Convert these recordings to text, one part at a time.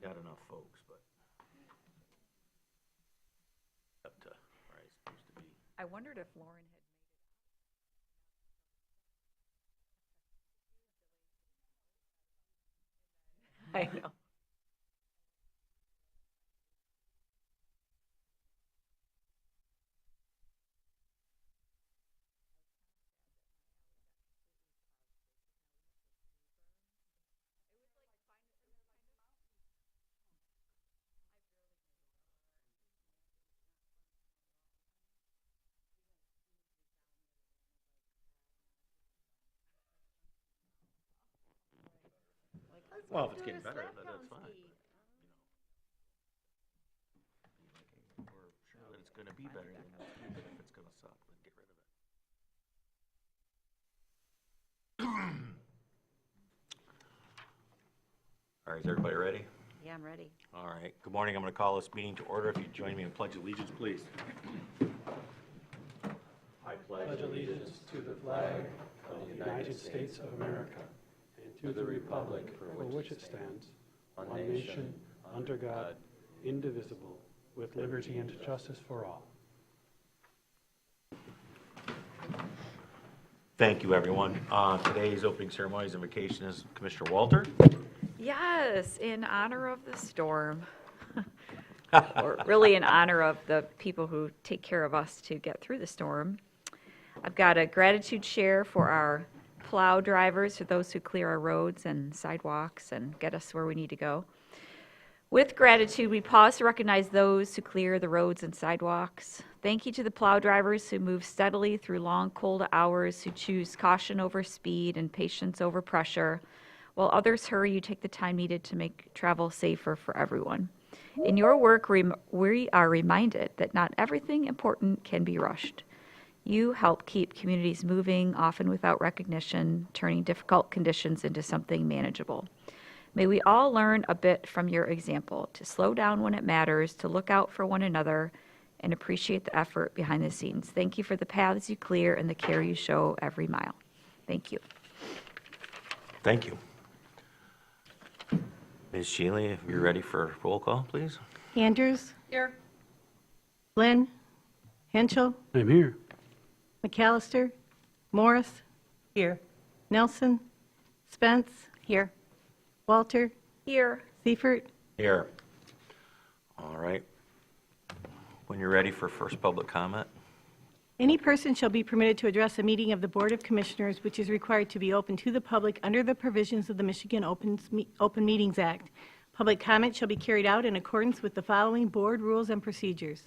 got enough folks, but up to where I supposed to be. I wondered if Lauren had. I know. Well, if it's getting better, then that's fine. But, we're sure that it's going to be better than this, even if it's going to suck, then get rid of it. All right, is everybody ready? Yeah, I'm ready. All right. Good morning. I'm going to call this meeting to order. If you join me in pledge allegiance, please. I Pledge allegiance to the flag of the United States of America and to the republic for which it stands, one nation, under God, indivisible, with liberty and justice for all. Thank you, everyone. Today's opening ceremonies and vacation is Commissioner Walter. Yes, in honor of the storm. Or really in honor of the people who take care of us to get through the storm. I've got a gratitude share for our plow drivers, for those who clear our roads and sidewalks and get us where we need to go. With gratitude, we pause to recognize those who clear the roads and sidewalks. Thank you to the plow drivers who move steadily through long, cold hours, who choose caution over speed and patience over pressure, while others hurry. You take the time needed to make travel safer for everyone. In your work, we are reminded that not everything important can be rushed. You help keep communities moving, often without recognition, turning difficult conditions into something manageable. May we all learn a bit from your example, to slow down when it matters, to look out for one another, and appreciate the effort behind the scenes. Thank you for the paths you clear and the care you show every mile. Thank you. Thank you. Ms. Shealy, if you're ready for roll call, please. Andrews. Here. Lynn. Henschel. I'm here. McAllister. Morris. Here. Nelson. Spence. Here. Walter. Here. Seifert. Here. All right. When you're ready for first public comment. Any person shall be permitted to address a meeting of the Board of Commissioners, which is required to be open to the public under the provisions of the Michigan Open Meetings Act. Public comment shall be carried out in accordance with the following board rules and procedures.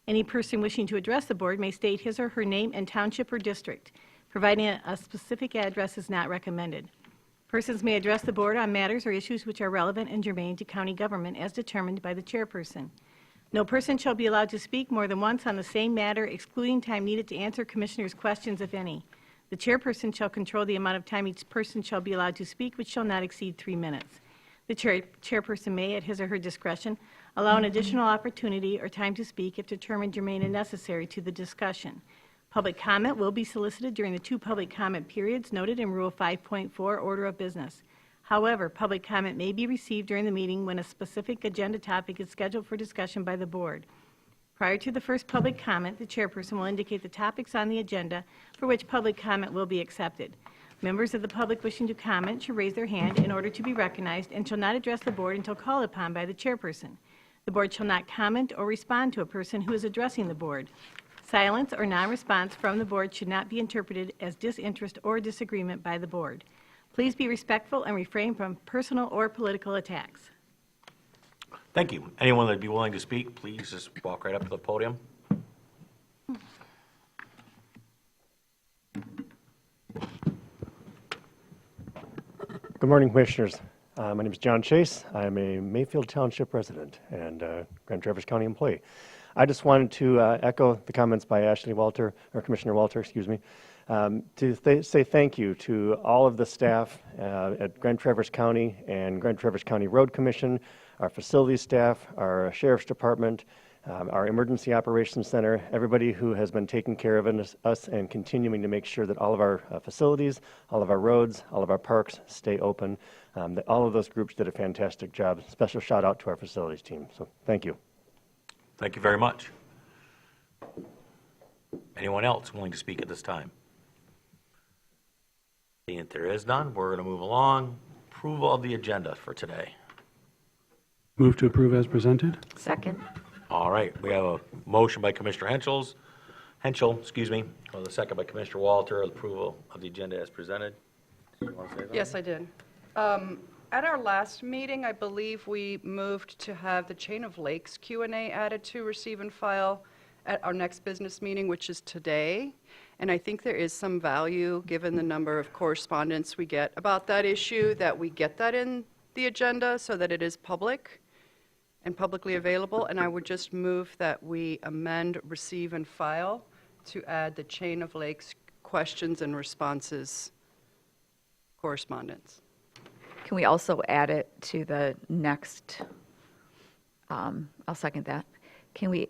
Any person wishing to address the board may state his or her name and township or district. Providing a specific address is not recommended. Persons may address the board on matters or issues which are relevant and germane to county government as determined by the chairperson. No person shall be allowed to speak more than once on the same matter, excluding time needed to answer commissioners' questions, if any. The chairperson shall control the amount of time each person shall be allowed to speak, which shall not exceed 3 minutes. The chairperson may, at his or her discretion, allow an additional opportunity or time to speak if determined germane and necessary to the discussion. Public comment will be solicited during the 2 public comment periods noted in Rule 5.4, Order of Business. However, public comment may be received during the meeting when a specific agenda topic is scheduled for discussion by the board. Prior to the first public comment, the chairperson will indicate the topics on the agenda for which public comment will be accepted. Members of the public wishing to comment should raise their hand in order to be recognized and shall not address the board until called upon by the chairperson. The board shall not comment or respond to a person who is addressing the board. Silence or non-response from the board should not be interpreted as disinterest or disagreement by the board. Please be respectful and refrain from personal or political attacks. Thank you. Anyone that'd be willing to speak, please just walk right up to the podium. Good morning, Commissioners. My name is John Chase. I'm a Mayfield Township resident and Grand Traverse County employee. I just wanted to echo the comments by Ashley Walter, or Commissioner Walter, excuse me, to say thank you to all of the staff at Grand Traverse County and Grand Traverse County Road Commission, our facilities staff, our Sheriff's Department, our Emergency Operations Center, everybody who has been taking care of us and continuing to make sure that all of our facilities, all of our roads, all of our parks stay open. All of those groups did a fantastic job. Special shout out to our facilities team. So thank you. Thank you very much. Anyone else willing to speak at this time? Seeing if there is none, we're going to move along. Approval of the agenda for today. Move to approve as presented? Second. All right, we have a motion by Commissioner Henschel, with a second by Commissioner Walter, approval of the agenda as presented. Do you want to say that? Yes, I did. At our last meeting, I believe we moved to have the Chain of Lakes Q&A added to receive and file at our next business meeting, which is today. And I think there is some value, given the number of correspondence we get about that issue, that we get that in the agenda so that it is public and publicly available. And I would just move that we amend receive and file to add the Chain of Lakes questions and responses correspondence. Can we also add it to the next, I'll second that. Can we,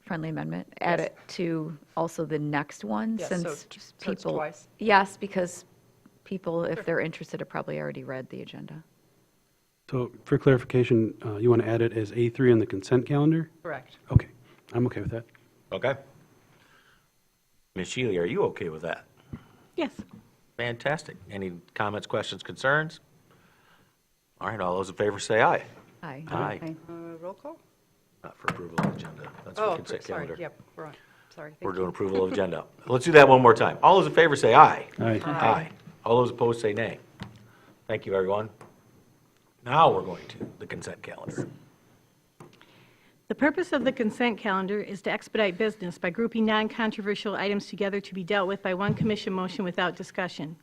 friendly amendment, add Yes. it to also the next one? Yes, Since so it's people, twice. yes, because people, if they're interested, have probably already read the agenda. So for clarification, you want to add it as A3 on the consent calendar? Correct. Okay, I'm okay with that. Okay. Ms. Shealy, are you okay with that? Yes. Fantastic. Any comments, questions, concerns? All right, all those in favor say aye. Aye. Aye. Roll call? Not for approval of agenda. That's for Oh, consent sorry, calendar. yep, we're on. Sorry. thank We're you. doing approval of agenda. Let's do that one more time. All those in favor say aye. Aye. Aye. All those opposed say nay. Thank you, everyone. Now we're going to the consent calendar. The purpose of the consent calendar is to expedite business by grouping non-controversial items together to be dealt with by one commission motion without discussion.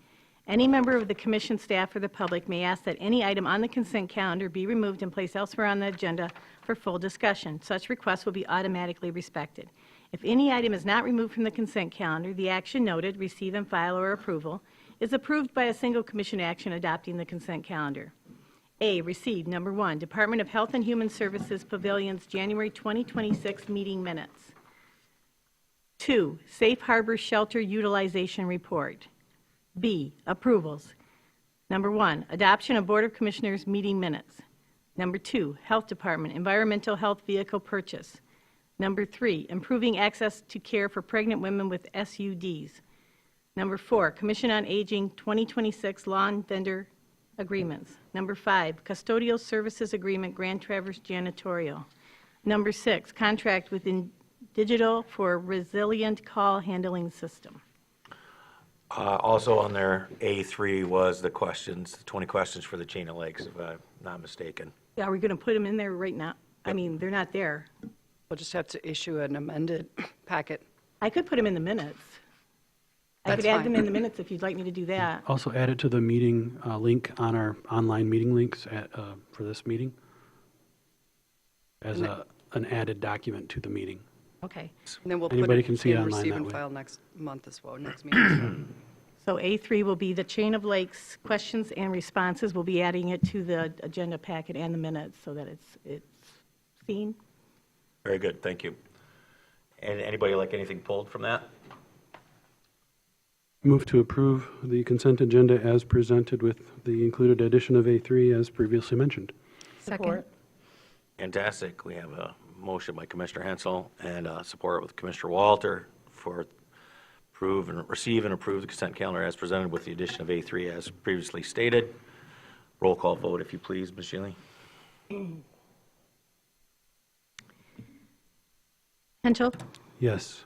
Any member of the commission staff or the public may ask that any item on the consent calendar be removed and placed elsewhere on the agenda for full discussion. Such requests will be automatically respected. If any item is not removed from the consent calendar, the action noted, receive and file or approval, is approved by a single commission action adopting the consent calendar. A, receive, number 1, Department of Health and Human Services Pavilion's January 2026 meeting minutes. 2, Safe Harbor Shelter Utilization Report. B, approvals. Number 1, adoption of Board of Commissioners meeting minutes. Number 2, Health Department Environmental Health Vehicle Purchase. Number 3, improving access to care for pregnant women with SUDs. Number 4, Commission on Aging 2026 Lawn Vendor Agreements. Number 5, Custodial Services Agreement Grand Traverse Janitorial. Number 6, contract with Digital for Resilient Call Handling System. Also on there, A3 was the questions, the 20 questions for the Chain of Lakes, if I'm not mistaken. Are we going to put them in there right now? I mean, they're not there. We'll just have to issue an amended packet. I could put them in the minutes. I That's could add them fine. in the minutes if you'd like me to do that. Also add it to the meeting link on our online meeting links for this meeting as an added document to the meeting. Okay. And then we'll put Anybody it can see it in online receive that and way. file next month as well, next meeting. So A3 will be the Chain of Lakes questions and responses. We'll be adding it to the agenda packet and the minutes so that it's seen. Very good, thank you. And anybody like anything pulled from that? Move to approve the consent agenda as presented with the included addition of A3 as previously mentioned. Second. Fantastic. We have a motion by Commissioner Hensel and support with Commissioner Walter for receive and approve the consent calendar as presented with the addition of A3 as previously stated. Roll call vote, if you please, Ms. Shealy. Henschel? Yes.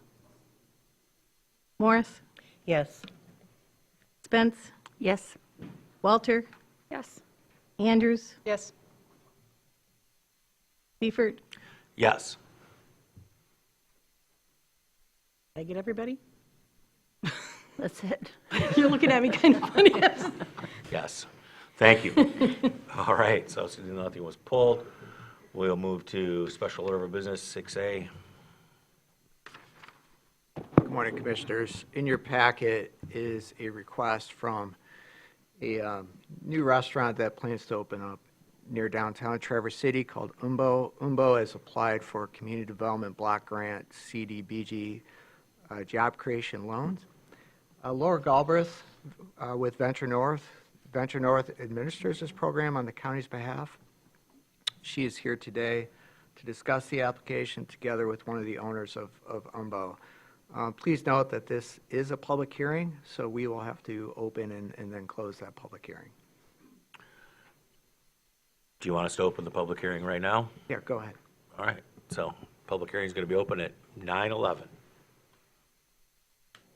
Morris? Yes. Spence? Yes. Walter? Yes. Andrews? Yes, Seifert? Yes. Did I get everybody? That's it. You're looking at me kind of funny. Yes. Thank you. All right, so since nothing was pulled, we'll move to special order of business 6A. Good morning, Commissioners. In your packet is a request from a new restaurant that plans to open up near downtown Traverse City called Umbo. Umbo has applied for Community Development Block Grant CDBG job creation loans. Laura Galbraith with Venture North, Venture North administers this program on the county's behalf. She is here today to discuss the application together with one of the owners of UMBO. Please note that this is a public hearing, so we will have to open and then close that public hearing. Do you want us to open the public hearing right now? Yeah, go ahead. All right, so public hearing is going to be open at 9:11.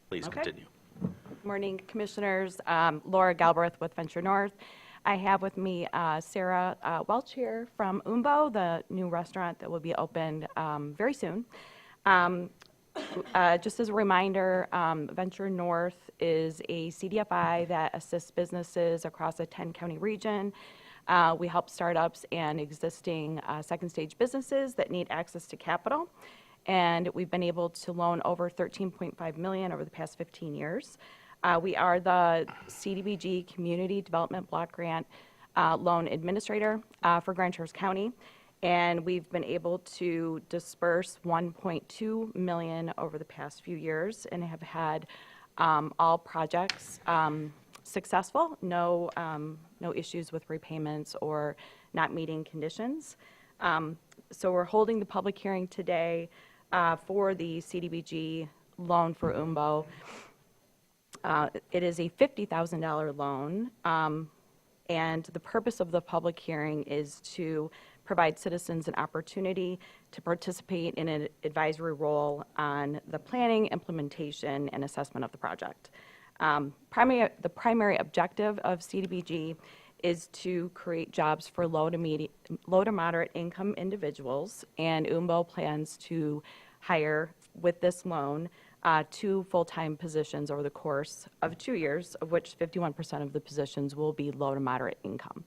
Please Okay. continue. Good morning, Commissioners. Laura Galbraith with Venture North. I have with me Sarah Welch here from Umbo, the new restaurant that will be opened very soon. Just as a reminder, Venture North is a CDFI that assists businesses across a 10-county region. We help startups and existing second-stage businesses that need access to capital. And we've been able to loan over $13.5 million over the past 15 years. We are the CDBG Community Development Block Grant Loan Administrator for Grand Traverse County. And we've been able to disperse $1.2 million over the past few years and have had all projects successful, no issues with repayments or not meeting conditions. So we're holding the public hearing today for the CDBG loan for Umbo. It is a $50,000 loan, and the purpose of the public hearing is to provide citizens an opportunity to participate in an advisory role on the planning, implementation, and assessment of the project. The primary objective of CDBG is to create jobs for low to moderate income individuals, and Umbo plans to hire, with this loan, 2 full-time positions over the course of 2 years, of which 51% of the positions will be low to moderate income.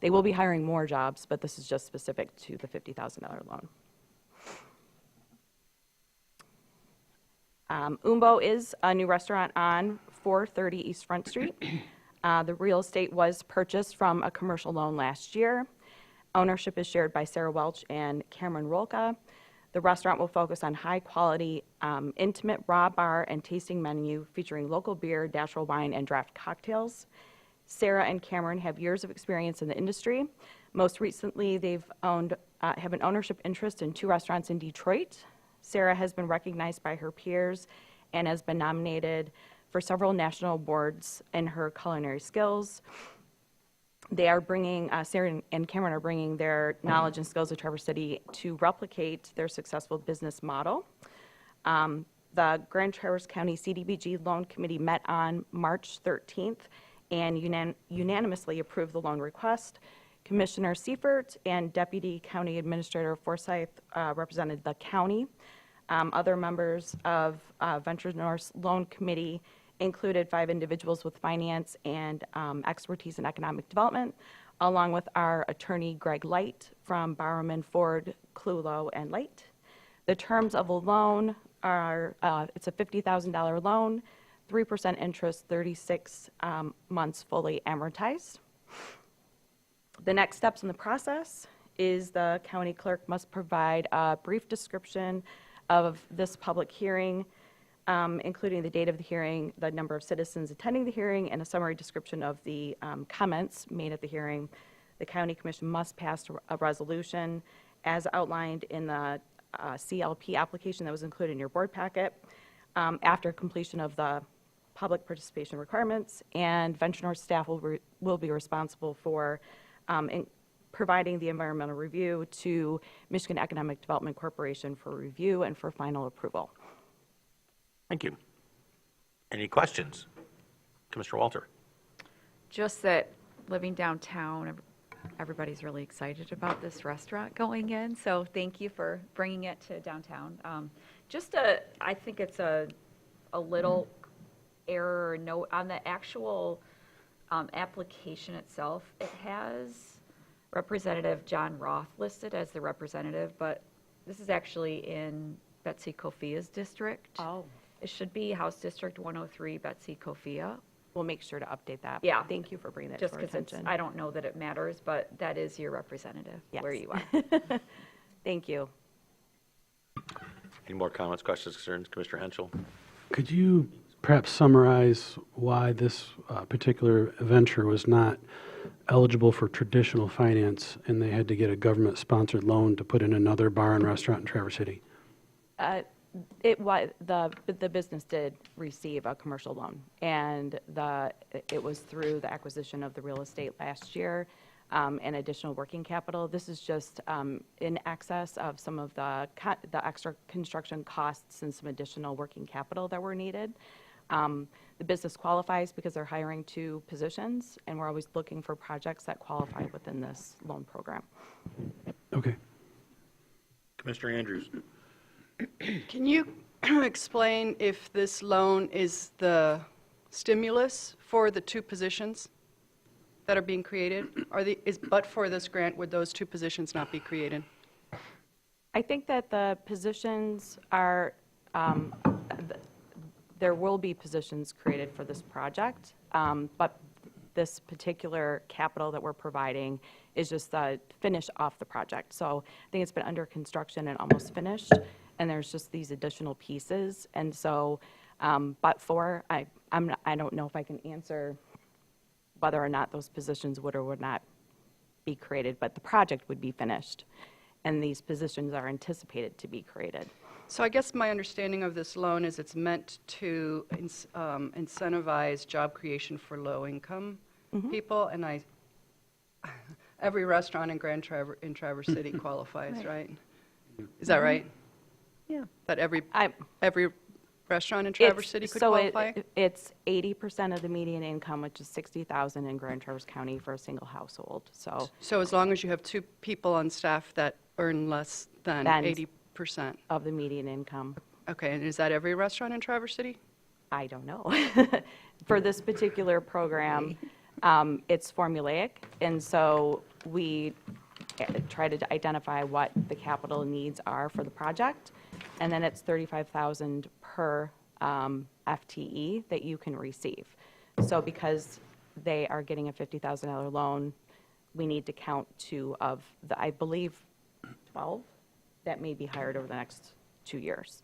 They will be hiring more jobs, but this is just specific to the $50,000 loan. Umbo is a new restaurant on 430 East Front Street. The real estate was purchased from a commercial loan last year. Ownership is shared by Sarah Welch and Cameron Rolka. The restaurant will focus on high-quality, intimate raw bar and tasting menu featuring local beer, natural wine, and draft cocktails. Sarah and Cameron have years of experience in the industry. Most recently, they've have an ownership interest in 2 restaurants in Detroit. Sarah has been recognized by her peers and has been nominated for several national awards in her culinary skills. They are bringing, Sarah and Cameron are bringing their knowledge and skills to Traverse City to replicate their successful business model. The Grand Traverse County CDBG Loan Committee met on March 13th and unanimously approved the loan request. Commissioner Seifert and Deputy County Administrator Forsyth represented the county. Other members of Venture North's loan committee included 5 individuals with finance and expertise in economic development, along with our attorney Greg Light from Bowerman, Ford, Clulo, and Light. The terms of a loan are, it's a $50,000 loan, 3% interest, 36 months fully amortized. The next steps in the process is the county clerk must provide a brief description of this public hearing, including the date of the hearing, the number of citizens attending the hearing, and a summary description of the comments made at the hearing. The county commission must pass a resolution as outlined in the CLP application that was included in your board packet after completion of the public participation requirements, and Venture North staff will be responsible for providing the environmental review to Michigan Economic Development Corporation for review and for final approval. Thank you. Any questions? Commissioner Walter. Just that living downtown, everybody's really excited about this restaurant going in, so thank you for bringing it to downtown. I think it's a little error or note on the actual application itself. It has Representative John Roth listed as the representative, but this is actually in Betsy Kofia's district. Oh. It should be House District 103, Betsy Kofia. We'll make sure to update that. Yeah. Thank you for bringing that Just to our because attention. I don't know that it matters, but that is your representative where Yes. you are. Thank you. Any more comments, questions, concerns? Commissioner Henschel. Could you perhaps summarize why this particular venture was not eligible for traditional finance and they had to get a government-sponsored loan to put in another bar and restaurant in Traverse City? It was, the business did receive a commercial loan, and it was through the acquisition of the real estate last year, and additional working capital. This is just in excess of some of the extra construction costs and some additional working capital that were needed. The business qualifies because they're hiring 2 positions, and we're always looking for projects that qualify within this loan program. Okay. Commissioner Andrews? Can you explain if this loan is the stimulus for the 2 positions that are being created? But for this grant, would those 2 positions not be created? I think that the positions are, there will be positions created for this project, but this particular capital that we're providing is just the finish off the project. So I think it's been under construction and almost finished, and there's just these additional pieces. And so, but for, I don't know if I can answer whether or not those positions would or would not be created, but the project would be finished, and these positions are anticipated to be created. So I guess my understanding of this loan is it's meant to incentivize job creation for low-income people, and every restaurant in Traverse City qualifies, right? Is that right? Yeah. That every restaurant in Traverse City could qualify? It's 80% of the median income, which is $60,000 in Grand Traverse County for a single household. So as long as you have 2 people on staff that earn less than 80% of the median income. Okay, and is that every restaurant in Traverse City? I don't know. For this particular program, it's formulaic, and so we try to identify what the capital needs are for the project, and then it's $35,000 per FTE that you can receive. So because they are getting a $50,000 loan, we need to count 2 of the, I believe, 12 that may be hired over the next 2 years.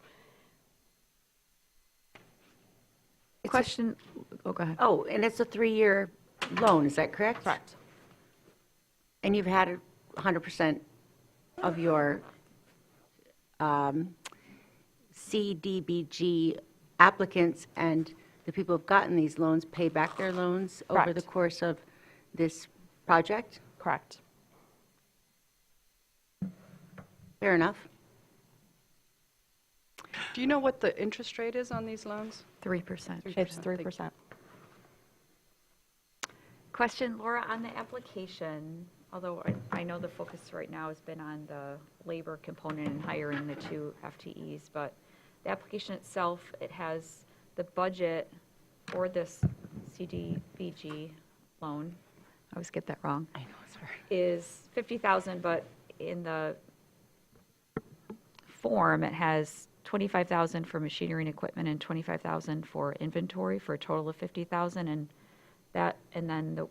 Question, go ahead. Oh, and it's a 3-year loan, is that correct? Correct. And you've had 100% of your CDBG applicants and the people who've gotten these loans pay back their loans over Correct. the course of this project? Correct. Fair enough. Do you know what the interest rate is on these loans? 3%. It's 3%, thank you. 3%. Question, Laura, on the application, although I know the focus right now has been on the labor component and hiring the 2 FTEs, but the application itself, it has the budget for this CDBG loan, I always get that wrong, I know, it's hard. is $50,000, but in the form, it has $25,000 for machinery and equipment and $25,000 for inventory for a total of $50,000, and that, and then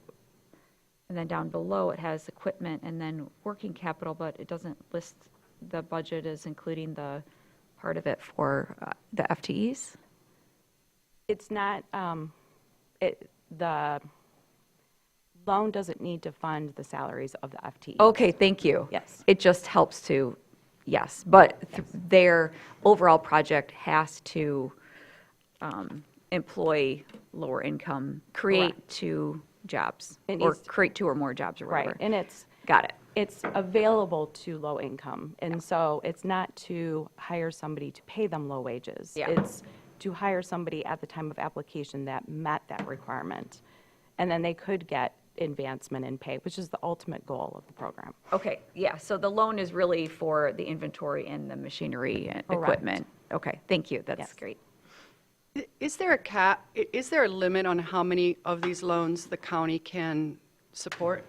down below it has equipment and then working capital, but it doesn't list the budget as including the part of it for the FTEs. It's not, the loan doesn't need to fund the salaries of the FTEs. Okay, thank you. Yes. It just helps to, yes, but their overall project has to employ lower income, create Correct. 2 jobs, It or needs to- create 2 or more jobs or whatever. Right, and it's Got it. available to low income, and so it's not to hire somebody to pay them low wages. Yeah. It's to hire somebody at the time of application that met that requirement, and then they could get advancement in pay, which is the ultimate goal of the program. Okay, yeah, so the loan is really for the inventory and the machinery and Correct. equipment. Okay, thank you, that's Yes. great. Is there a cap, is there a limit on how many of these loans the county can support?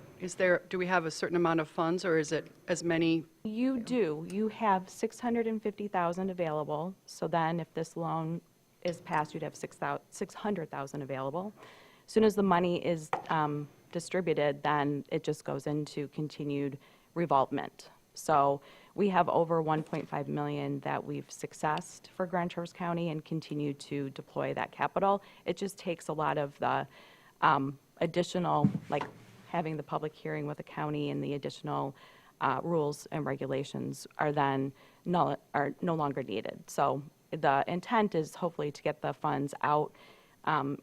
Do we have a certain amount of funds, or is it as many? You do. You have $650,000 available, so then if this loan is passed, you'd have $600,000 available. As soon as the money is distributed, then it just goes into continued revolvement. So We have over 1.5 million that we've successed for Grand Traverse County and continue to deploy that capital. It just takes a lot of the additional, like having the public hearing with the county and the additional rules and regulations are then no longer needed. So the intent is hopefully to get the funds out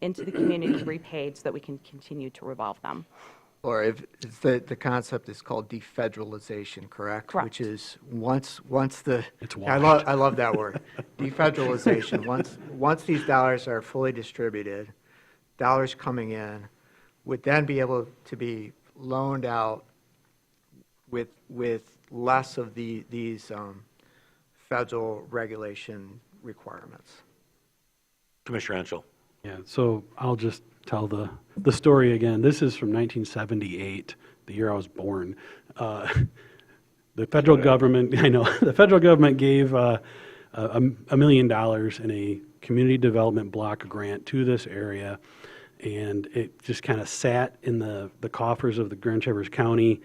into the community repaid so that we can continue to revolve them. Or if it's the concept is called defederalization, correct? Correct. Which is once the, It's I love that word, defederalization. Once these dollars are fully distributed, dollars coming in would then be able to be loaned out with less of these federal regulation requirements. Commissioner Henschel. Yeah, so I'll just tell the story again. This is from 1978, the year I was born. The federal government, I know, the federal government gave $1 million in a community development block grant to this area, and it just kind of sat in the coffers of the Grand Traverse County.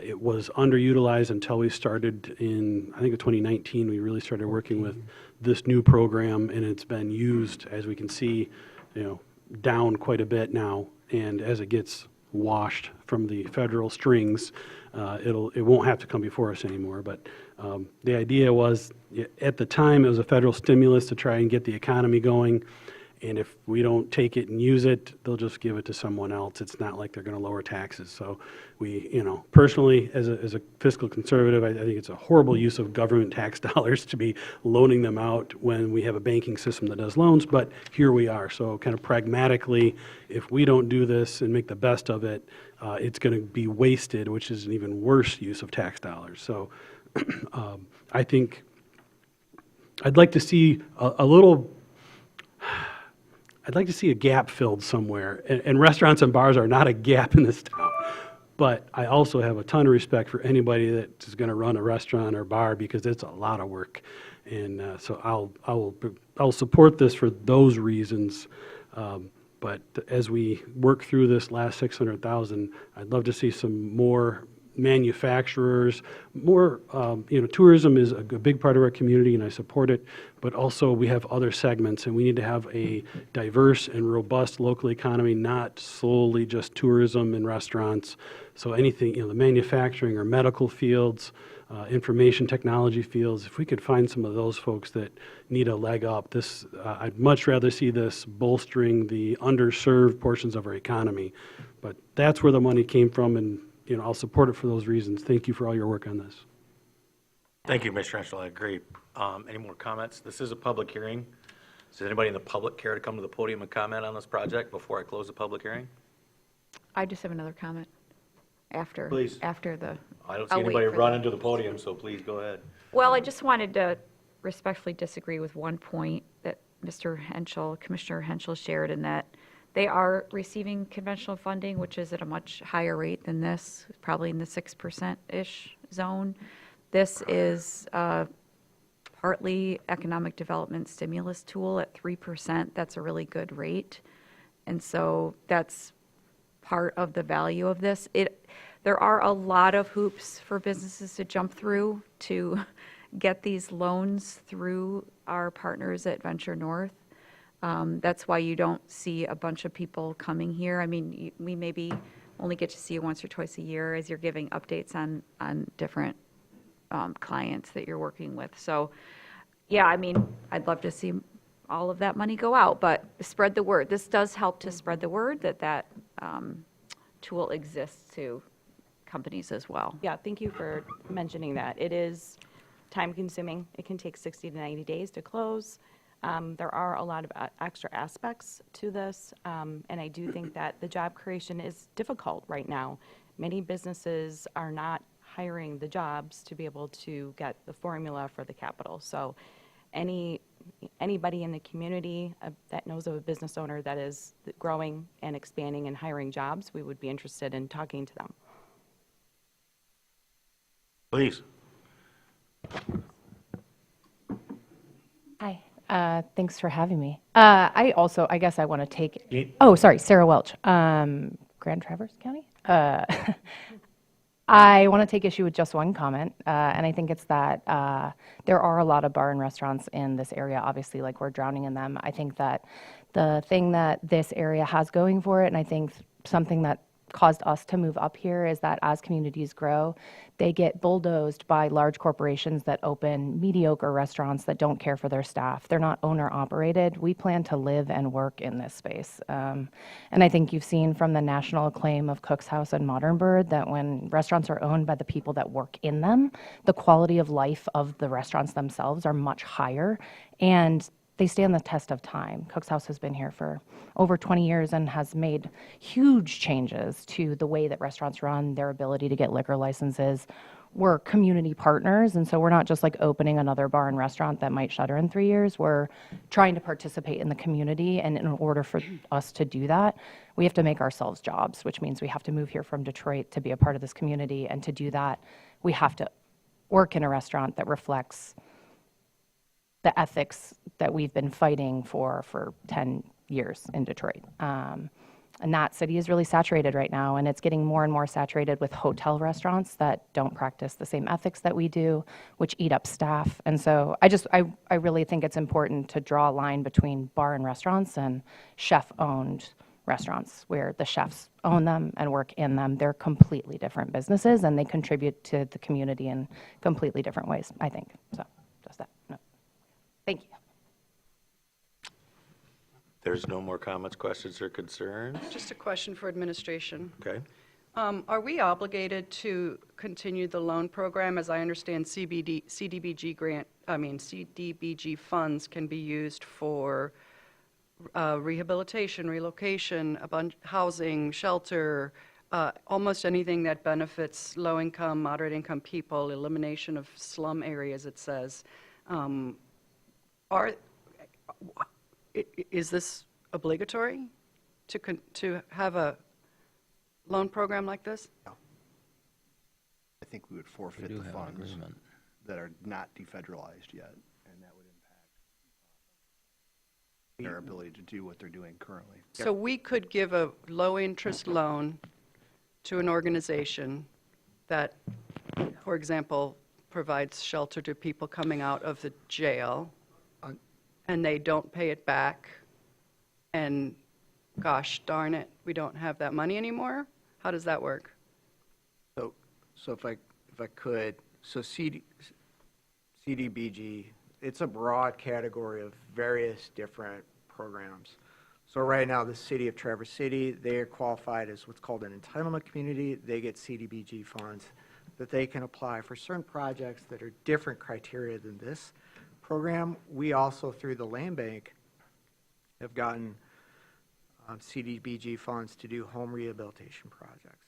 It was underutilized until we started in, I think, 2019. We really started working with this new program, and it's been used, as we can see, down quite a bit now. And as it gets washed from the federal strings, it won't have to come before us anymore. But the idea was, at the time, it was a federal stimulus to try and get the economy going. And if we don't take it and use it, they'll just give it to someone else. It's not like they're going to lower taxes. So we, personally, as a fiscal conservative, I think it's a horrible use of government tax dollars to be loaning them out when we have a banking system that does loans. But here we are. So kind of pragmatically, if we don't do this and make the best of it, it's going to be wasted, which is an even worse use of tax dollars. So I think I'd like to see I'd like to see a gap filled somewhere, and restaurants and bars are not a gap in this town. But I also have a ton of respect for anybody that is going to run a restaurant or bar because it's a lot of work, and so I'll support this for those reasons. But as we work through this last 600,000, I'd love to see some more manufacturers, more, tourism is a big part of our community and I support it, but also we have other segments and we need to have a diverse and robust local economy, not solely just tourism and restaurants. So anything, the manufacturing or medical fields, information technology fields, if we could find some of those folks that need a leg up, I'd much rather see this bolstering the underserved portions of our economy. But that's where the money came from, and I'll support it for those reasons. Thank you for all your work on this. Thank you, Mr. Henschel. I agree. Any more comments? This is a public hearing. Does anybody in the public care to come to the podium and comment on this project before I close the public hearing? I just have another comment after. Please. After the. I don't see I'll wait anybody for running to the podium, so please go ahead. Well, I just wanted to respectfully disagree with one point that Commissioner Henschel shared, in that they are receiving conventional funding, which is at a much higher rate than this, probably in the 6%-ish zone. This is partly economic development stimulus tool at 3%. That's a really good rate. And so that's part of the value of this. There are a lot of hoops for businesses to jump through to get these loans through our partners at Venture North. That's why you don't see a bunch of people coming here. I mean, we maybe only get to see you once or twice a year as you're giving updates on different clients that you're working with. So, yeah, I mean, I'd love to see all of that money go out, but spread the word. This does help to spread the word that tool exists to companies as well. Yeah, thank you for mentioning that. It is time-consuming. It can take 60 to 90 days to close. There are a lot of extra aspects to this, and I do think that the job creation is difficult right now. Many businesses are not hiring the jobs to be able to get the formula for the capital. So anybody in the community that knows of a business owner that is growing and expanding and hiring jobs, we would be interested in talking to them. Please. Hi. Thanks for having me. I guess I want to take, Sarah Welch, Grand Traverse County. I want to take issue with just one comment, and I think it's that there are a lot of bar and restaurants in this area, obviously, like we're drowning in them. I think that the thing that this area has going for it, and I think something that caused us to move up here, is that as communities grow, they get bulldozed by large corporations that open mediocre restaurants that don't care for their staff. They're not owner operated. We plan to live and work in this space. And I think you've seen from the national acclaim of Cook's House and Modern Bird that when restaurants are owned by the people that work in them, the quality of life of the restaurants themselves are much higher, and they stand the test of time. Cook's House has been here for over 20 years and has made huge changes to the way that restaurants run, their ability to get liquor licenses. We're community partners, and so we're not just like opening another bar and restaurant that might shutter in 3 years. We're trying to participate in the community, and in order for us to do that, we have to make ourselves jobs, which means we have to move here from Detroit to be a part of this community, and to do that, we have to work in a restaurant that reflects the ethics that we've been fighting for 10 years in Detroit. And that city is really saturated right now, and it's getting more and more saturated with hotel restaurants that don't practice the same ethics that we do, which eat up staff. And so I really think it's important to draw a line between bar and restaurants and chef-owned restaurants, where the chefs own them and work in them. They're completely different businesses, and they contribute to the community in completely different ways, I think. So just that. No. Thank you. There's no more comments, questions, or concerns? Just a question for administration. Okay. Are we obligated to continue the loan program? As I understand, CDBG funds can be used for rehabilitation, relocation, housing, shelter, almost anything that benefits low-income, moderate-income people, elimination of slum areas, it says. Is this obligatory to have a loan program like this? No. I think we would forfeit the funds that are not defederalized yet, and that would impact their ability to do what they're doing currently. So we could give a low-interest loan to an organization that, for example, provides shelter to people coming out of the jail, and they don't pay it back, and gosh darn it, we don't have that money anymore? How does that work? So if I could, so CDBG, it's a broad category of various different programs. So right now, the city of Traverse City, they are qualified as what's called an entitlement community. They get CDBG funds that they can apply for certain projects that are different criteria than this program. We also, through the land bank, have gotten CDBG funds to do home rehabilitation projects.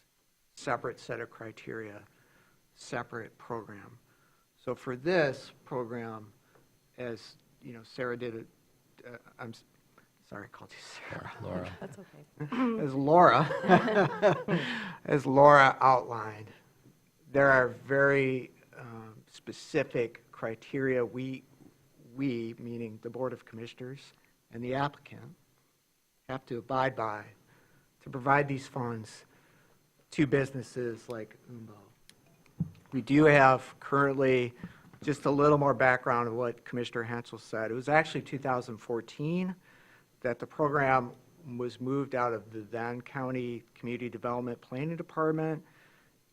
Separate set of criteria, separate program. So for this program, as you know, Sarah did it. I'm sorry, I called you Sarah. Laura. That's okay. As Laura outlined, there are very specific criteria we, meaning the Board of Commissioners and the applicant, have to abide by to provide these funds to businesses like Umbo. We do have currently, just a little more background of what Commissioner Hensel said. It was actually 2014 that the program was moved out of the then County Community Development Planning Department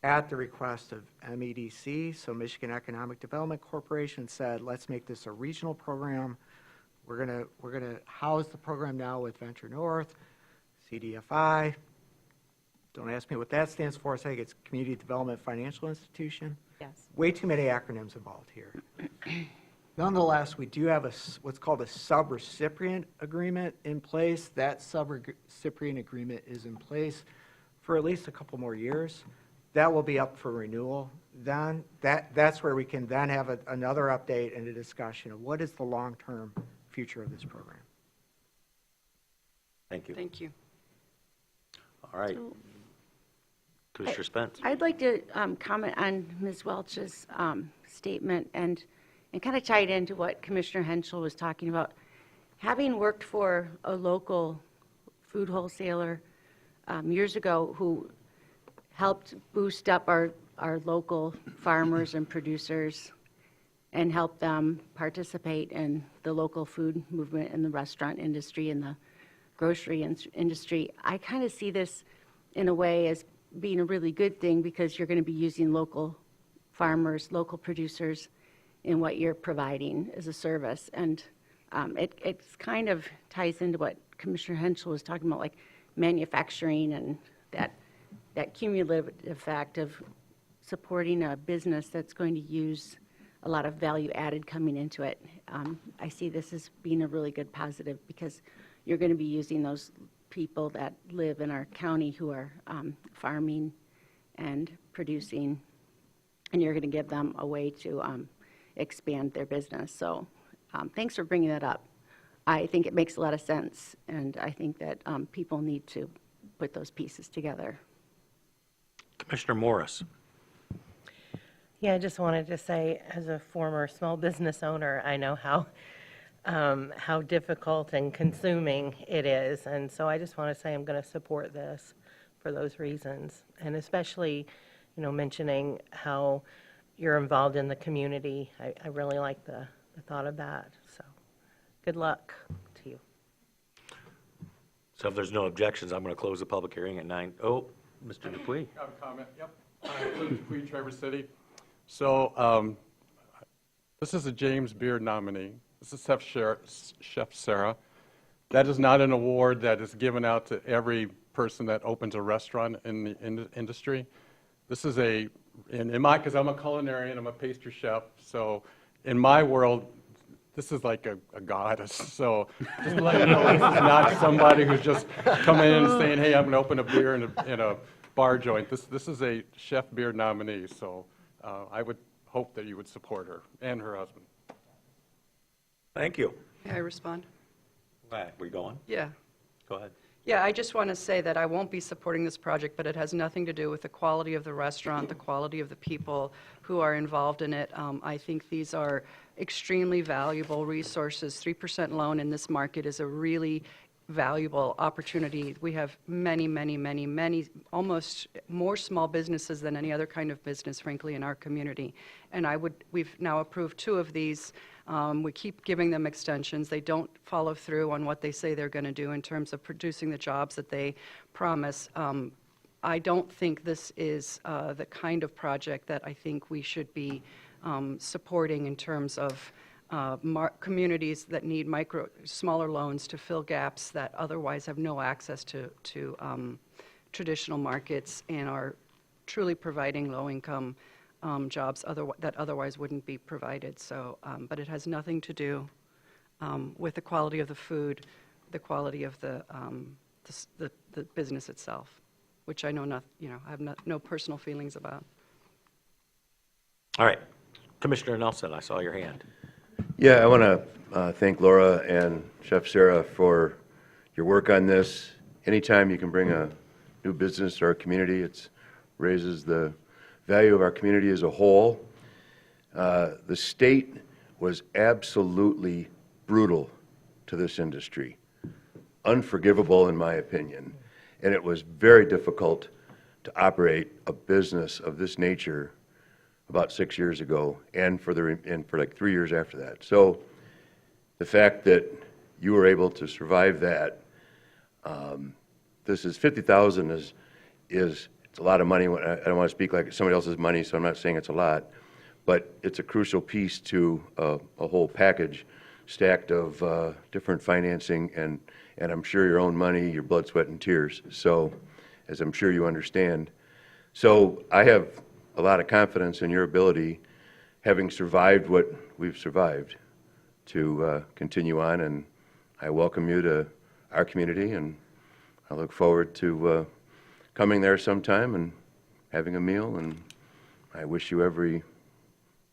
at the request of MEDC, so Michigan Economic Development Corporation said, let's make this a regional program. We're gonna house the program now with Venture North, CDFI. Don't ask me what that stands for. I think it's Community Development Financial Institution. Yes. Way too many acronyms involved here. Nonetheless, we do have what's called a sub-recipient agreement in place. That sub-recipient agreement is in place for at least a couple more years. That will be up for renewal. Then that's where we can then have another update and a discussion of what is the long-term future of this program. Thank you. Thank you. All right. Commissioner Spence. I'd like to comment on Ms. Welch's statement and kind of tie it into what Commissioner Henschel was talking about. Having worked for a local food wholesaler years ago who helped boost up our our local farmers and producers and help them participate in the local food movement in the restaurant industry and the grocery industry. I kind of see this in a way as being a really good thing because you're going to be using local farmers, local producers in what you're providing as a service. And it's kind of ties into what Commissioner Henschel was talking about, like manufacturing and that cumulative effect of supporting a business that's going to use a lot of value added coming into it. I see this as being a really good positive because you're going to be using those people that live in our county who are farming and producing, and you're going to give them a way to expand their business. So thanks for bringing that up. I think it makes a lot of sense, and I think that people need to put those pieces together. Commissioner Morris. Yeah, I just wanted to say, as a former small business owner, I know how difficult and consuming it is, and so I just want to say I'm going to support this for those reasons, and especially, mentioning how you're involved in the community. I really like the thought of that. So, good luck to you. So if there's no objections, I'm going to close the public hearing at 9. Oh, Mr. Dupuy. I have a comment. Yep. Luke Dupuy, Traverse City. So this is a James Beard nominee. This is Chef Sarah. That is not an award that is given out to every person that opens a restaurant in the industry. This is because I'm a culinarian, I'm a pastry chef, so in my world, this is like a goddess. So just to let you know, this is not somebody who's just coming in and saying, hey, I'm going to open a beer in a bar joint. This is a Chef Beard nominee, so I would hope that you would support her and her husband. Thank you. May I respond? Where you going? Yeah. Go ahead. Yeah, I just want to say that I won't be supporting this project, but it has nothing to do with the quality of the restaurant, the quality of the people who are involved in it. I think these are extremely valuable resources. 3% loan in this market is a really valuable opportunity. We have many, almost more small businesses than any other kind of business, frankly, in our community. And we've now approved 2 of these. We keep giving them extensions. They don't follow through on what they say they're going to do in terms of producing the jobs that they promise. I don't think this is the kind of project that I think we should be supporting in terms of communities that need smaller loans to fill gaps that otherwise have no access to traditional markets and are truly providing low-income jobs that otherwise wouldn't be provided. So, but it has nothing to do with the quality of the food, the quality of the business itself, which I know I have no personal feelings about. All right. Commissioner Nelson, I saw your hand. Yeah, I want to thank Laura and Chef Sarah for your work on this. Anytime you can bring a new business to our community, it raises the value of our community as a whole. The state was absolutely brutal to this industry, unforgivable in my opinion, and it was very difficult to operate a business of this nature about 6 years ago, and for like 3 years after that. So the fact that you were able to survive that, this is $50,000 is it's a lot of money. I don't want to speak like it's somebody else's money, so I'm not saying it's a lot, but it's a crucial piece to a whole package stacked of different financing and I'm sure your own money, your blood, sweat, and tears. So, as I'm sure you understand. So I have a lot of confidence in your ability, having survived what we've survived, to continue on, and I welcome you to our community, and I look forward to coming there sometime and having a meal, and I wish you every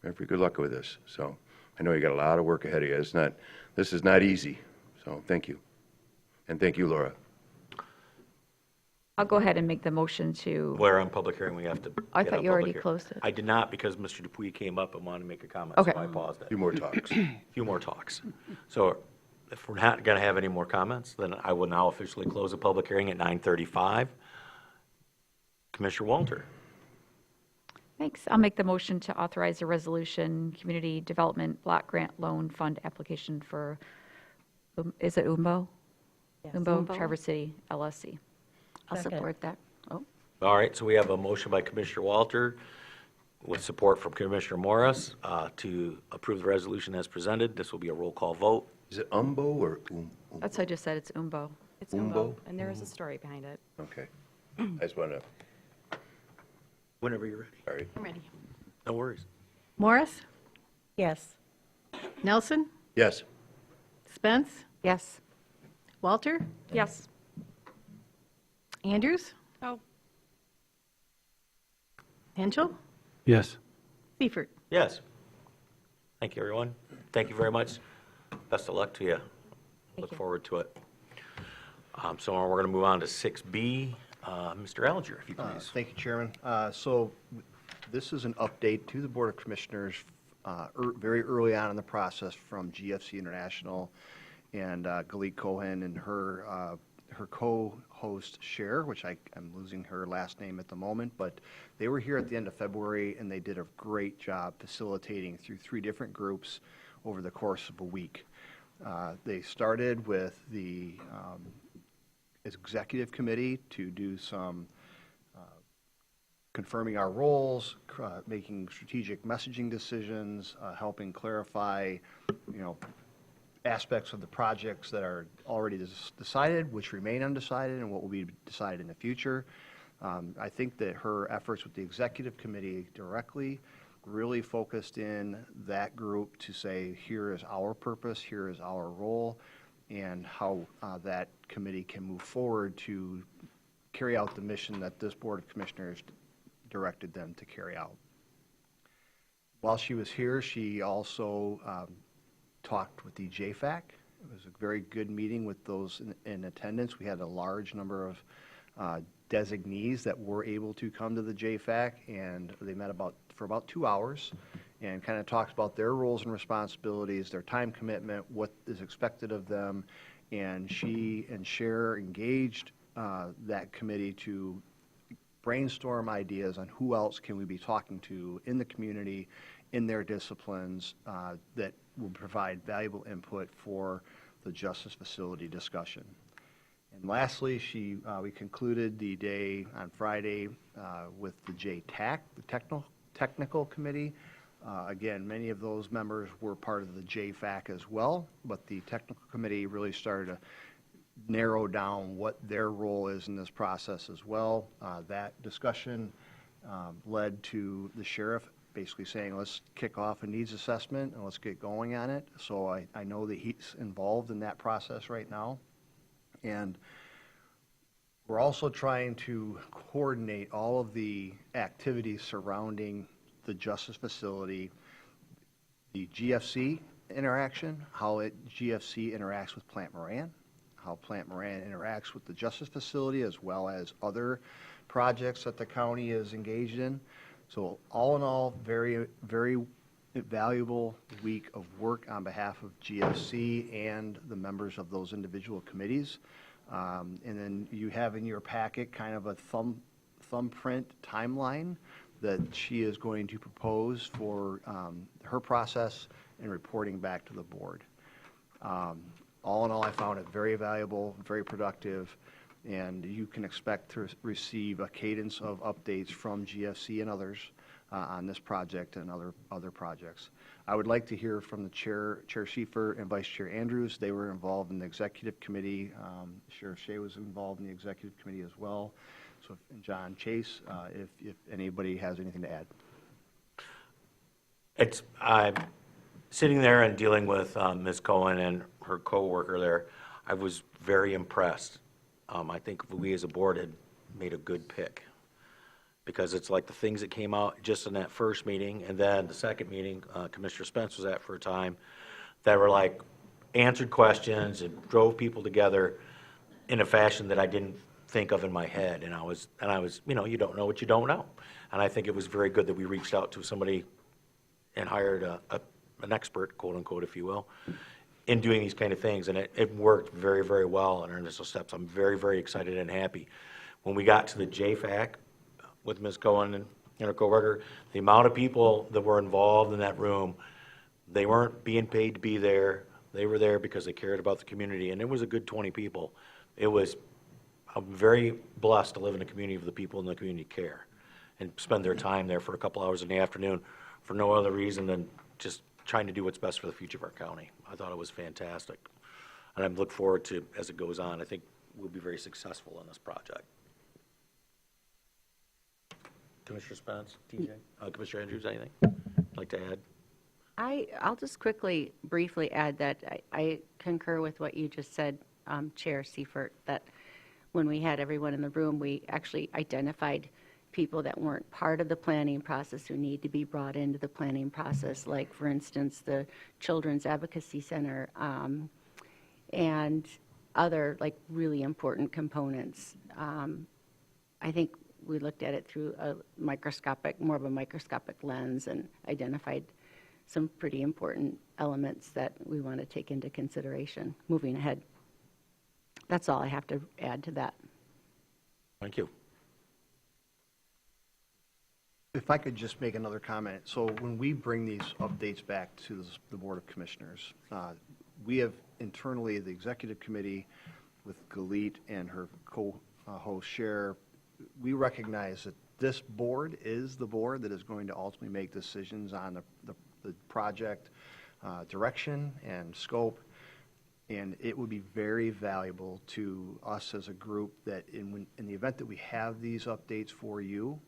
good luck with this. So I know you got a lot of work ahead of you. This is not easy, so thank you. And thank you, Laura. I'll go ahead and make the motion to. Where on public hearing we have to. I get thought on you already public closed it. I did not, because Mr. Dupuy came up and wanted to make a comment, Okay. so I paused it. A few more talks. Few more talks. So if we're not going to have any more comments, then I will now officially close the public hearing at 9:35. Commissioner Walter. Thanks. I'll make the motion to authorize a resolution, Community Development Block Grant Loan Fund application for, is it UMBO? UMBO, UMBO. Traverse City LLC. I'll Second. support that. Oh, All right, so we have a motion by Commissioner Walter with support from Commissioner Morris to approve the resolution as presented. This will be a roll call vote. Is it UMBO or That's what I just said, it's UMBO. It's Umbo? UMBO, and there is a story behind it. Okay. I just want to, Whenever you're ready. sorry. I'm ready. No worries. Morris? Yes. Nelson? Yes. Spence? yes. Walter? Yes. Andrews? Oh, Henschel? Yes. Seifert? Yes. Thank you, everyone. Thank you very much. Best of luck to you. Look forward to it. So we're going to move on to 6B. Mr. Alger, if you please. Thank you, Chairman. So this is an update to the Board of Commissioners very early on in the process from GFC International and Galit Cohen and her co-host Cher, which I'm losing her last name at the moment, but they were here at the end of February and they did a great job facilitating through 3 different groups over the course of a week. They started with the executive committee to do some confirming our roles, making strategic messaging decisions, helping clarify, aspects of the projects that are already decided, which remain undecided, and what will be decided in the future. I think that her efforts with the executive committee directly really focused in that group to say, here is our purpose, here is our role, and how that committee can move forward to carry out the mission that this Board of Commissioners directed them to carry out. While she was here, she also talked with the JFAC. It was a very good meeting with those in attendance. We had a large number of designees that were able to come to the JFAC, and they met for about 2 hours and kind of talked about their roles and responsibilities, their time commitment, what is expected of them, and she and Cher engaged that committee to brainstorm ideas on who else can we be talking to in the community, in their disciplines, that will provide valuable input for the Justice Facility discussion. And lastly, we concluded the day on Friday with the JTAC, the technical committee. Again, many of those members were part of the JFAC as well, but the technical committee really started to narrow down what their role is in this process as well. That discussion led to the sheriff basically saying, let's kick off a needs assessment and let's get going on it. So I know that he's involved in that process right now. And we're also trying to coordinate all of the activities surrounding the Justice Facility, the GFC interaction, how GFC interacts with Plant Moran, how Plant Moran interacts with the Justice Facility, as well as other projects that the county is engaged in. So all in all, very, very valuable week of work on behalf of GFC and the members of those individual committees. And then you have in your packet kind of a thumbprint timeline that she is going to propose for her process and reporting back to the board. All in all, I found it very valuable, very productive, and you can expect to receive a cadence of updates from GFC and others on this project and other projects. I would like to hear from the Chair Seifert and Vice Chair Andrews. They were involved in the executive committee. Sheriff Shea was involved in the executive committee as well. So, and John Chase, if anybody has anything to add. I'm sitting there and dealing with Ms. Cohen and her co-worker there. I was very impressed. I think we as a board had made a good pick, because it's like the things that came out just in that first meeting, and then the second meeting, Commissioner Spence was at for a time, that were like answered questions and drove people together in a fashion that I didn't think of in my head. And I was, you don't know what you don't know. And I think it was very good that we reached out to somebody and hired an expert, quote unquote, if you will, in doing these kind of things. And it worked very, very well in our initial steps. I'm very, very excited and happy. When we got to the JFAC with Ms. Cohen and a coworker, the amount of people that were involved in that room, they weren't being paid to be there. They were there because they cared about the community, and it was a good 20 people. I'm very blessed to live in a community where the people in the community care and spend their time there for a couple hours in the afternoon for no other reason than just trying to do what's best for the future of our county. I thought it was fantastic. And I look forward to, as it goes on, I think we'll be very successful in this project. Commissioner Spence, TJ, Commissioner Andrews, anything like to add? I'll just briefly add that I concur with what you just said, Chair Seifert, that when we had everyone in the room, we actually identified people that weren't part of the planning process who need to be brought into the planning process, like, for instance, the Children's Advocacy Center and other, like, really important components. I think we looked at it through more of a microscopic lens and identified some pretty important elements that we want to take into consideration moving ahead. That's all I have to add to that. Thank you. If I could just make another comment. So when we bring these updates back to the Board of Commissioners, we have internally, the Executive Committee with Galit and her co-host Cher, we recognize that this board is the board that is going to ultimately make decisions on the project direction and scope. And it would be very valuable to us as a group that in the event that we have these updates for you,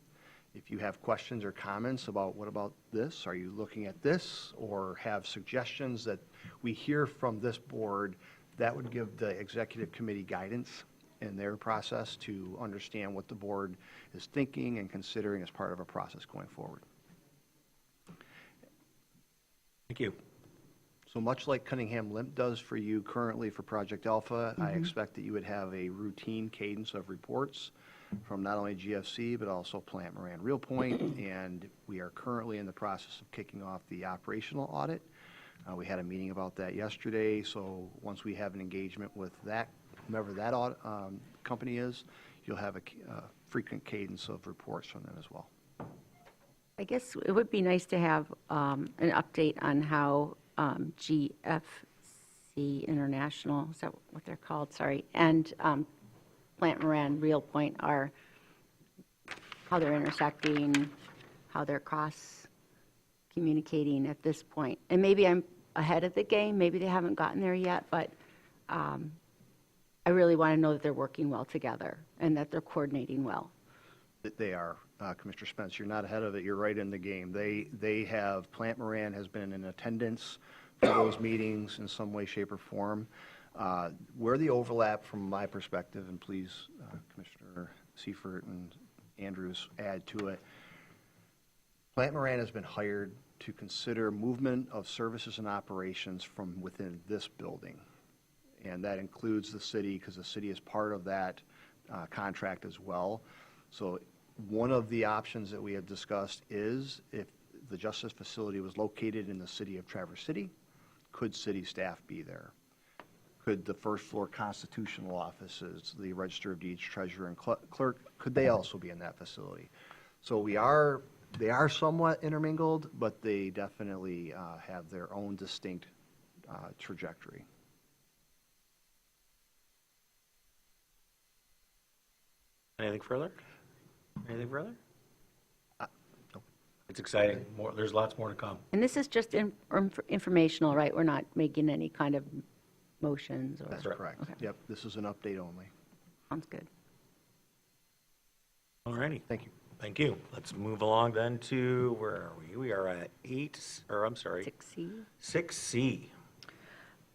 if you have questions or comments about what about this, are you looking at this, or have suggestions that we hear from this board, that would give the Executive Committee guidance in their process to understand what the board is thinking and considering as part of a process going forward. Thank you. So much like Cunningham Limp does for you currently for Project Alpha, I expect that you would have a routine cadence of reports from not only GFC, but also Plant Moran Real Point, and we are currently in the process of kicking off the operational audit. We had a meeting about that yesterday, so once we have an engagement with that, whomever that company is, you'll have a frequent cadence of reports from them as well. I guess it would be nice to have an update on how GFC International, is that what they're called? Sorry, and Plant Moran Real Point are, how they're intersecting, how they're cross-communicating at this point. And maybe I'm ahead of the game, maybe they haven't gotten there yet, but I really want to know that they're working well together and that they're coordinating well. They are, Commissioner Spence, you're not ahead of it, you're right in the game. They have, Plant Moran has been in attendance for those meetings in some way, shape, or form. Where the overlap from my perspective, and please, Commissioner Seifert and Andrews add to it, Plant Moran has been hired to consider movement of services and operations from within this building. And that includes the city, because the city is part of that contract as well. So one of the options that we have discussed is if the justice facility was located in the city of Traverse City, could city staff be there? Could the first floor constitutional offices, the Register of Deeds, treasurer, and clerk, could they also be in that facility? So they are somewhat intermingled, but they definitely have their own distinct trajectory. Anything further? Anything further? No. It's exciting. There's lots more to come. And this is just informational, right? We're not making any kind of motions or... That's correct. Okay. Yep, this is an update only. Sounds good. All righty. Thank you. Thank you. Let's move along then to, where are we? We are at 6C. 6C.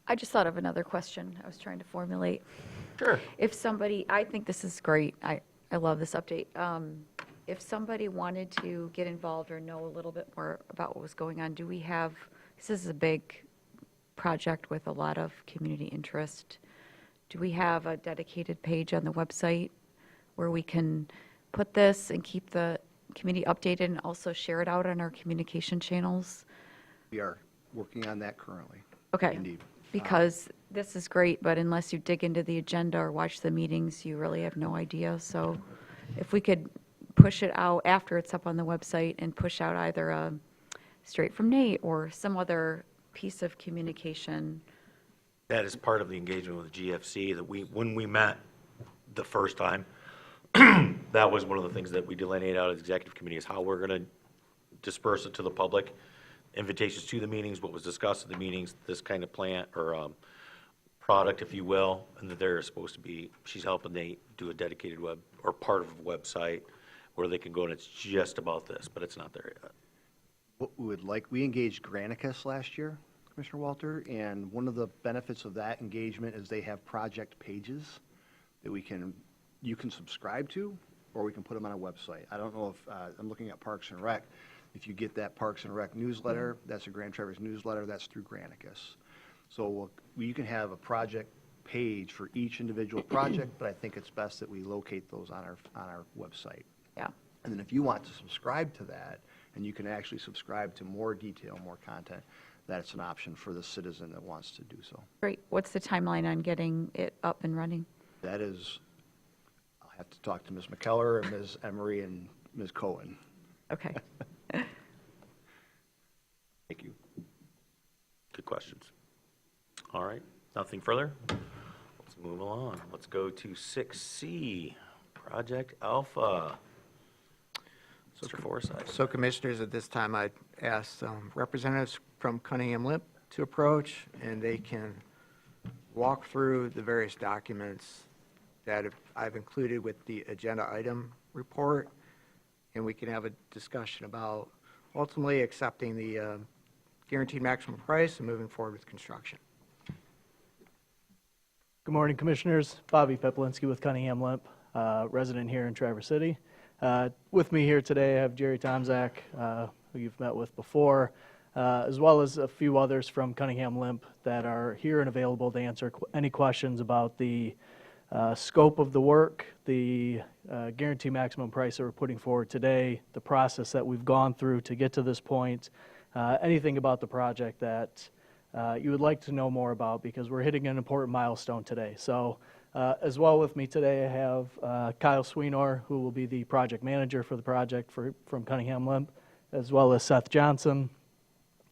I just thought of another question I was trying to formulate. Sure. If somebody, I think this is great. I love this update. If somebody wanted to get involved or know a little bit more about what was going on, do we have, this is a big project with a lot of community interest. Do we have a dedicated page on the website where we can put this and keep the community updated and also share it out on our communication channels? We are working on that currently. Okay. Indeed. Because this is great, but unless you dig into the agenda or watch the meetings, you really have no idea. So if we could push it out after it's up on the website and push out either a straight from Nate or some other piece of communication. That is part of the engagement with GFC, that when we met the first time, that was one of the things that we delineated out as executive committee, is how we're going to disperse it to the public, invitations to the meetings, what was discussed at the meetings, this kind of plant or product, if you will, and that they're supposed to be, she's helping Nate do a dedicated web or part of a website where they can go and it's just about this, but it's not there yet. What we would like, we engaged Granicus last year, Commissioner Walter, and one of the benefits of that engagement is they have project pages that you can subscribe to, or we can put them on a website. I don't know if, I'm looking at Parks and Rec, if you get that Parks and Rec newsletter, that's a Grand Traverse newsletter, that's through Granicus. So you can have a project page for each individual project, but I think it's best that we locate those on our website. Yeah. And then if you want to subscribe to that, and you can actually subscribe to more detail, more content, that's an option for the citizen that wants to do so. Great. What's the timeline on getting it up and running? That is, I'll have to talk to Ms. McKellar and Ms. Emery and Ms. Cohen. Okay. Thank you. Good questions. All right, nothing further? Let's move along. Let's go to 6C, Project Alpha. Mr. Forsythe. So Commissioners, at this time, I'd ask representatives from Cunningham Limp to approach, and they can walk through the various documents that I've included with the agenda item report, and we can have a discussion about ultimately accepting the guaranteed maximum price and moving forward with construction. Good morning, Commissioners. Bobby Peplinski with Cunningham Limp, resident here in Traverse City. With me here today, I have Jerry Tomzak, who you've met with before, as well as a few others from Cunningham Limp that are here and available to answer any questions about the scope of the work, the guarantee maximum price that we're putting forward today, the process that we've gone through to get to this point, anything about the project that you would like to know more about, because we're hitting an important milestone today. So as well with me today, I have Kyle Sweenor, who will be the project manager for the project from Cunningham Limp, as well as Seth Johnson.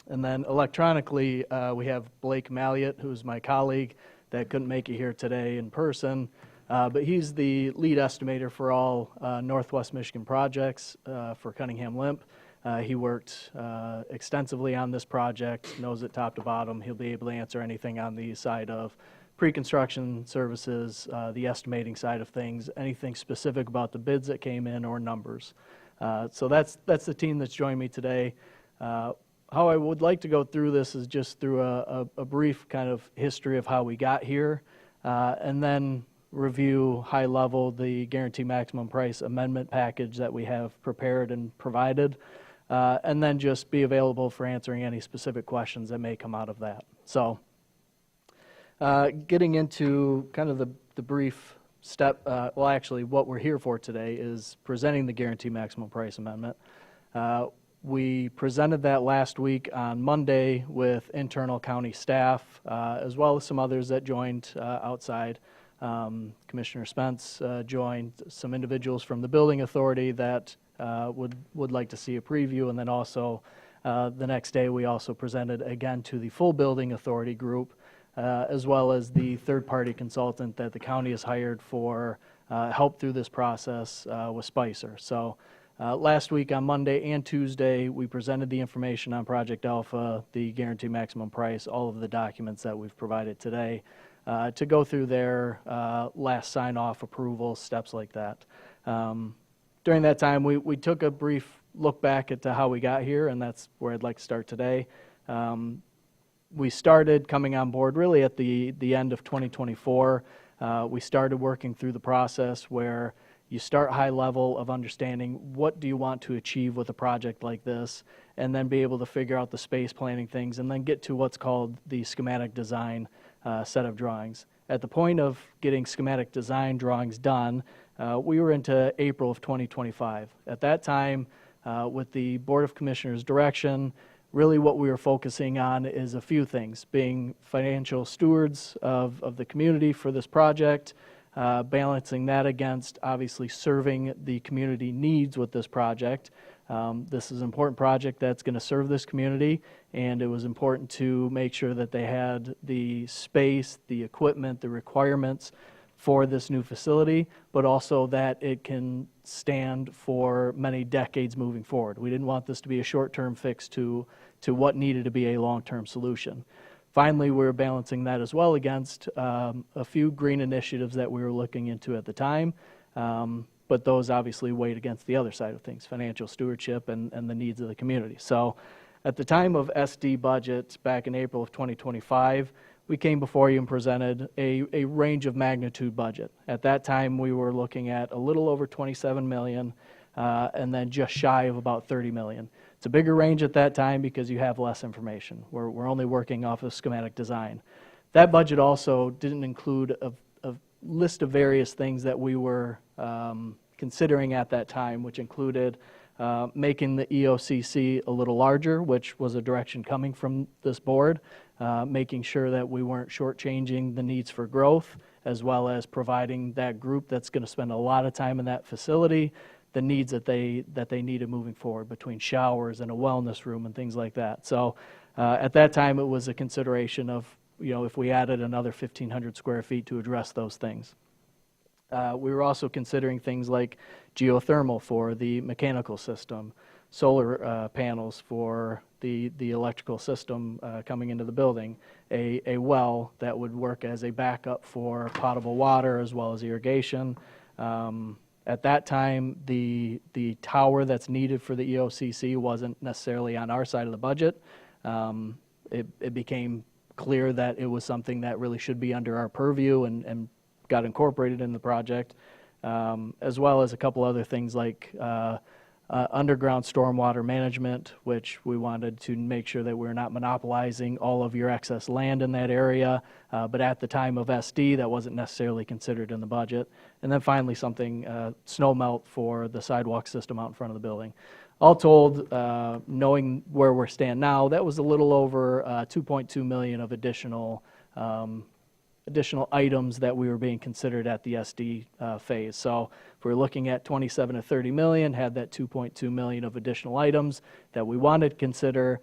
And then electronically, we have Blake Malliott, who's my colleague that couldn't make it here today in person, but he's the lead estimator for all Northwest Michigan projects for Cunningham Limp. He worked extensively on this project, knows it top to bottom. He'll be able to answer anything on the side of pre-construction services, the estimating side of things, anything specific about the bids that came in or numbers. So that's the team that's joined me today. How I would like to go through this is just through a brief kind of history of how we got here, and then review high level the guarantee maximum price amendment package that we have prepared and provided, and then just be available for answering any specific questions that may come out of that. So getting into kind of the brief step, well actually what we're here for today is presenting the guarantee maximum price amendment. We presented that last week on Monday with internal county staff, as well as some others that joined outside. Commissioner Spence joined, some individuals from the building authority that would like to see a preview, and then also the next day we also presented again to the full building authority group, as well as the third-party consultant that the county has hired for help through this process with Spicer. So last week on Monday and Tuesday, we presented the information on Project Alpha, the guarantee maximum price, all of the documents that we've provided today, to go through their last sign-off approval, steps like that. During that time, we took a brief look back at how we got here, and that's where I'd like to start today. We started coming on board really at the end of 2024. We started working through the process where you start high level of understanding what do you want to achieve with a project like this, and then be able to figure out the space planning things, and then get to what's called the schematic design set of drawings. At the point of getting schematic design drawings done, we were into April of 2025. At that time, with the Board of Commissioners' direction, really what we were focusing on is a few things: being financial stewards of the community for this project, balancing that against obviously serving the community needs with this project. This is an important project that's going to serve this community, and it was important to make sure that they had the space, the equipment, the requirements for this new facility, but also that it can stand for many decades moving forward. We didn't want this to be a short-term fix to what needed to be a long-term solution. Finally, we were balancing that as well against a few green initiatives that we were looking into at the time, but those obviously weighed against the other side of things, financial stewardship and the needs of the community. So at the time of SD budget back in April of 2025, we came before you and presented a range of magnitude budget. At that time, we were looking at a little over 27 million and then just shy of about 30 million. It's a bigger range at that time because you have less information. We're only working off of schematic design. That budget also didn't include a list of various things that we were considering at that time, which included making the EOCC a little larger, which was a direction coming from this board, making sure that we weren't shortchanging the needs for growth, as well as providing that group that's going to spend a lot of time in that facility the needs that they needed moving forward between showers and a wellness room and things like that. So at that time, it was a consideration of, if we added another 1,500 square feet to address those things. We were also considering things like geothermal for the mechanical system, solar panels for the electrical system coming into the building, a well that would work as a backup for potable water as well as irrigation. At that time, the tower that's needed for the EOCC wasn't necessarily on our side of the budget. It became clear that it was something that really should be under our purview and got incorporated in the project, as well as a couple other things like underground stormwater management, which we wanted to make sure that we're not monopolizing all of your excess land in that area. But at the time of SD, that wasn't necessarily considered in the budget. And then finally, something, snow melt for the sidewalk system out in front of the building. All told, knowing where we're stand now, that was a little over 2.2 million of additional items that we were being considered at the SD phase. So if we're looking at 27 to 30 million, had that 2.2 million of additional items that we wanted to consider,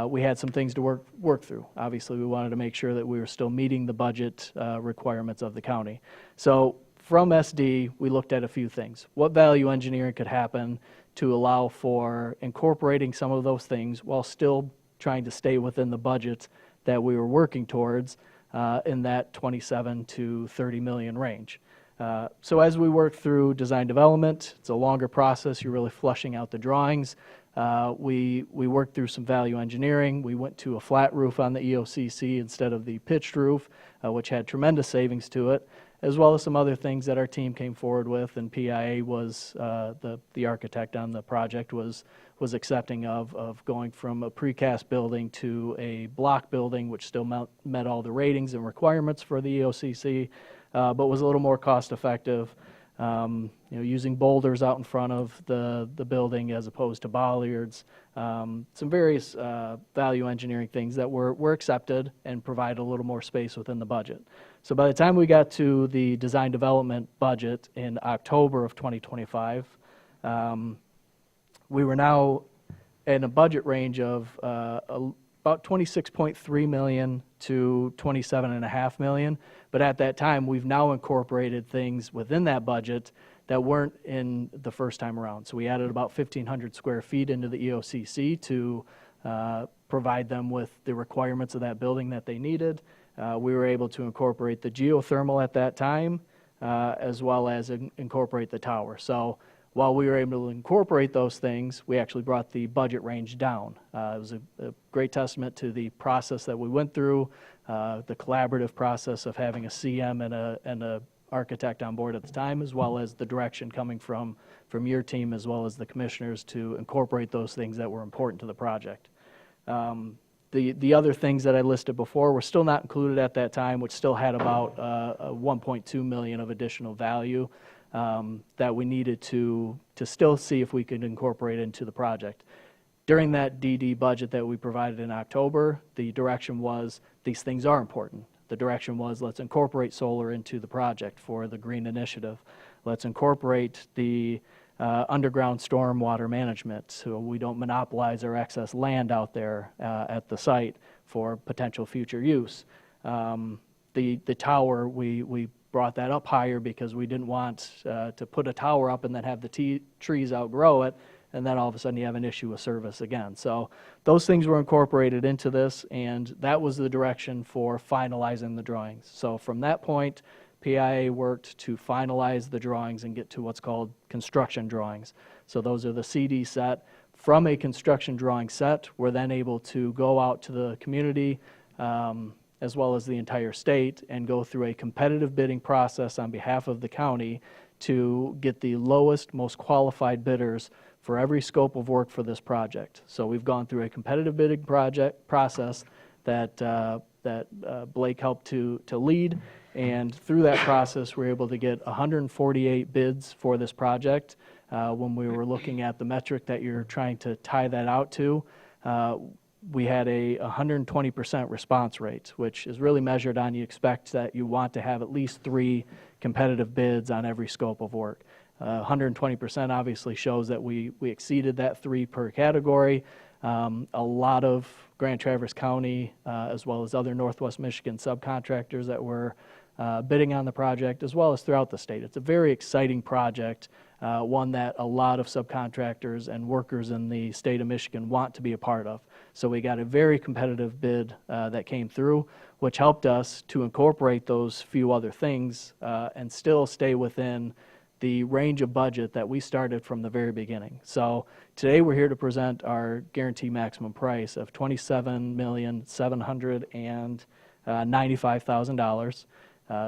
we had some things to work through. Obviously, we wanted to make sure that we were still meeting the budget requirements of the county. So from SD, we looked at a few things. What value engineering could happen to allow for incorporating some of those things while still trying to stay within the budget that we were working towards in that 27 to 30 million range. So as we work through design development, it's a longer process. You're really flushing out the drawings. We worked through some value engineering. We went to a flat roof on the EOCC instead of the pitched roof, which had tremendous savings to it, as well as some other things that our team came forward with, and PIA was, the architect on the project was accepting of going from a precast building to a block building, which still met all the ratings and requirements for the EOCC, but was a little more cost effective. Using boulders out in front of the building as opposed to bollards, some various value engineering things that were accepted and provide a little more space within the budget. So by the time we got to the design development budget in October of 2025, we were now in a budget range of about 26.3 million to 27.5 million. But at that time, we've now incorporated things within that budget that weren't in the first time around. So we added about 1,500 square feet into the EOCC to provide them with the requirements of that building that they needed. We were able to incorporate the geothermal at that time, as well as incorporate the tower. So while we were able to incorporate those things, we actually brought the budget range down. It was a great testament to the process that we went through, the collaborative process of having a CM and a architect on board at the time, as well as the direction coming from your team, as well as the commissioners, to incorporate those things that were important to the project. The other things that I listed before were still not included at that time, which still had about 1.2 million of additional value that we needed to still see if we could incorporate into the project. During that DD budget that we provided in October, the direction was these things are important. the direction was, let's incorporate solar into the project for the green initiative. Let's incorporate the underground stormwater management so we don't monopolize our excess land out there at the site for potential future use. The tower, we brought that up higher because we didn't want to put a tower up and then have the trees outgrow it, and then all of a sudden you have an issue with service again. So those things were incorporated into this, and that was the direction for finalizing the drawings. So from that point, PIA worked to finalize the drawings and get to what's called construction drawings. So those are the CD set. From a construction drawing set, we're then able to go out to the community as well as the entire state and go through a competitive bidding process on behalf of the county to get the lowest, most qualified bidders for every scope of work for this project. So we've gone through a competitive bidding process that Blake helped to lead, and through that process we're able to get 148 bids for this project. When we were looking at the metric that you're trying to tie that out to, we had a 120% response rate, which is really measured on you expect that you want to have at least 3 competitive bids on every scope of work. 120% obviously shows that we exceeded that 3 per category. A lot of Grand Traverse County, as well as other Northwest Michigan subcontractors that were bidding on the project, as well as throughout the state. It's a very exciting project, one that a lot of subcontractors and workers in the state of Michigan want to be a part of. So we got a very competitive bid that came through, which helped us to incorporate those few other things and still stay within the range of budget that we started from the very beginning. So today we're here to present our guaranteed maximum price of $27,795,000.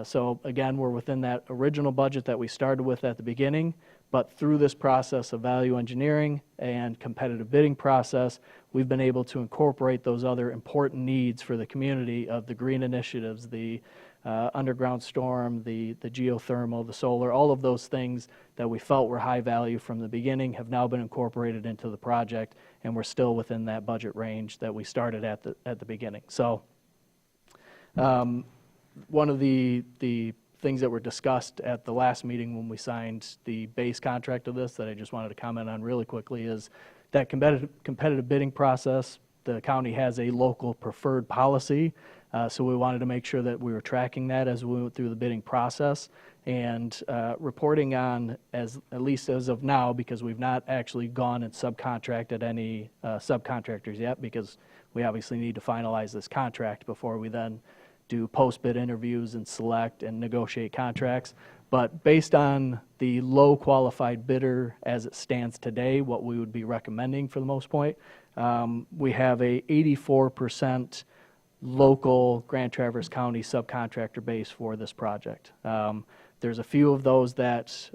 So again, we're within that original budget that we started with at the beginning, but through this process of value engineering and competitive bidding process, we've been able to incorporate those other important needs for the community of the green initiatives, the underground storm, the geothermal, the solar, all of those things that we felt were high value from the beginning have now been incorporated into the project, and we're still within that budget range that we started at the beginning. So one of the things that were discussed at the last meeting when we signed the base contract of this that I just wanted to comment on really quickly is that competitive bidding process. The county has a local preferred policy, so we wanted to make sure that we were tracking that as we went through the bidding process and reporting on, at least as of now, because we've not actually gone and subcontracted any subcontractors yet, because we obviously need to finalize this contract before we then do post-bid interviews and select and negotiate contracts. But based on the low qualified bidder as it stands today, what we would be recommending for the most part, we have a 84% local Grand Traverse County subcontractor base for this project. There's a few of those that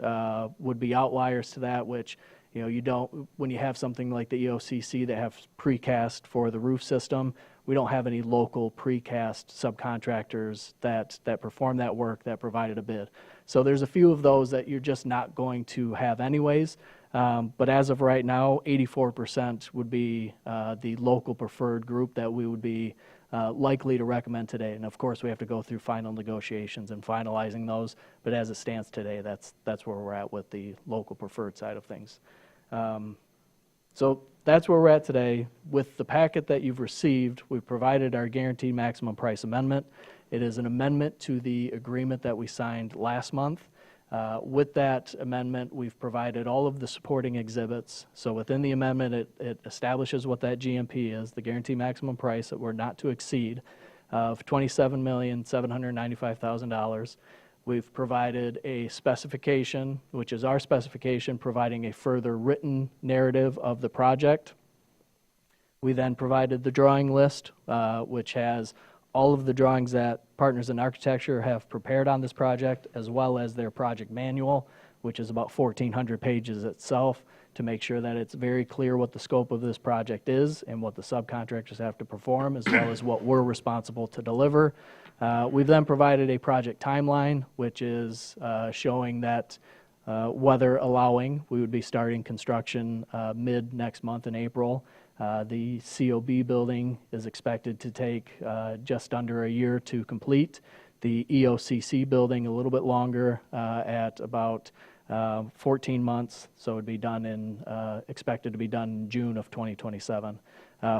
would be outliers to that, which you don't, when you have something like the EOCC that have precast for the roof system, we don't have any local precast subcontractors that perform that work that provided a bid. So there's a few of those that you're just not going to have anyways. But as of right now, 84% would be the local preferred group that we would be likely to recommend today. And of course, we have to go through final negotiations and finalizing those. But as it stands today, that's where we're at with the local preferred side of things. So that's where we're at today. With the packet that you've received, we've provided our guaranteed maximum price amendment. It is an amendment to the agreement that we signed last month. With that amendment, we've provided all of the supporting exhibits. So within the amendment, it establishes what that GMP is, the guaranteed maximum price that we're not to exceed of $27,795,000. We've provided a specification, which is our specification, providing a further written narrative of the project. We then provided the drawing list, which has all of the drawings that Partners in Architecture have prepared on this project, as well as their project manual, which is about 1,400 pages itself, to make sure that it's very clear what the scope of this project is and what the subcontractors have to perform, as well as what we're responsible to deliver. We've then provided a project timeline, which is showing that weather allowing, we would be starting construction mid next month in April. The COB building is expected to take just under a year to complete. The EOCC building a little bit longer at about 14 months, so it'd be done expected to be done in June of 2027.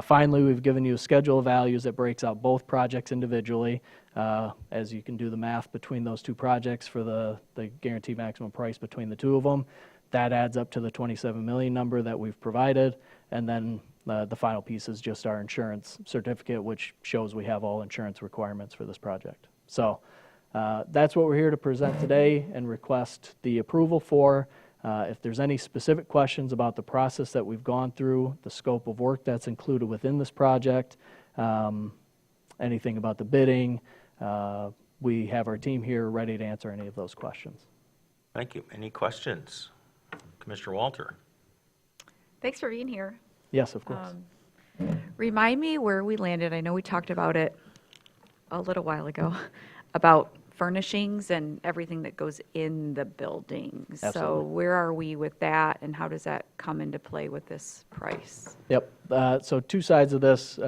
Finally, we've given you a schedule of values that breaks out both projects individually. As you can do the math between those two projects for the guaranteed maximum price between the two of them, that adds up to the 27 million number that we've provided. And then the final piece is just our insurance certificate, which shows we have all insurance requirements for this project. So that's what we're here to present today and request the approval for. If there's any specific questions about the process that we've gone through, the scope of work that's included within this project, anything about the bidding, we have our team here ready to answer any of those questions. Thank you. Any questions? Commissioner Walter? Thanks for being here. Yes, of course. Remind me where we landed. I know we talked about it a little while ago, about furnishings and everything that goes in the buildings. So Absolutely. where are we with that, and how does that come into play with this price? Yep. So two sides of this.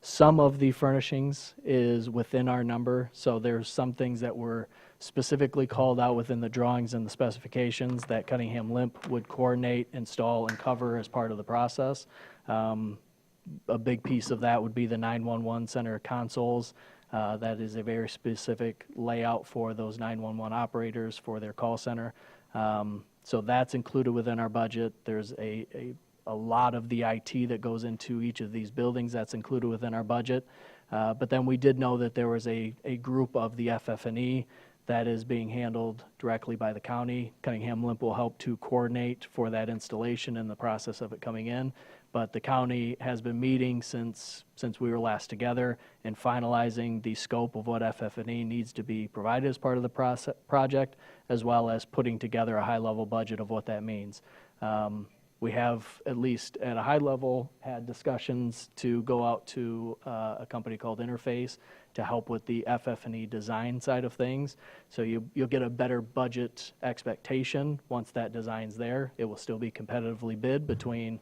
Some of the furnishings is within our number. So there's some things that were specifically called out within the drawings and the specifications that Cunningham Limp would coordinate, install, and cover as part of the process. A big piece of that would be the 911 center consoles. That is a very specific layout for those 911 operators for their call center. So that's included within our budget. There's a lot of the IT that goes into each of these buildings that's included within our budget. But then we did know that there was a group of the FF&E that is being handled directly by the county. Cunningham Limp will help to coordinate for that installation and the process of it coming in. But the county has been meeting since we were last together and finalizing the scope of what FF&E needs to be provided as part of the project, as well as putting together a high-level budget of what that means. We have, at least at a high level, had discussions to go out to a company called Interface to help with the FF&E design side of things. So you'll get a better budget expectation once that design's there. It will still be competitively bid between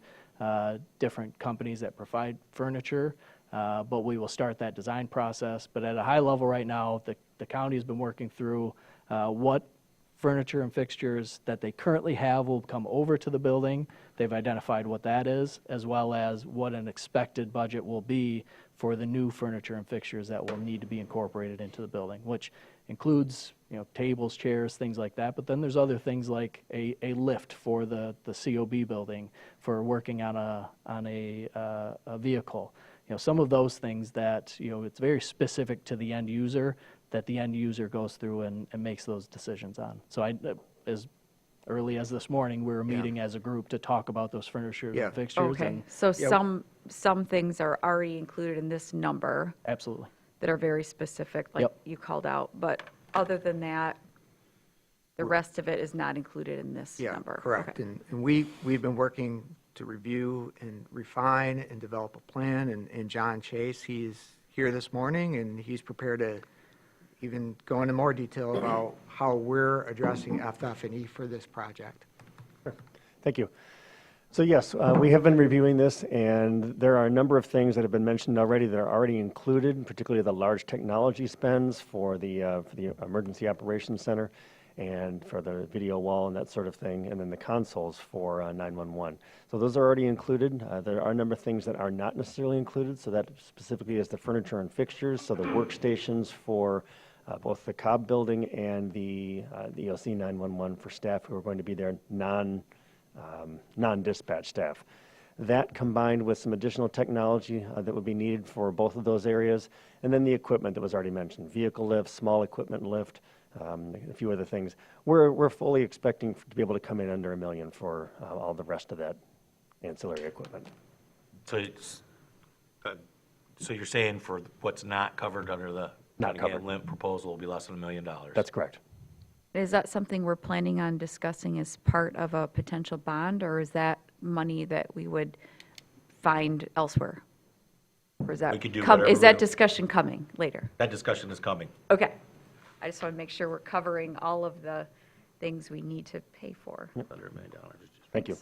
different companies that provide furniture, but we will start that design process. But at a high level right now, the county has been working through what furniture and fixtures that they currently have will come over to the building. They've identified what that is, as well as what an expected budget will be for the new furniture and fixtures that will need to be incorporated into the building, which includes, tables, chairs, things like that. But then there's other things like a lift for the COB building for working on a vehicle. Some of those things that, it's very specific to the end user, that the end user goes through and makes those decisions on. So as early as this morning, we were meeting as a group to talk about those furniture and fixtures. Okay, And so some things are already included in this number absolutely. that are very specific, like Yep. you called out. But other than that, the rest of it is not included in this number. Correct. Okay. And we've been working to review and refine and develop a plan. And John Chase, he's here this morning, and he's prepared to even go into more detail about how we're addressing FF&E for this project. Thank you. So yes, we have been reviewing this, and there are a number of things that have been mentioned already that are already included, particularly the large technology spends for the Emergency Operations Center and for the video wall and that sort of thing, and then the consoles for 911. So those are already included. There are a number of things that are not necessarily included, so that specifically is the furniture and fixtures, so the workstations for both the Cobb building and the EOC 911 for staff who are going to be there, non-dispatch staff. That combined with some additional technology that would be needed for both of those areas, and then the equipment that was already mentioned, vehicle lift, small equipment lift, a few other things. We're fully expecting to be able to come in under $1 million for all the rest of that ancillary equipment. So so you're saying for what's not covered under the Not Cunningham covered. Limp proposal will be less than $1 million? That's correct. Is that something we're planning on discussing as part of a potential bond, or is that money that we would find elsewhere? Or is that We could do whatever is we that want. discussion coming later? That discussion is coming. Okay. I just want to make sure we're covering all of the things we need to pay for. Under $1 million. Thank you.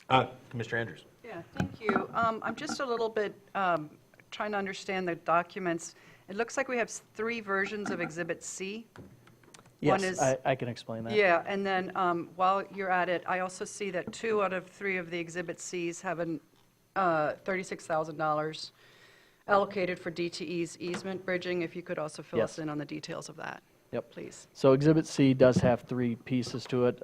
Commissioner Andrews. Yeah, thank you. I'm just a little bit trying to understand the documents. It looks like we have 3 versions of Exhibit C. One Yes, is- I can explain that. Yeah, and then while you're at it, I also see that 2 out of 3 of the Exhibit Cs have an $36,000 allocated for DTE's easement bridging. If you could also fill us Yes. in on the details of that. Yep. Please. So Exhibit C does have 3 pieces to it.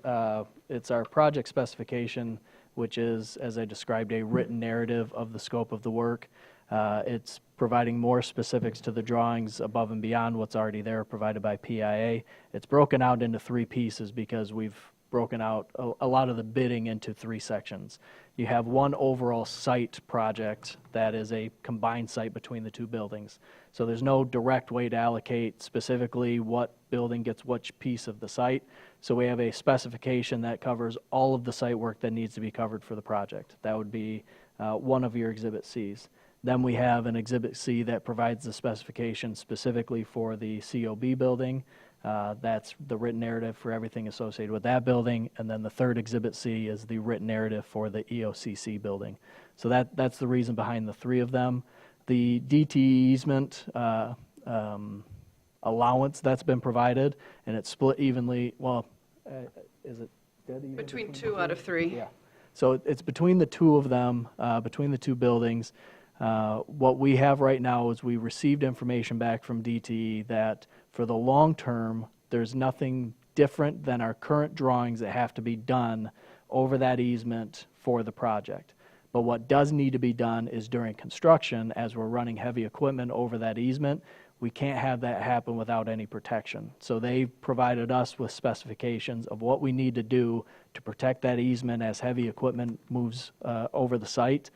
It's our project specification, which is, as I described, a written narrative of the scope of the work. It's providing more specifics to the drawings above and beyond what's already there provided by PIA. It's broken out into 3 pieces because we've broken out a lot of the bidding into 3 sections. You have one overall site project that is a combined site between the 2 buildings. So there's no direct way to allocate specifically what building gets which piece of the site. So we have a specification that covers all of the site work that needs to be covered for the project. That would be one of your Exhibit Cs. Then we have an Exhibit C that provides the specification specifically for the COB building. That's the written narrative for everything associated with that building. And then the third Exhibit C is the written narrative for the EOCC building. So that's the reason behind the 3 of them. The DTE easement allowance that's been provided, and it's split evenly, well, is it dead even? Between 2 out of 3. Yeah. So it's between the 2 of them, between the 2 buildings. What we have right now is we received information back from DTE that for the long term, there's nothing different than our current drawings that have to be done over that easement for the project. But what does need to be done is during construction, as we're running heavy equipment over that easement, we can't have that happen without any protection. So they provided us with specifications of what we need to do to protect that easement as heavy equipment moves over the site,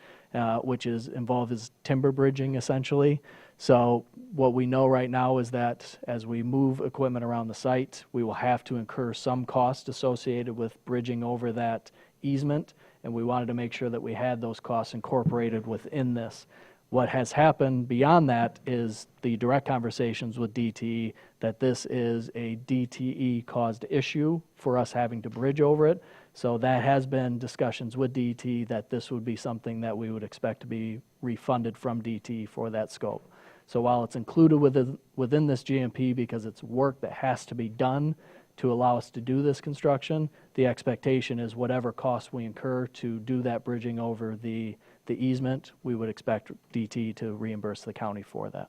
which is involved is timber bridging essentially. So what we know right now is that as we move equipment around the site, we will have to incur some cost associated with bridging over that easement, and we wanted to make sure that we had those costs incorporated within this. What has happened beyond that is the direct conversations with DTE that this is a DTE-caused issue for us having to bridge over it. So that has been discussions with DTE that this would be something that we would expect to be refunded from DTE for that scope. So while it's included within this GMP because it's work that has to be done to allow us to do this construction, the expectation is whatever costs we incur to do that bridging over the easement, we would expect DT to reimburse the county for that.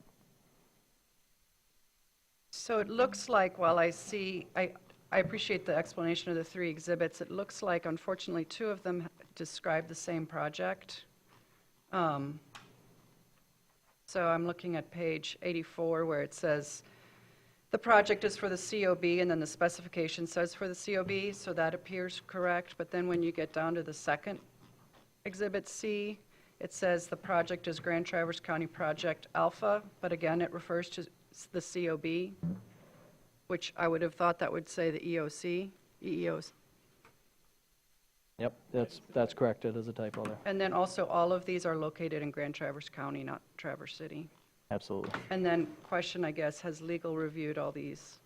So it looks like, while I appreciate the explanation of the 3 exhibits, it looks like unfortunately 2 of them describe the same project. So I'm looking at page 84 where it says, the project is for the COB, and then the specification says for the COB, so that appears correct. But then when you get down to the second Exhibit C, it says the project is Grand Traverse County Project Alpha, but again, it refers to the COB, which I would have thought that would say the EEOs. Yep, that's corrected as a typo there. And then also all of these are located in Grand Traverse County, not Traverse City. Absolutely. And then question, I guess, has legal reviewed all these?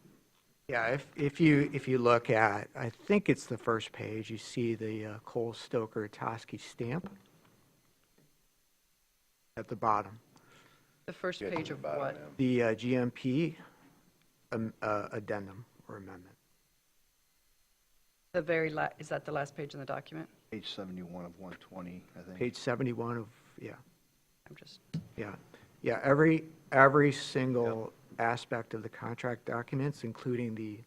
Yeah, if you look at, I think it's the first page, you see the Cole Stoker Toski stamp at the bottom. The first page of what? The GMP addendum or amendment. The is that the last page in the document? Page 71 of 120, I think. Page 71 of, yeah. I'm just, Yeah, every single aspect of the contract documents, including the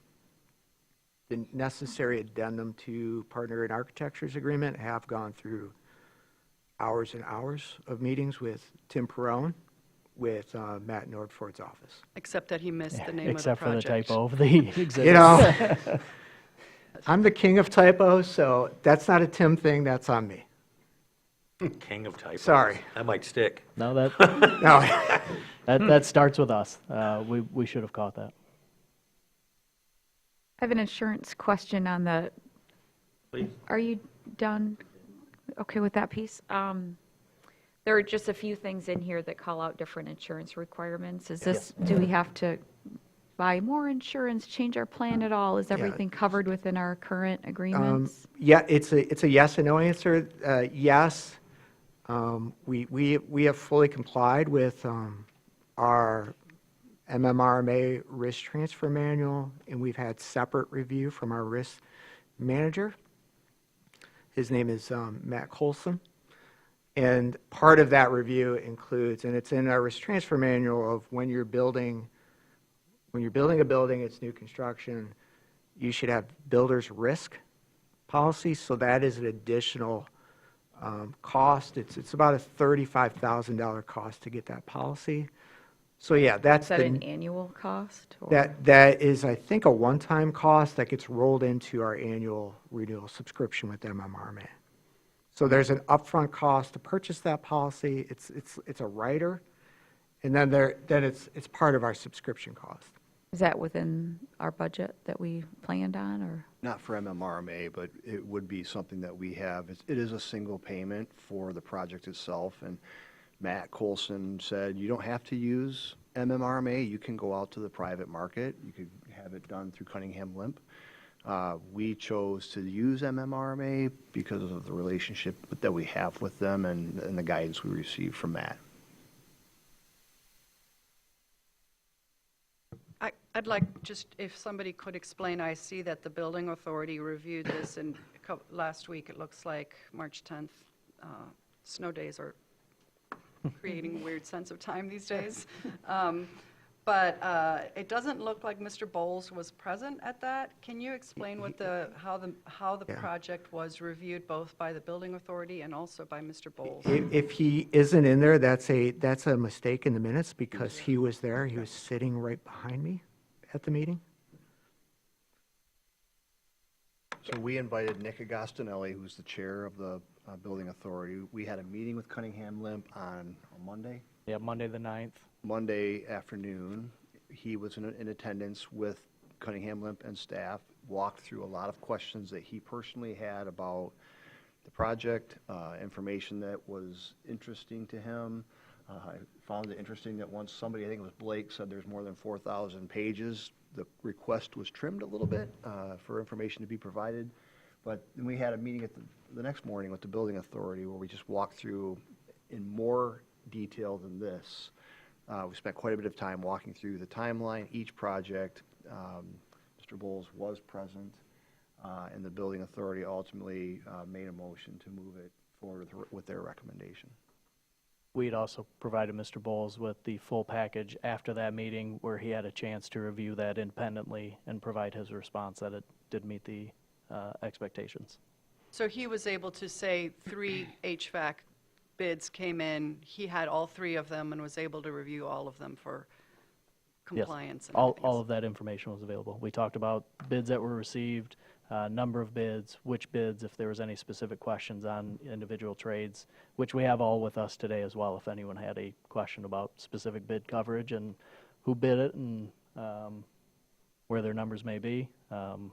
necessary addendum to partner in architecture's agreement, have gone through hours and hours of meetings with Tim Perrone, with Matt Nordford's office. except that he missed the name of the Except for the project. typo of the exhibit. You know, I'm the king of typos, so that's not a Tim thing, that's on me. King of typos. Sorry. That might stick. No, that No. that starts with us. We should have caught that. I have an insurance question on the, Please. are you done? Okay with that piece? There are just a few things in here that call out different insurance requirements. Is this, do we have to buy more insurance, change our plan at all? Is everything covered within our current agreements? Yeah, it's a yes and no answer. Yes, we have fully complied with our MMRMA risk transfer manual, and we've had separate review from our risk manager. His name is Matt Colson. And part of that review includes, and it's in our risk transfer manual, of when you're building a building, it's new construction, you should have builder's risk policy. So that is an additional cost. It's about a $35,000 cost to get that policy. So yeah, that's Is that an annual cost? Or? that is, I think, a one-time cost that gets rolled into our annual renewal subscription with MMRMA. So there's an upfront cost to purchase that policy. It's a rider, and then it's part of our subscription cost. Is that within our budget that we planned on, or? Not for MMRMA, but it would be something that we have. It is a single payment for the project itself, and Matt Colson said, you don't have to use MMRMA. You can go out to the private market. You could have it done through Cunningham Limp. We chose to use MMRMA because of the relationship that we have with them and the guidance we received from Matt. I'd like just if somebody could explain. I see that the building authority reviewed this in last week. It looks like March 10th. Snow days are creating a weird sense of time these days. But it doesn't look like Mr. Bowles was present at that. Can you explain what how the project was reviewed both by the building authority and also by Mr. Bowles? If he isn't in there, that's a mistake in the minutes because he was there. He was sitting right behind me at the meeting. So we invited Nick Agostinelli, who's the chair of the building authority. We had a meeting with Cunningham Limp on Monday. Yeah, Monday the 9th. Monday afternoon. He was in attendance with Cunningham Limp and staff, walked through a lot of questions that he personally had about the project, information that was interesting to him. I found it interesting that once somebody, I think it was Blake, said there's more than 4,000 pages, the request was trimmed a little bit for information to be provided. But then we had a meeting at the next morning with the building authority where we just walked through in more detail than this. We spent quite a bit of time walking through the timeline, each project. Mr. Bowles was present, and the building authority ultimately made a motion to move it forward with their recommendation. We'd also provided Mr. Bowles with the full package after that meeting where he had a chance to review that independently and provide his response that it did meet the expectations. So he was able to say 3 HVAC bids came in. He had all 3 of them and was able to review all of them for compliance. Yes, all of that information was available. We talked about bids that were received, number of bids, which bids, if there was any specific questions on individual trades, which we have all with us today as well. If anyone had a question about specific bid coverage and who bid it and where their numbers may be,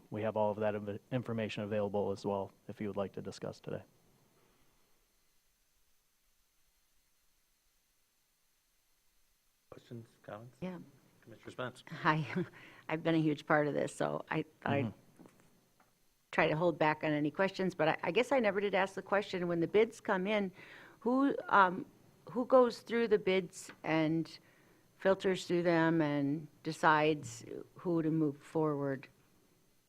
we have all of that information available as well if you would like to discuss today. Questions, comments? Yeah. Commissioner Spence. Hi. I've been a huge part of this, so I thought I'd try to hold back on any questions, but I guess I never did ask the question. When the bids come in, who goes through the bids and filters through them and decides who to move forward?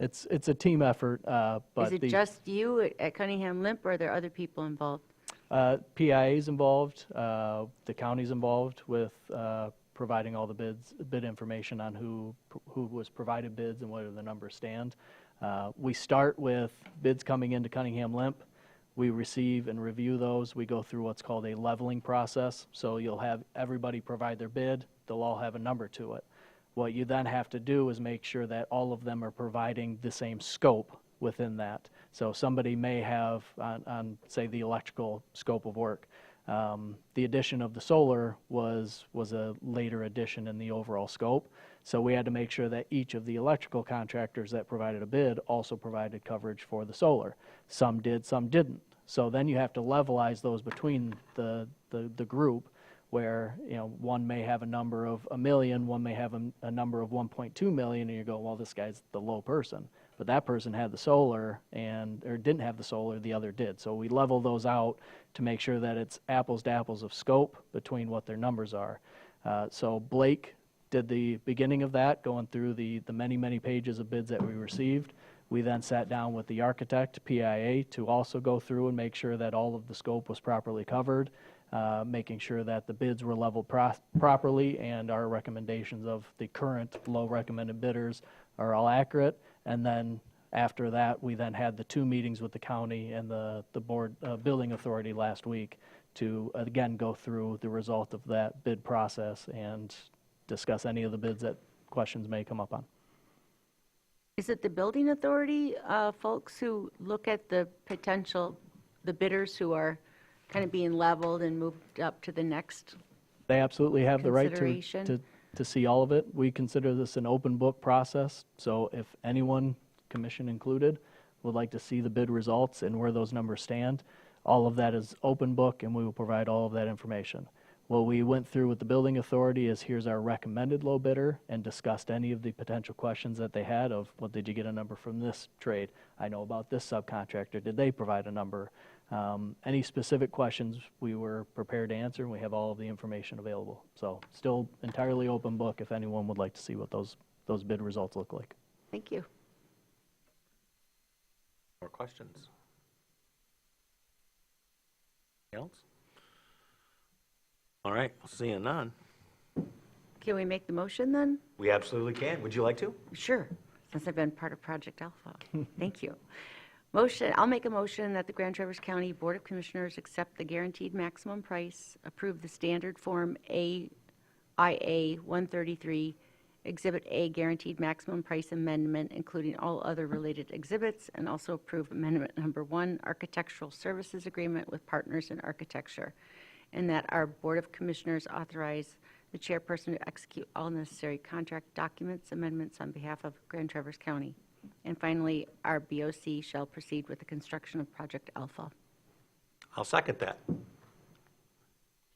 It's a team effort, but Is it just you at Cunningham Limp, or are there other people involved? PIA's involved, the county's involved with providing all the bid information on who was provided bids and where the numbers stand. We start with bids coming into Cunningham Limp. We receive and review those. We go through what's called a leveling process. So you'll have everybody provide their bid. They'll all have a number to it. What you then have to do is make sure that all of them are providing the same scope within that. So somebody may have, on say, the electrical scope of work, the addition of the solar was a later addition in the overall scope. So we had to make sure that each of the electrical contractors that provided a bid also provided coverage for the solar. Some did, some didn't. So then you have to levelize those between the group where, one may have a number of $1 million, one may have a number of 1.2 million, and you go, well, this guy's the low person. But that person had the solar or didn't have the solar, the other did. So we level those out to make sure that it's apples to apples of scope between what their numbers are. So Blake did the beginning of that, going through the many, many pages of bids that we received. We then sat down with the architect, PIA, to also go through and make sure that all of the scope was properly covered, making sure that the bids were leveled properly and our recommendations of the current low recommended bidders are all accurate. And then after that, we then had the 2 meetings with the county and the board building authority last week to, again, go through the result of that bid process and discuss any of the bids that questions may come up on. Is it the building authority folks who look at the potential, the bidders who are kind of being leveled and moved up to the next? They absolutely have the right Consideration. to see all of it. We consider this an open book process, so if anyone, commission included, would like to see the bid results and where those numbers stand, all of that is open book and we will provide all of that information. What we went through with the building authority is here's our recommended low bidder and discussed any of the potential questions that they had of, well, did you get a number from this trade? I know about this subcontractor. Did they provide a number? Any specific questions we were prepared to answer, and we have all of the information available. So still entirely open book if anyone would like to see what those bid results look like. Thank you. More questions? Anything else? All right, seeing none. Can we make the motion then? We absolutely can. Would you like to? Sure, since I've been part of Project Alpha. Thank you. I'll make a motion that the Grand Traverse County Board of Commissioners accept the guaranteed maximum price, approve the standard form AIA 133, Exhibit A guaranteed maximum price amendment, including all other related exhibits, and also approve amendment number 1, architectural services agreement with Partners in Architecture, and that our Board of Commissioners authorize the chairperson to execute all necessary contract documents amendments on behalf of Grand Traverse County. And finally, our BOC shall proceed with the construction of Project Alpha. I'll second that.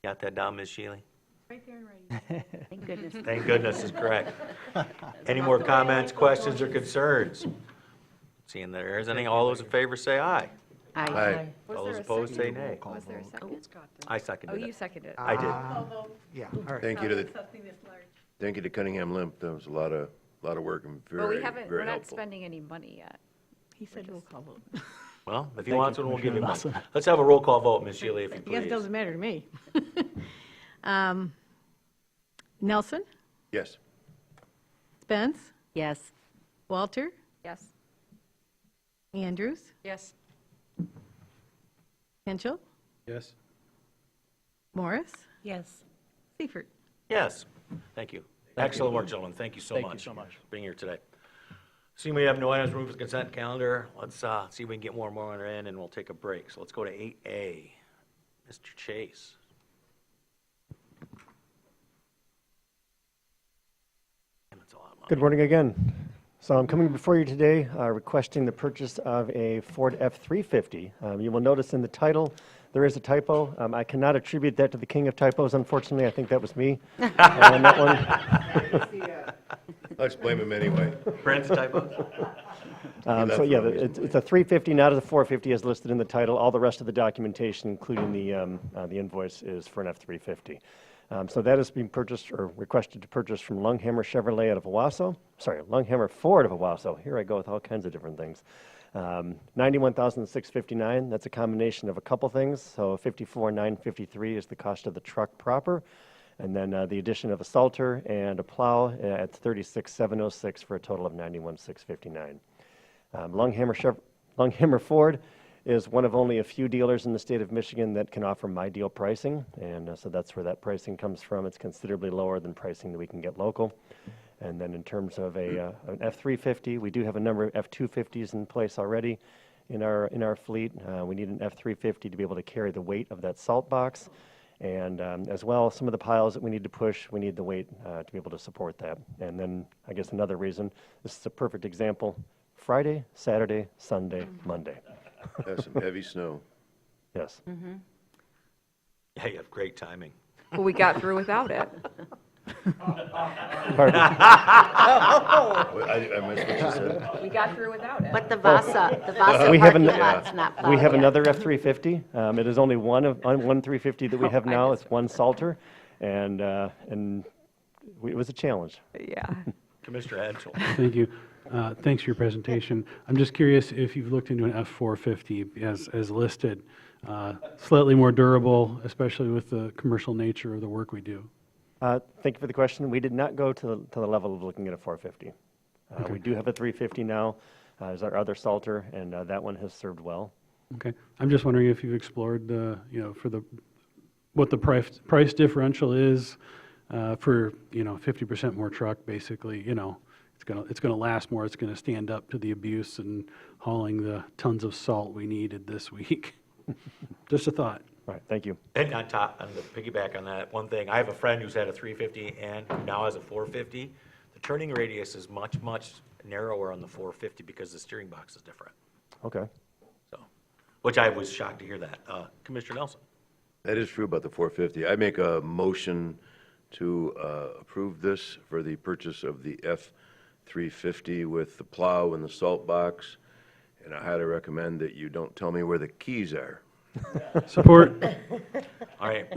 Got that down, Ms. Shealy? Right there and ready. Thank goodness. Thank goodness is correct. Any more comments, questions, or concerns? Seeing there isn't any, all those in favor say aye. Aye. All those opposed say nay. Was there a second? I seconded Oh, you it. seconded it. I did. Yeah, all right. Thank you to Cunningham Limp. That was a lot of work and But very, we're very not helpful. spending any money yet. He said roll call vote. Well, if he Thank wants you, one, we'll give him one. Commissioner Lawson. Let's have a roll call vote, Ms. Shealy, if you I guess it please. doesn't matter to me. Nelson, Yes. Spence, Yes. Walter, Yes. Andrews, Yes. Henschel, Yes. Morris, Yes. Seifert. Yes, thank you. Excellent work, gentlemen. Thank you so much. Thank you so much. for being here today. Seeing we have no items removed from the consent calendar, let's see if we can get more and more in, and we'll take a break. So let's go to 8A. Mr. Chase. Damn, that's a lot of money. Good morning again. So I'm coming before you today requesting the purchase of a Ford F-350. You will notice in the title there is a typo. I cannot attribute that to the king of typos, unfortunately. I think that was me on that one. Let's blame him anyway. Brand's a typo? So yeah, it's a 350, not a 450 as listed in the title. All the rest of the documentation, including the invoice, is for an F-350. So that is being purchased or requested to purchase from Lunghammer Chevrolet out of Owasso. Sorry, Lunghammer Ford of Owasso. Here I go with all kinds of different things. $91,659. That's a combination of a couple things. So $54,953 is the cost of the truck proper, and then the addition of a salter and a plow at $36,706 for a total of $91,659. Lunghammer Ford is one of only a few dealers in the state of Michigan that can offer my deal pricing, and so that's where that pricing comes from. It's considerably lower than pricing that we can get local. And then in terms of an F-350, we do have a number of F-250s in place already in our fleet. We need an F-350 to be able to carry the weight of that salt box, and as well some of the piles that we need to push, we need the weight to be able to support that. And then I guess another reason, this is a perfect example, Friday, Saturday, Sunday, Monday. Have some heavy snow. Yes. Yeah, you have great timing. But we got through without it. Pardon? I missed what you said. We got through without it. But the Vasa We have parking an- lot's not plowed We have yet. another F-350. It is only one 350 that we have I now. missed It's one Salter, and it was a challenge. Yeah. Commissioner Hensel. Thank you. Thanks for your presentation. I'm just curious if you've looked into an F-450 as listed, slightly more durable, especially with the commercial nature of the work we do. Thank you for the question. We did not go to the level of looking at a 450. Okay. We do have a 350 now, as our other Salter, and that one has served well. Okay. I'm just wondering if you've explored what the price differential is for 50% more truck. Basically, it's gonna last more. It's gonna stand up to the abuse and hauling the tons of salt we needed this week. Just a thought. All right. Thank you. And on the piggyback on that, one thing, I have a friend who's had a 350 and now has a 450. The turning radius is much, much narrower on the 450 because the steering box is different. Okay. So, which I was shocked to hear that. Commissioner Nelson. That is true about the 450. I make a motion to approve this for the purchase of the F-350 with the plow and the salt box, and I highly recommend that you don't tell me where the keys are. Support. All right,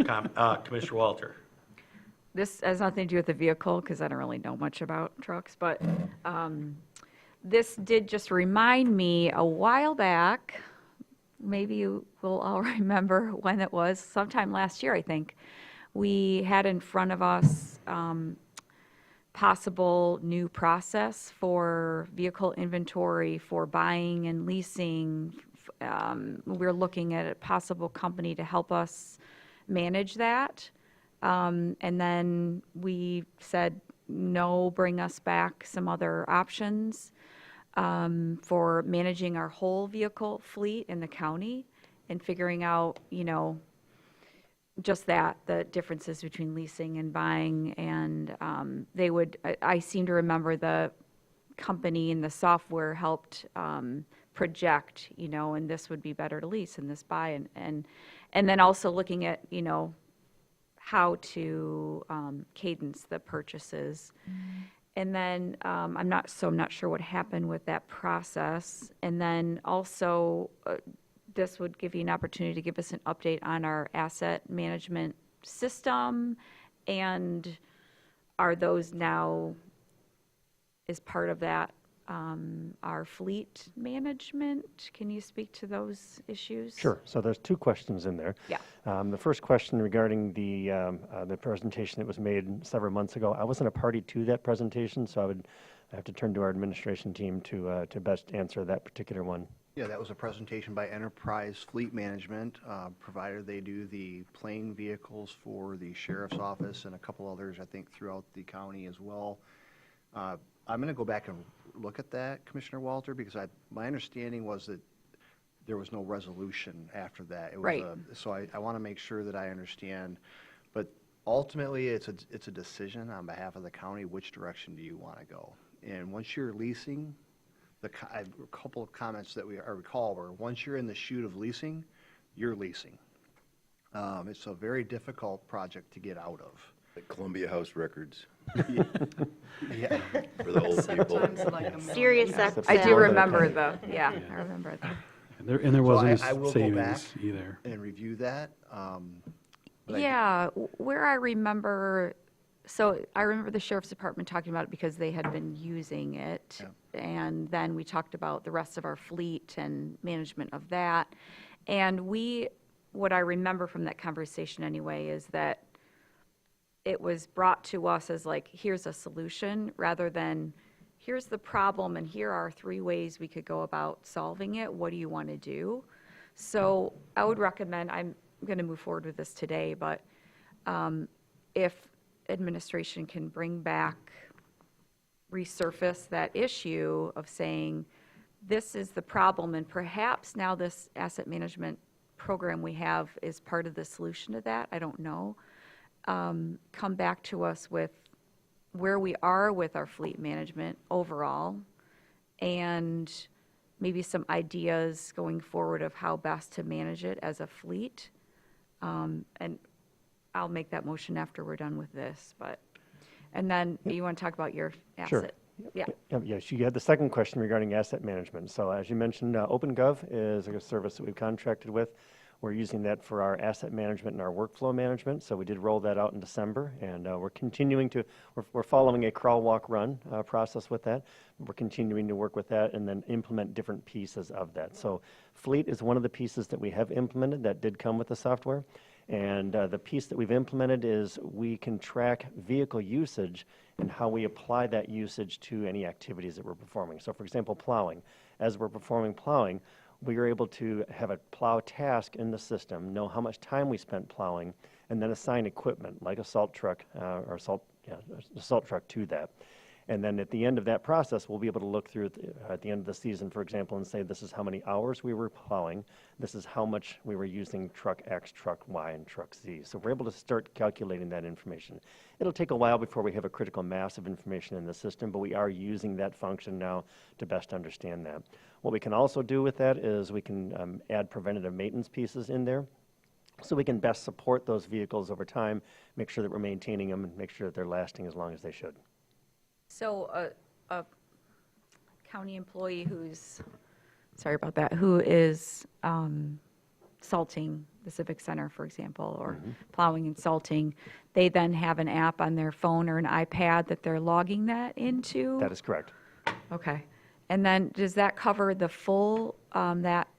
Commissioner Walter. This has nothing to do with the vehicle because I don't really know much about trucks, but this did just remind me a while back, maybe you will all remember when it was, sometime last year, I think, we had in front of us possible new process for vehicle inventory, for buying and leasing. We're looking at a possible company to help us manage that. And then we said, no, bring us back some other options for managing our whole vehicle fleet in the county and figuring out, just that, the differences between leasing and buying. And I seem to remember the company and the software helped project, and this would be better to lease and this buy. And then also looking at, how to cadence the purchases. And then I'm not sure what happened with that process. And then also, this would give you an opportunity to give us an update on our asset management system. And are those now, is part of that our fleet management? Can you speak to those issues? Sure. So there's two questions in there. Yeah. The first question regarding the presentation that was made several months ago. I wasn't a party to that presentation, so I would have to turn to our administration team to best answer that particular one. Yeah, that was a presentation by Enterprise Fleet Management, provided they do the plane vehicles for the sheriff's office and a couple others, I think, throughout the county as well. I'm going to go back and look at that, Commissioner Walter, because my understanding was that there was no resolution after that. It was Right. So I want to make sure that I understand. But ultimately, it's a decision on behalf of the county, which direction do you want to go? And once you're leasing, a couple of comments that I recall were, once you're in the chute of leasing, you're leasing. It's a very difficult project to get out of. Like Columbia House Records Yeah. for the old people. Sometimes like a Serious million. XM. I do remember I remember that. And there wasn't So I a will go back savings either. and review that. But Yeah, where I remember, so I remember the sheriff's department talking about it because they had been using it. And then we talked about the rest of our fleet and management of that. And what I remember from that conversation anyway is that it was brought to us as like, here's a solution, rather than, here's the problem and here are 3 ways we could go about solving it. What do you want to do? So I would recommend, I'm going to move forward with this today, but if administration can bring back, resurface that issue of saying, this is the problem, and perhaps now this asset management program we have is part of the solution to that, I don't know. Come back to us with where we are with our fleet management overall, and maybe some ideas going forward of how best to manage it as a fleet. And I'll make that motion after we're done with this, but, and then you want to talk about your Sure. asset? Yeah. Yes, you had the second question regarding asset management. So as you mentioned, OpenGov is a service that we've contracted with. We're using that for our asset management and our workflow management. So we did roll that out in December, and we're continuing to, we're following a crawl, walk, run process with that. We're continuing to work with that and then implement different pieces of that. So Fleet is one of the pieces that we have implemented that did come with the software. And the piece that we've implemented is we can track vehicle usage and how we apply that usage to any activities that we're performing. So for example, plowing. As we're performing plowing, we are able to have a plow task in the system, know how much time we spent plowing, and then assign equipment like a salt truck a salt truck to that. And then at the end of that process, we'll be able to look through at the end of the season, for example, and say this is how many hours we were plowing, this is how much we were using truck X, truck Y, and truck Z. So we're able to start calculating that information. It'll take a while before we have a critical mass of information in the system, but we are using that function now to best understand that. What we can also do with that is we can add preventative maintenance pieces in there, so we can best support those vehicles over time, make sure that we're maintaining them, and make sure that they're lasting as long as they should. So a county employee who's, sorry about that, who is salting the Civic Center, for example, or plowing and salting, they then have an app on their phone or an iPad that they're logging that into? That is correct. Okay. And then does that cover the full, that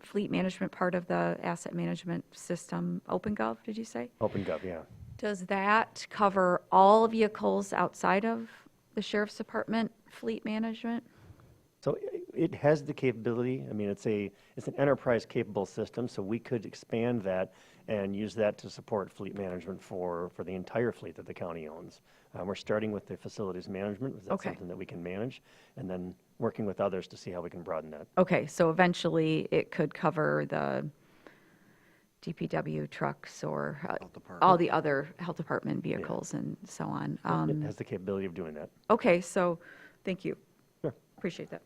fleet management part of the asset management system, OpenGov, did you say? OpenGov, yeah. Does that cover all vehicles outside of the Sheriff's Department fleet management? So it has the capability. I mean, it's an enterprise capable system, so we could expand that and use that to support fleet management for the entire fleet that the county owns. We're starting with the facilities management, because that's something that we can manage, and then working with others to see how we can broaden that. Okay, so eventually it could cover the DPW trucks or all the other health department vehicles and so on. It has the capability of doing that. Okay, so thank you. Sure. Appreciate that.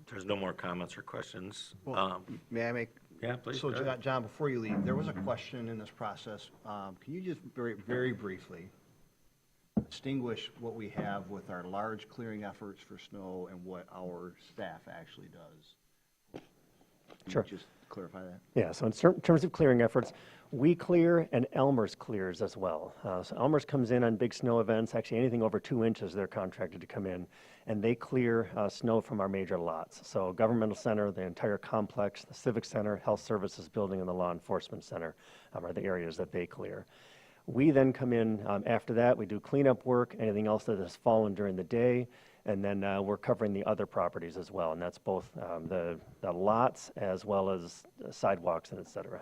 There's no more comments or questions. May I make? Yeah, please. So, go ahead. John, before you leave, there was a question in this process. Can you just very briefly distinguish what we have with our large clearing efforts for snow and what our staff actually does? Can Sure. you just clarify that? Yeah, so in terms of clearing efforts, we clear and Elmer's clears as well. So Elmer's comes in on big snow events, actually anything over 2 inches they're contracted to come in, and they clear snow from our major lots. So Governmental Center, the entire complex, the Civic Center, Health Services Building, and the Law Enforcement Center are the areas that they clear. We then come in after that, we do cleanup work, anything else that has fallen during the day, and then we're covering the other properties as well, and that's both the lots as well as sidewalks and et cetera.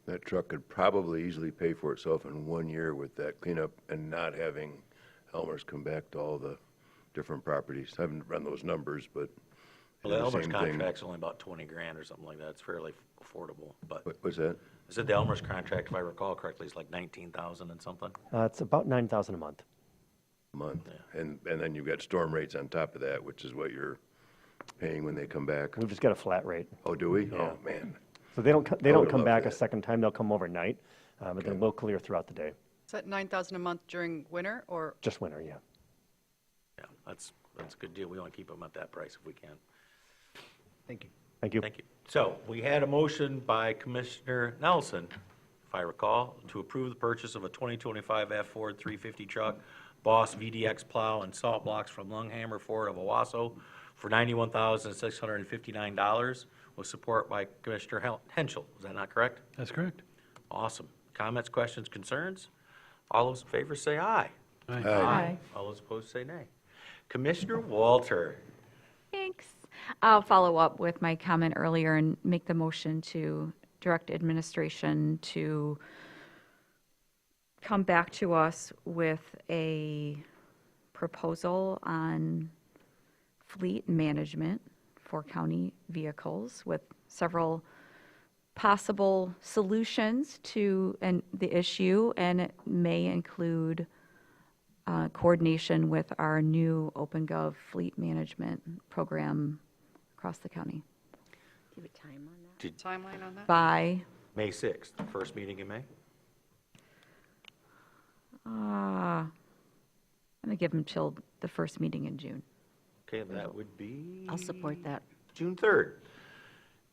That truck could probably easily pay for itself in 1 year with that cleanup and not having Elmer's come back to all the different properties. I haven't run those numbers, but. Well, the Elmer's same thing. contract's only about 20 grand or something like that. It's fairly affordable, but. What's that? I said the Elmer's contract, if I recall correctly, is like 19,000 and something. It's about $9,000 a month. Month. And then you've got storm rates on top of that, which is what you're paying when they come back. We've just got a flat rate. Oh, do we? Yeah. Oh, man. So they don't would've come loved back a that. second time, they'll come overnight, but then we'll clear throughout the day. Is that $9,000 a month during winter or? Just winter, yeah. Yeah, that's a good deal. We want to keep them at that price if we can. Thank you. Thank you. Thank you. So we had a motion by Commissioner Nelson, if I recall, to approve the purchase of a 2025 F Ford 350 truck, Boss VDX plow and salt blocks from Lunghammer Ford of Owasso for $91,659 with support by Commissioner Henschel. Is that not correct? That's correct. Awesome. Comments, questions, concerns? All those in favor say aye. Aye. All those opposed say nay. Commissioner Walter. Thanks. I'll follow up with my comment earlier and make the motion to direct administration to come back to us with a proposal on fleet management for county vehicles with several possible solutions to the issue, and it may include coordination with our new OpenGov fleet management program across the county. Do you have a time on that? Timeline on that? By, May 6th, first meeting in May? I'm going to give them till the first meeting in June. Okay, that would be I'll support that. June 3rd.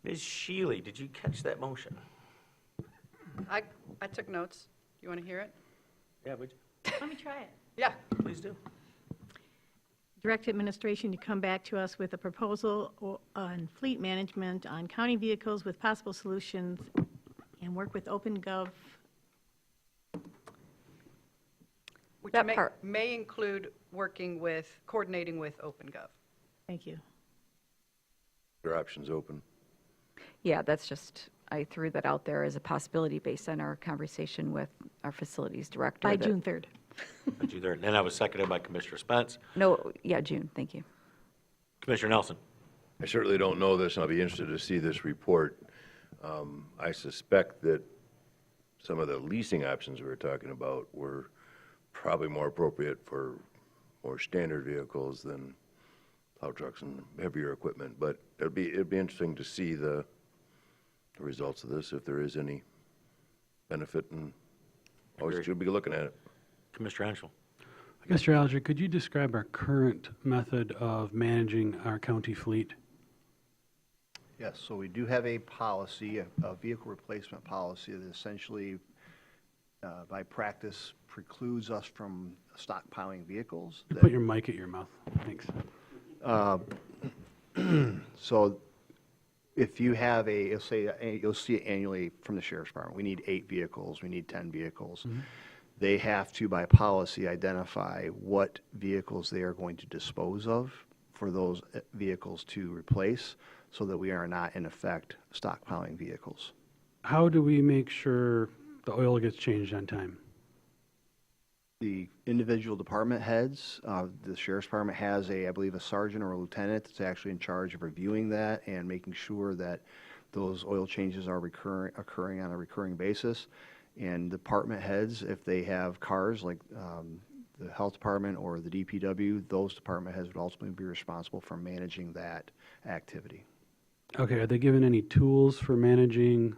Ms. Shealy, did you catch that motion? I took notes. You want to hear it? Yeah, would you? Let me try it. Yeah. Please do. Direct administration to come back to us with a proposal on fleet management on county vehicles with possible solutions and work with OpenGov. Which That part. may include coordinating with OpenGov. Thank you. Your options open. Yeah, that's just, I threw that out there as a possibility based on our conversation with our facilities director. By that- June 3rd. June 3rd. And that was seconded by Commissioner Spence. No, yeah, June, thank you. Commissioner Nelson. I certainly don't know this, and I'll be interested to see this report. I suspect that some of the leasing options we were talking about were probably more appropriate for more standard vehicles than plow trucks and heavier equipment. But it'd be interesting to see the results of this, if there is any benefit, and always should be looking at it. Commissioner Henschel. I guess, Mr. Alger, could you describe our current method of managing our county fleet? Yes, so we do have a policy, a vehicle replacement policy that essentially, by practice, precludes us from stockpiling vehicles. Put your mic at your mouth. Thanks. So if you have you'll see it annually from the Sheriff's Department, we need 8 vehicles, we need 10 vehicles. They have to, by policy, identify what vehicles they are going to dispose of for those vehicles to replace, so that we are not, in effect, stockpiling vehicles. How do we make sure the oil gets changed on time? The individual department heads, the Sheriff's Department has I believe, a sergeant or a lieutenant that's actually in charge of reviewing that and making sure that those oil changes are occurring on a recurring basis. And department heads, if they have cars like the Health Department or the DPW, those department heads would ultimately be responsible for managing that activity. Okay, are they given any tools for managing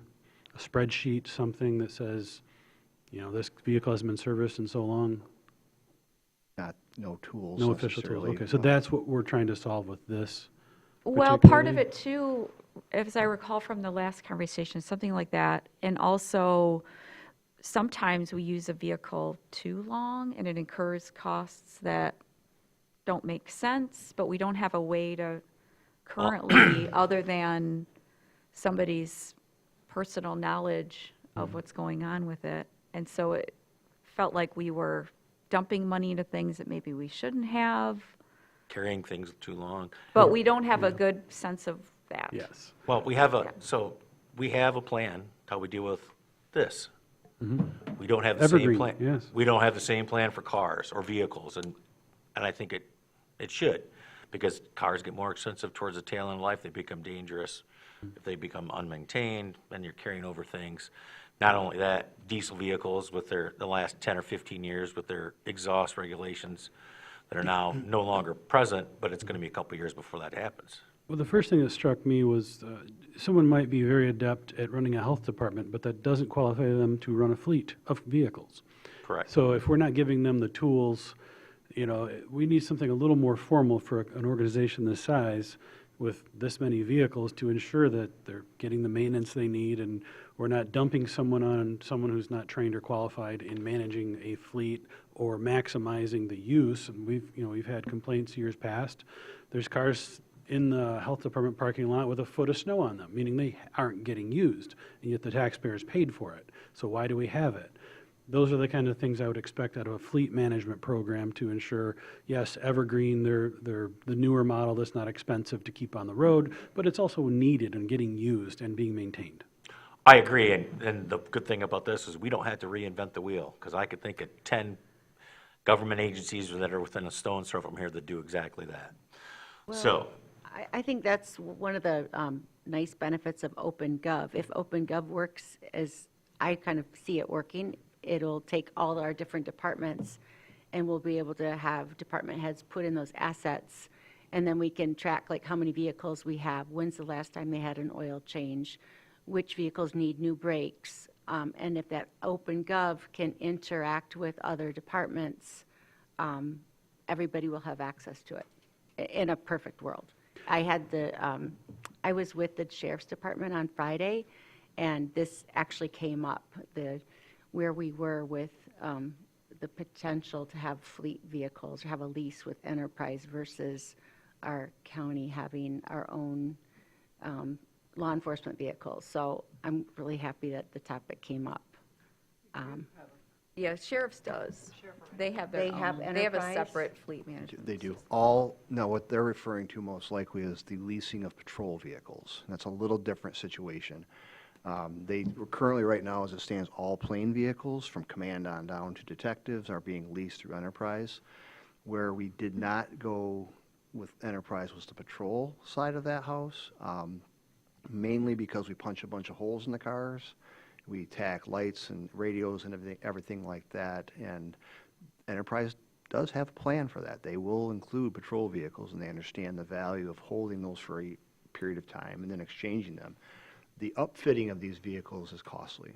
a spreadsheet, something that says, this vehicle has been serviced in so long? No tools. No official tools. necessarily, Okay, so no. that's what we're trying to solve with this. Well, part of particularly? it too, as I recall from the last conversation, something like that. And also, sometimes we use a vehicle too long and it incurs costs that don't make sense, but we don't have a way to currently, other than somebody's personal knowledge of what's going on with it. And so it felt like we were dumping money into things that maybe we shouldn't have, Carrying things too long. but we don't have a good sense of that. Yes. Well, we have a plan how we deal with this. We don't have the same Evergreen, plan. yes. We don't have the same plan for cars or vehicles, and I think it should, because cars get more expensive towards the tail end of life. They become dangerous if they become unmaintained, and you're carrying over things. Not only that, diesel vehicles with the last 10 or 15 years with their exhaust regulations that are now no longer present, but it's going to be a couple years before that happens. Well, the first thing that struck me was someone might be very adept at running a health department, but that doesn't qualify them to run a fleet of vehicles. Correct. So if we're not giving them the tools, we need something a little more formal for an organization this size with this many vehicles to ensure that they're getting the maintenance they need, and we're not dumping someone on someone who's not trained or qualified in managing a fleet or maximizing the use. And we've had complaints years past. There's cars in the health department parking lot with a foot of snow on them, meaning they aren't getting used, and yet the taxpayers paid for it. So why do we have it? Those are the kind of things I would expect out of a fleet management program to ensure, yes, evergreen, they're the newer model that's not expensive to keep on the road, but it's also needed and getting used and being maintained. I agree, and the good thing about this is we don't have to reinvent the wheel, because I could think of 10 government agencies that are within a stone's throw from here that do exactly that. So, I think that's one of the nice benefits of OpenGov. If OpenGov works as I kind of see it working, it'll take all our different departments, and we'll be able to have department heads put in those assets, and then we can track like how many vehicles we have, when's the last time they had an oil change, which vehicles need new brakes, And if that OpenGov can interact with other departments, everybody will have access to it in a perfect world. I was with the Sheriff's Department on Friday, and this actually came up, where we were with the potential to have fleet vehicles or have a lease with Enterprise versus our county having our own law enforcement vehicles. So I'm really happy that the topic came up. Yeah, sheriff's does. They have their They have own. They have a Enterprise? separate fleet management. They do. No, what they're referring to most likely is the leasing of patrol vehicles. That's a little different situation. Currently, right now, as it stands, all plane vehicles, from command on down to detectives, are being leased through Enterprise. Where we did not go with Enterprise was the patrol side of that house, mainly because we punch a bunch of holes in the cars. We tack lights and radios and everything like that, and Enterprise does have a plan for that. They will include patrol vehicles, and they understand the value of holding those for a period of time and then exchanging them. The upfitting of these vehicles is costly.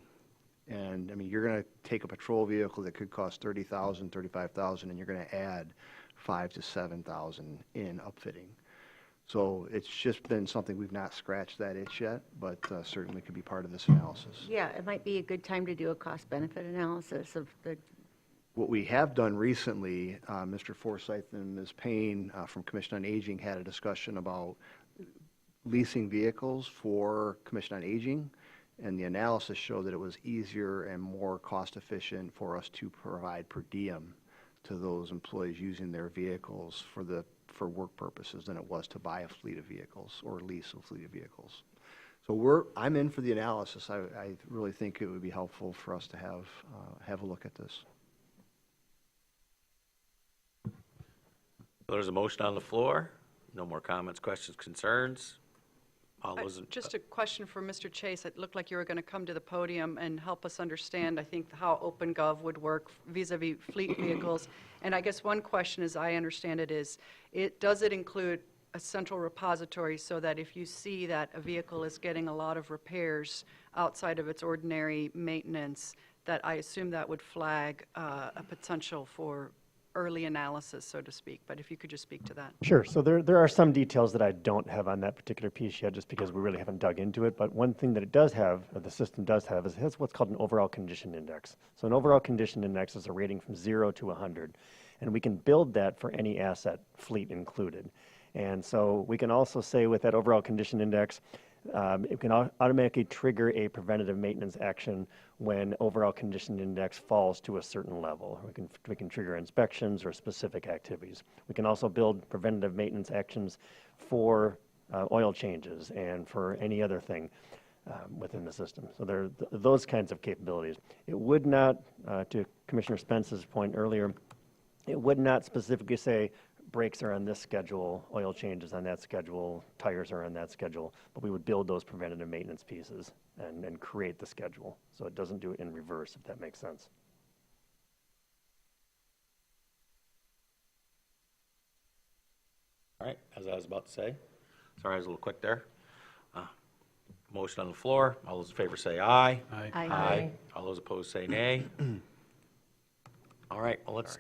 And, I mean, you're going to take a patrol vehicle that could cost $30,000, $35,000, and you're going to add $5,000 to $7,000 in upfitting. So it's just been something we've not scratched that itch yet, but certainly could be part of this analysis. Yeah, it might be a good time to do a cost-benefit analysis of the. What we have done recently, Mr. Forsyth and Ms. Payne from Commission on Aging had a discussion about leasing vehicles for Commission on Aging, and the analysis showed that it was easier and more cost-efficient for us to provide per diem to those employees using their vehicles for work purposes than it was to buy a fleet of vehicles or lease a fleet of vehicles. So I'm in for the analysis. I really think it would be helpful for us to have a look at this. There's a motion on the floor. No more comments, questions, concerns. All those in, Just a question for Mr. Chase. It looked like you were going to come to the podium and help us understand, I think, how OpenGov would work vis-a-vis fleet vehicles. And I guess one question, as I understand it, is does it include a central repository so that if you see that a vehicle is getting a lot of repairs outside of its ordinary maintenance, that I assume that would flag a potential for early analysis, so to speak, but if you could just speak to that. Sure. So there are some details that I don't have on that particular piece yet, just because we really haven't dug into it. But one thing that it does have, or the system does have, is it has what's called an overall condition index. So an overall condition index is a rating from 0 to 100, and we can build that for any asset, fleet included. And so we can also say with that overall condition index, it can automatically trigger a preventative maintenance action when overall condition index falls to a certain level. We can trigger inspections or specific activities. We can also build preventative maintenance actions for oil changes and for any other thing within the system. So there are those kinds of capabilities. It would not, to Commissioner Spence's point earlier, it would not specifically say brakes are on this schedule, oil changes on that schedule, tires are on that schedule, but we would build those preventative maintenance pieces and create the schedule. So it doesn't do it in reverse, if that makes sense. all right, as I was about to say, sorry I was a little quick there. Motion on the floor. All those in favor say aye. Aye. Aye. All those opposed say nay. All right, well, let's,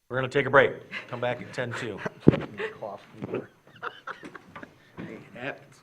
we're going to take a break. Come back at 10:02. Cough. It happens.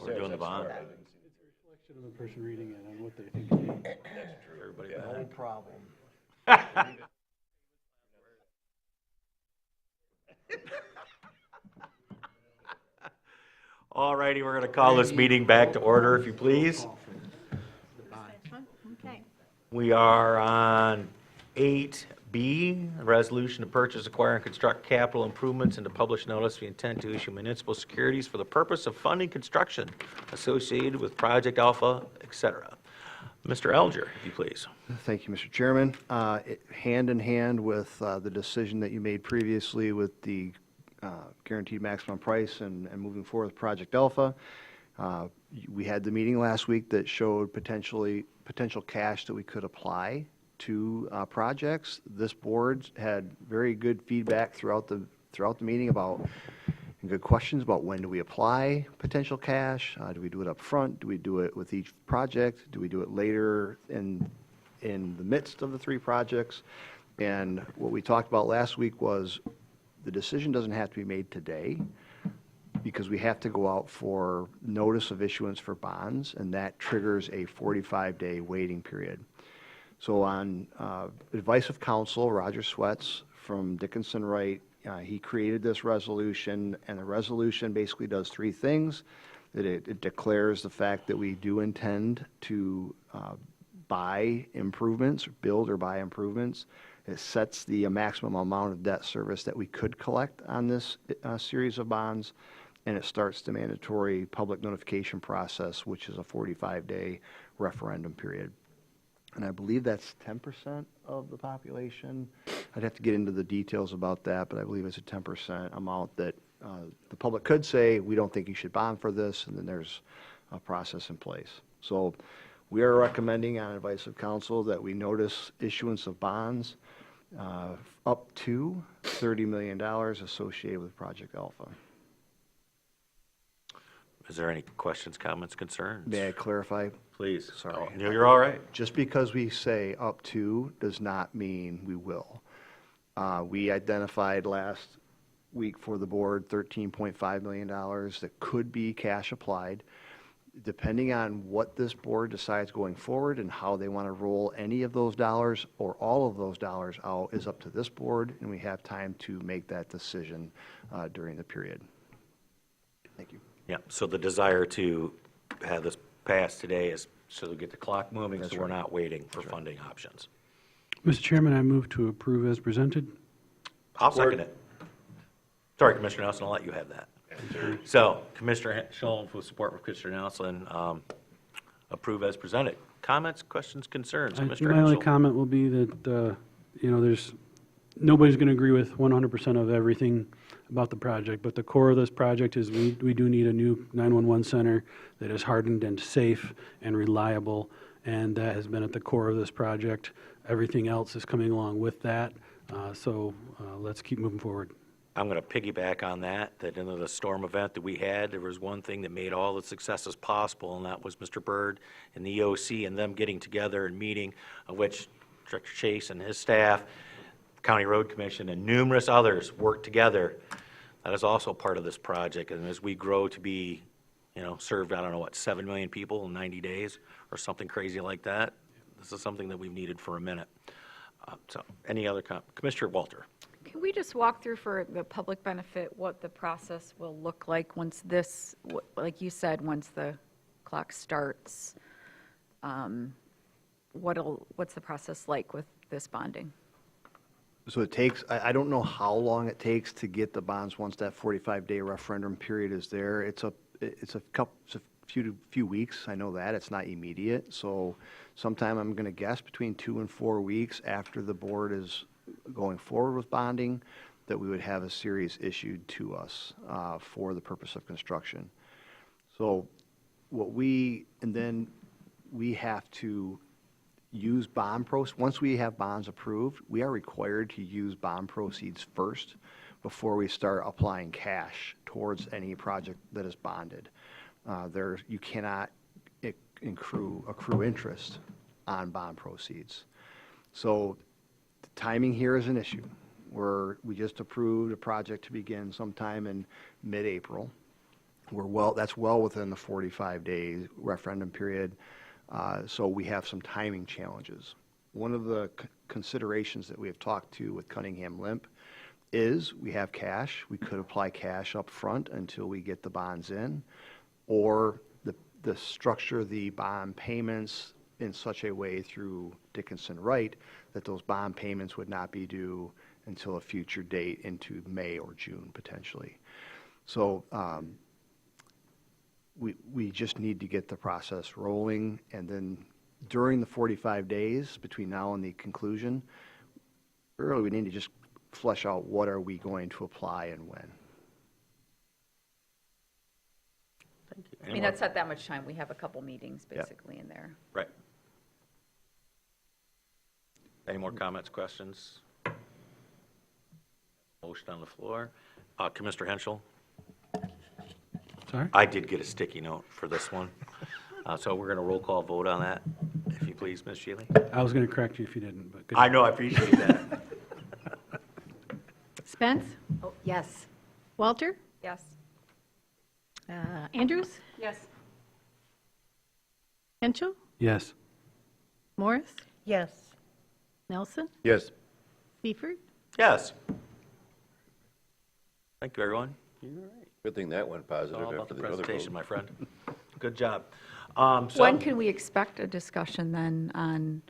We're doing the bond. It's a reflection of the person reading it on what they think it means. Everybody No back. problem. All righty, we're going to call this meeting back to order, if you please. Okay. We are on 8B, a resolution to purchase, acquire, and construct capital improvements and to publish notice of the intent to issue municipal securities for the purpose of funding construction associated with Project Alpha, et cetera. Mr. Alger, if you please. Thank you, Mr. Chairman. Hand in hand with the decision that you made previously with the guaranteed maximum price and moving forward with Project Alpha, we had the meeting last week that showed potential cash that we could apply to projects. This board had very good feedback throughout the meeting about, and good questions about when do we apply potential cash? Do we do it up front? Do we do it with each project? Do we do it later in the midst of the 3 projects? And what we talked about last week was the decision doesn't have to be made today because we have to go out for notice of issuance for bonds, and that triggers a 45-day waiting period. So on advice of counsel, Roger Sweats from Dickinson Wright, he created this resolution, and the resolution basically does 3 things. It declares the fact that we do intend to buy improvements, build or buy improvements. It sets the maximum amount of debt service that we could collect on this series of bonds, and it starts the mandatory public notification process, which is a 45-day referendum period. And I believe that's 10% of the population. I'd have to get into the details about that, but I believe it's a 10% amount that the public could say, we don't think you should bond for this, and then there's a process in place. So we are recommending on advice of counsel that we notice issuance of bonds up to $30 million associated with Project Alpha. Is there any questions, comments, concerns? May I clarify? Please. Sorry. Oh, you're all right. Just because we say up to does not mean we will. We identified last week for the board $13.5 million that could be cash applied. Depending on what this board decides going forward and how they want to roll any of those dollars or all of those dollars out is up to this board, and we have time to make that decision during the period. Thank you. Yeah, so the desire to have this passed today is so we get the clock moving, That's so we're right. not waiting for funding options. Mr. Chairman, I move to approve as presented. I'll second it. Sorry, Commissioner Nelson, I'll let you have that. So, Commissioner Schoen, with support with Commissioner Nelson, approve as presented. Comments, questions, concerns? Mr. My only Henschel? comment will be that, nobody's going to agree with 100% of everything about the project, but the core of this project is we do need a new 911 center that is hardened and safe and reliable, and that has been at the core of this project. Everything else is coming along with that, so let's keep moving forward. I'm going to piggyback on that in the storm event that we had, there was one thing that made all the successes possible, and that was Mr. Byrd and the EOC and them getting together and meeting, of which Director Chase and his staff, County Road Commission, and numerous others worked together. That is also part of this project, and as we grow to be, served, 7 million people in 90 days or something crazy like that, this is something that we've needed for a minute. So, any other Commissioner Walter? Can we just walk through for the public benefit what the process will look like once this, like you said, once the clock starts? What's the process like with this bonding? So it takes, I don't know how long it takes to get the bonds once that 45-day referendum period is there. It's a few weeks. I know that. It's not immediate. So sometime I'm going to guess between 2 and 4 weeks after the board is going forward with bonding that we would have a series issued to us for the purpose of construction. So then we have to use bond proceeds. Once we have bonds approved, we are required to use bond proceeds first before we start applying cash towards any project that is bonded. You cannot accrue interest on bond proceeds. So the timing here is an issue. We just approved a project to begin sometime in mid-April. That's well within the 45-day referendum period, so we have some timing challenges. One of the considerations that we have talked to with Cunningham Limp is we have cash. We could apply cash up front until we get the bonds in, or the structure the bond payments in such a way through Dickinson Wright that those bond payments would not be due until a future date into May or June potentially. So we just need to get the process rolling, and then during the 45 days between now and the conclusion, really we need to just flesh out what are we going to apply and when. Thank you. I mean, that's not that much time. We have a couple meetings basically in there. Right. Any more comments, questions? Motion on the floor. Commissioner Henschel? Sorry? I did get a sticky note for this one. So we're going to roll call vote on that, if you please, Ms. Shealy. I was going to correct you if you didn't, but good. I know, I appreciate that. Spence? Oh, yes. Walter? Yes. Andrews? Yes. Henschel? Yes. Morris? Yes. Nelson? Yes. Seifert? Yes. Thank you, everyone. Good thing that went It's positive all about after the the other presentation, vote. my friend. Good job. When can we expect a discussion then on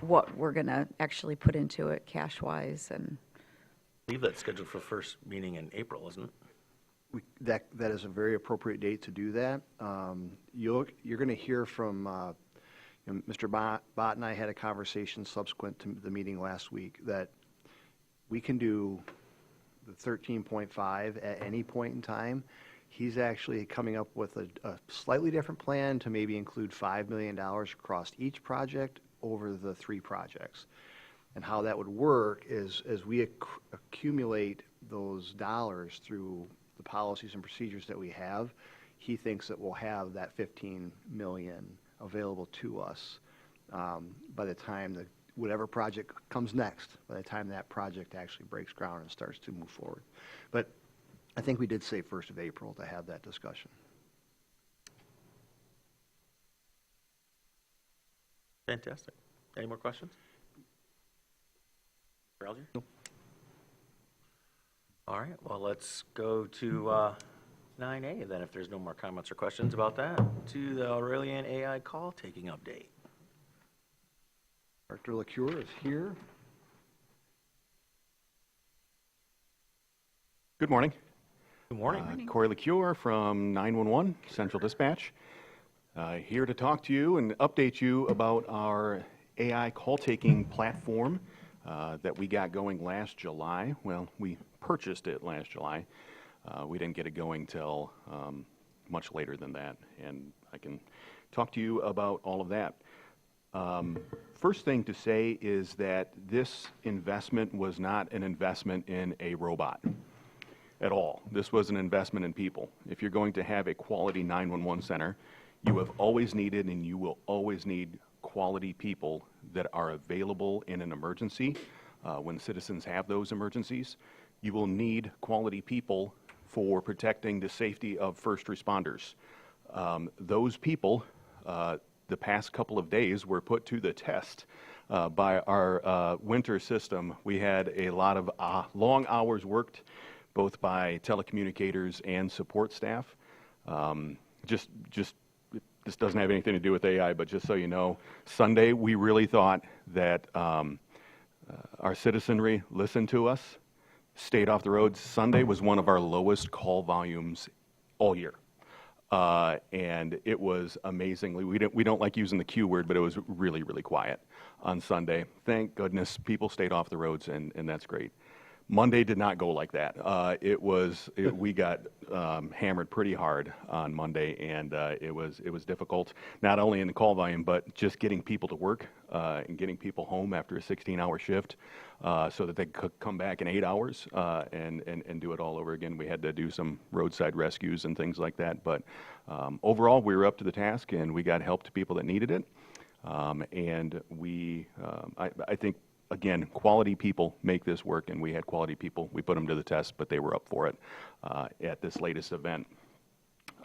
what we're going to actually put into it cash-wise? And I believe that's scheduled for first meeting in April, isn't it? That is a very appropriate date to do that. You're going to hear from Mr. Bott and I had a conversation subsequent to the meeting last week that we can do the 13.5 at any point in time. He's actually coming up with a slightly different plan to maybe include $5 million across each project over the 3 projects. And how that would work is as we accumulate those dollars through the policies and procedures that we have, he thinks that we'll have that 15 million available to us by the time whatever project comes next, by the time that project actually breaks ground and starts to move forward. But I think we did say 1st of April to have that discussion. Fantastic. Any more questions? Mr. Alger? Nope. All right, well, let's go to 9A then, if there's no more comments or questions about that, to the Aurelian AI call taking update. Director LaCure is here. Good morning. Good morning. Corey LaCure from 911 Central Dispatch. Here to talk to you and update you about our AI call-taking platform that we got going last July. Well, we purchased it last July. We didn't get it going till much later than that, and I can talk to you about all of that. First thing to say is that this investment was not an investment in a robot at all. This was an investment in people. If you're going to have a quality 911 center, you have always needed and you will always need quality people that are available in an emergency. When citizens have those emergencies, you will need quality people for protecting the safety of first responders. Those people, the past couple of days, were put to the test by our winter system. We had a lot of long hours worked, both by telecommunicators and support staff. This doesn't have anything to do with AI, but just so you know, Sunday we really thought that our citizenry listened to us, stayed off the roads. Sunday was one of our lowest call volumes all year. And it was amazingly, we don't like using the Q word, but it was really, really quiet on Sunday. Thank goodness people stayed off the roads, and that's great. Monday did not go like that. We got hammered pretty hard on Monday, and it was difficult, not only in the call volume, but just getting people to work and getting people home after a 16-hour shift so that they could come back in 8 hours and do it all over again. We had to do some roadside rescues and things like that, but overall, we were up to the task, and we got help to people that needed it. I think again, quality people make this work, and we had quality people. We put them to the test, but they were up for it at this latest event.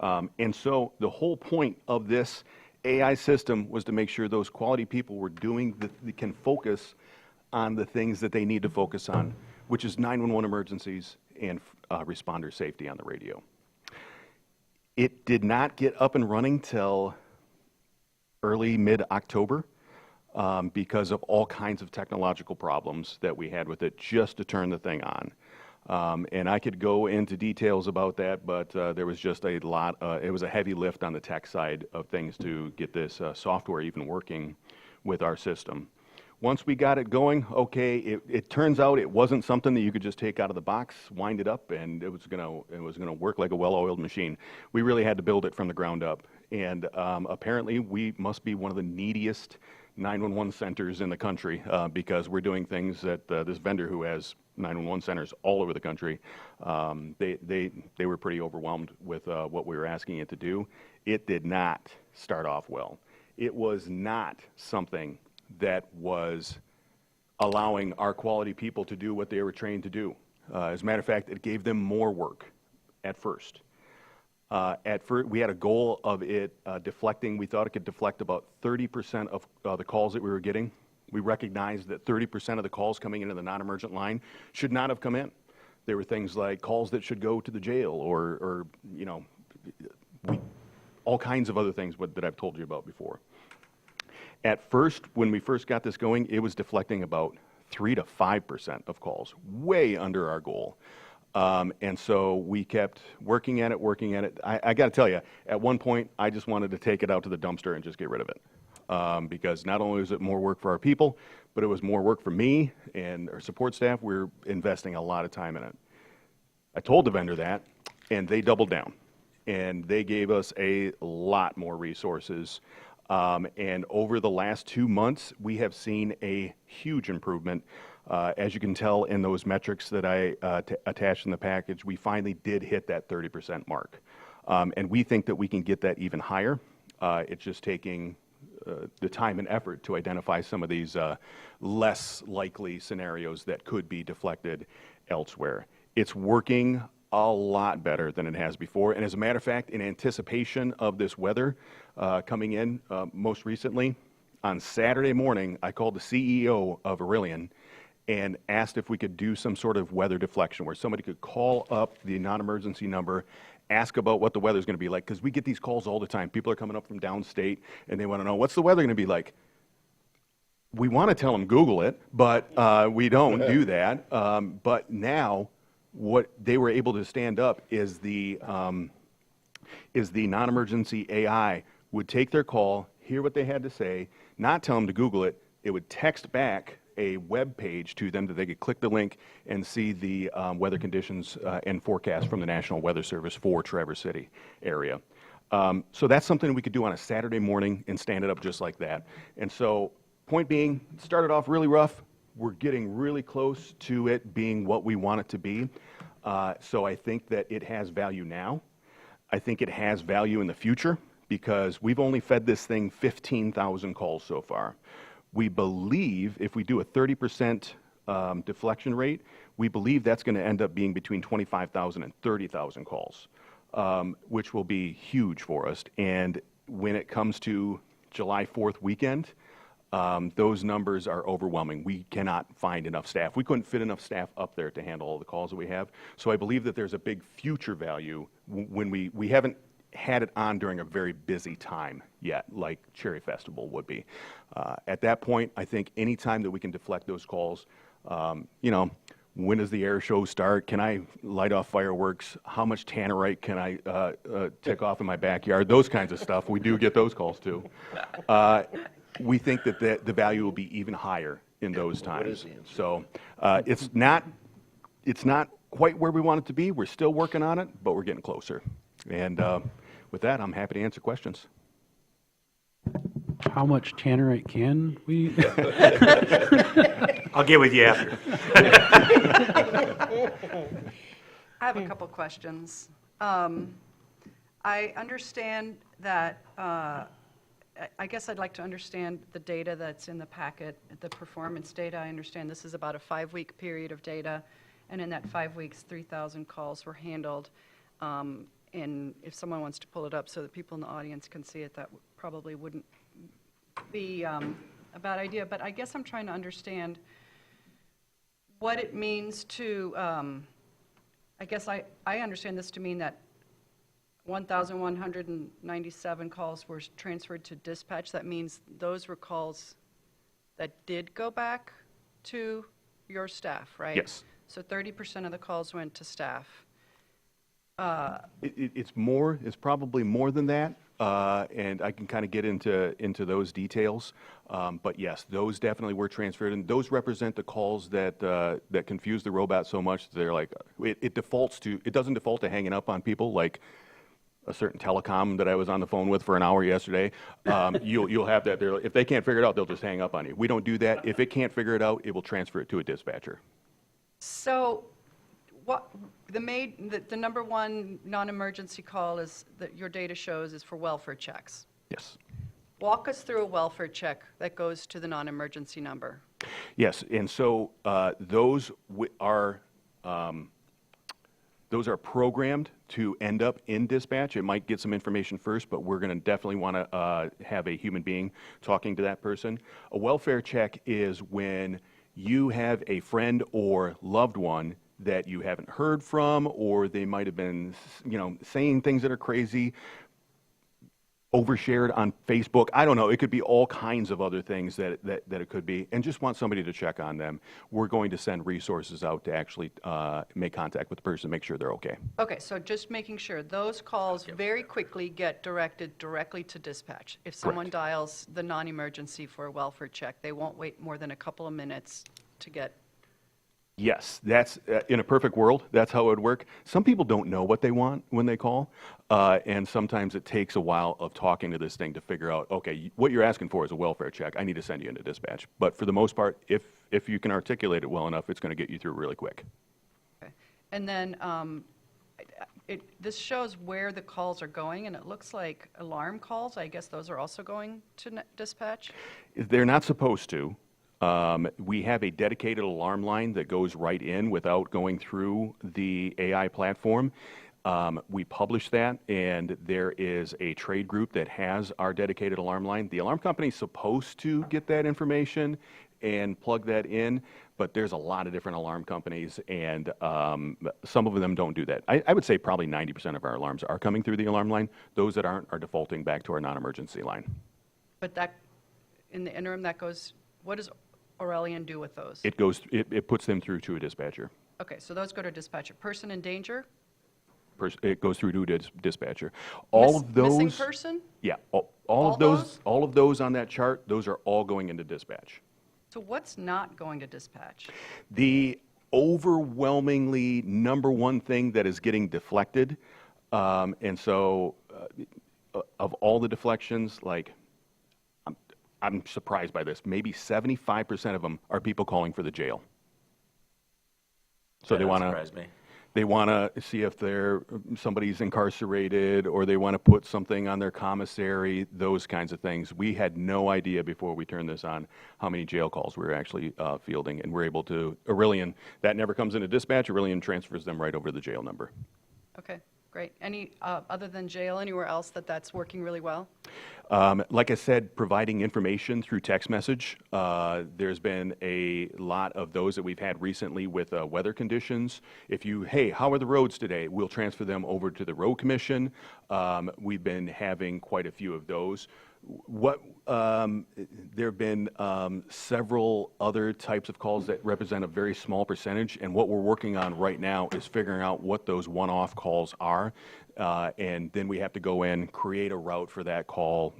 And so the whole point of this AI system was to make sure those quality people were doing, they can focus on the things that they need to focus on, which is 911 emergencies and responder safety on the radio. It did not get up and running till early, mid-October because of all kinds of technological problems that we had with it just to turn the thing on. And I could go into details about that, but there was just a lot, it was a heavy lift on the tech side of things to get this software even working with our system. Once we got it going, okay, it turns out it wasn't something that you could just take out of the box, wind it up, and it was gonna work like a well-oiled machine. We really had to build it from the ground up. And apparently we must be one of the neediest 911 centers in the country because we're doing things that this vendor who has 911 centers all over the country, they were pretty overwhelmed with what we were asking it to do. It did not start off well. It was not something that was allowing our quality people to do what they were trained to do. As a matter of fact, it gave them more work at first. We had a goal of it deflecting. We thought it could deflect about 30% of the calls that we were getting. We recognized that 30% of the calls coming into the non-emergent line should not have come in. There were things like calls that should go to the jail or you know, all kinds of other things that I've told you about before. At first, when we first got this going, it was deflecting about 3 to 5% of calls, way under our goal. And so we kept working at it. I got to tell you, at one point, I just wanted to take it out to the dumpster and just get rid of it. Because not only was it more work for our people, but it was more work for me and our support staff. We're investing a lot of time in it. I told the vendor that, and they doubled down. And they gave us a lot more resources. And over the last 2 months, we have seen a huge improvement. As you can tell in those metrics that I attached in the package, we finally did hit that 30% mark. And we think that we can get that even higher. It's just taking the time and effort to identify some of these less likely scenarios that could be deflected elsewhere. It's working a lot better than it has before. And as a matter of fact, in anticipation of this weather coming in most recently, on Saturday morning, I called the CEO of Aurelian and asked if we could do some sort of weather deflection where somebody could call up the non-emergency number, ask about what the weather's going to be like, because we get these calls all the time. People are coming up from downstate, and they want to know, what's the weather going to be like? We want to tell them Google it, but we don't do that. But now, what they were able to stand up is the non-emergency AI would take their call, hear what they had to say, not tell them to Google it. It would text back a web page to them that they could click the link and see the weather conditions and forecast from the National Weather Service for Traverse City area. So that's something we could do on a Saturday morning and stand it up just like that. And so, point being, it started off really rough. We're getting really close to it being what we want it to be. So I think that it has value now. I think it has value in the future because we've only fed this thing 15,000 calls so far. We believe if we do a 30% deflection rate, we believe that's going to end up being between 25,000 and 30,000 calls, which will be huge for us. And when it comes to July 4th weekend, those numbers are overwhelming. We cannot find enough staff. We couldn't fit enough staff up there to handle all the calls that we have. So I believe that there's a big future value when we haven't had it on during a very busy time yet, like Cherry Festival would be. At that point, I think any time that we can deflect those calls, you know, when does the air show start? Can I light off fireworks? How much tannerite can I tick off in my backyard? Those kinds of stuff. We do get those calls too. We think that the value will be even higher in those times. So it's not quite where we want it to be. We're still working on it, but we're getting closer. And with that, I'm happy to answer questions. How much tannerite can we? I'll get with you after. I have a couple questions. I understand that I guess I'd like to understand the data that's in the packet, the performance data. I understand this is about a 5-week period of data, and in that 5 weeks, 3,000 calls were handled. And if someone wants to pull it up so that people in the audience can see it, that probably wouldn't be a bad idea. But I guess I'm trying to understand what it means to, I guess I understand this to mean that 1,197 calls were transferred to dispatch. That means those were calls that did go back to your staff, right? Yes. So 30% of the calls went to staff. It's probably more than that, and I can kind of get into those details. But yes, those definitely were transferred, and those represent the calls that confuse the robot so much that they're like, it doesn't default to hanging up on people like a certain telecom that I was on the phone with for an hour yesterday. You'll have that. If they can't figure it out, they'll just hang up on you. We don't do that. If it can't figure it out, it will transfer it to a dispatcher. So what the number one non-emergency call is that your data shows is for welfare checks. Yes. Walk us through a welfare check that goes to the non-emergency number. Yes, and so those are programmed to end up in dispatch. It might get some information first, but we're going to definitely want to have a human being talking to that person. A welfare check is when you have a friend or loved one that you haven't heard from, or they might have been, saying things that are crazy, overshared on Facebook. I don't know. It could be all kinds of other things that it could be, and just want somebody to check on them. We're going to send resources out to actually make contact with the person, make sure they're okay. Okay, so just making sure those calls very quickly get directed directly to dispatch. If someone dials the non-emergency for a welfare check, they won't wait more than a couple of minutes to get. Yes, that's in a perfect world, that's how it would work. Some people don't know what they want when they call, and sometimes it takes a while of talking to this thing to figure out, okay, what you're asking for is a welfare check. I need to send you into dispatch. But for the most part, if you can articulate it well enough, it's going to get you through really quick. Okay. And then this shows where the calls are going, and it looks like alarm calls. I guess those are also going to dispatch? They're not supposed to. We have a dedicated alarm line that goes right in without going through the AI platform. We publish that, and there is a trade group that has our dedicated alarm line. The alarm company's supposed to get that information and plug that in, but there's a lot of different alarm companies, and some of them don't do that. I would say probably 90% of our alarms are coming through the alarm line. Those that aren't are defaulting back to our non-emergency line. But that, in the interim, that goes, what does Aurelian do with those? It puts them through to a dispatcher. Okay, so those go to dispatcher. Person in danger? It goes through to a dispatcher. All of those. Missing person? Yeah, all of those on that chart, those are all going into dispatch. So what's not going to dispatch? The overwhelmingly number one thing that is getting deflected, and so of all the deflections, like, I'm surprised by this. Maybe 75% of them are people calling for the jail. So That doesn't surprise me. they want to see if somebody's incarcerated, or they want to put something on their commissary, those kinds of things. We had no idea before we turned this on how many jail calls we were actually fielding, and we're able to, Aurelian, that never comes into dispatch. Aurelian transfers them right over to the jail number. Okay, great. Any, other than jail, anywhere else that's working really well? Like I said, providing information through text message. There's been a lot of those that we've had recently with weather conditions. Hey, how are the roads today? We'll transfer them over to the road commission. We've been having quite a few of those. There have been several other types of calls that represent a very small percentage, and what we're working on right now is figuring out what those one-off calls are, and then we have to go in, create a route for that call,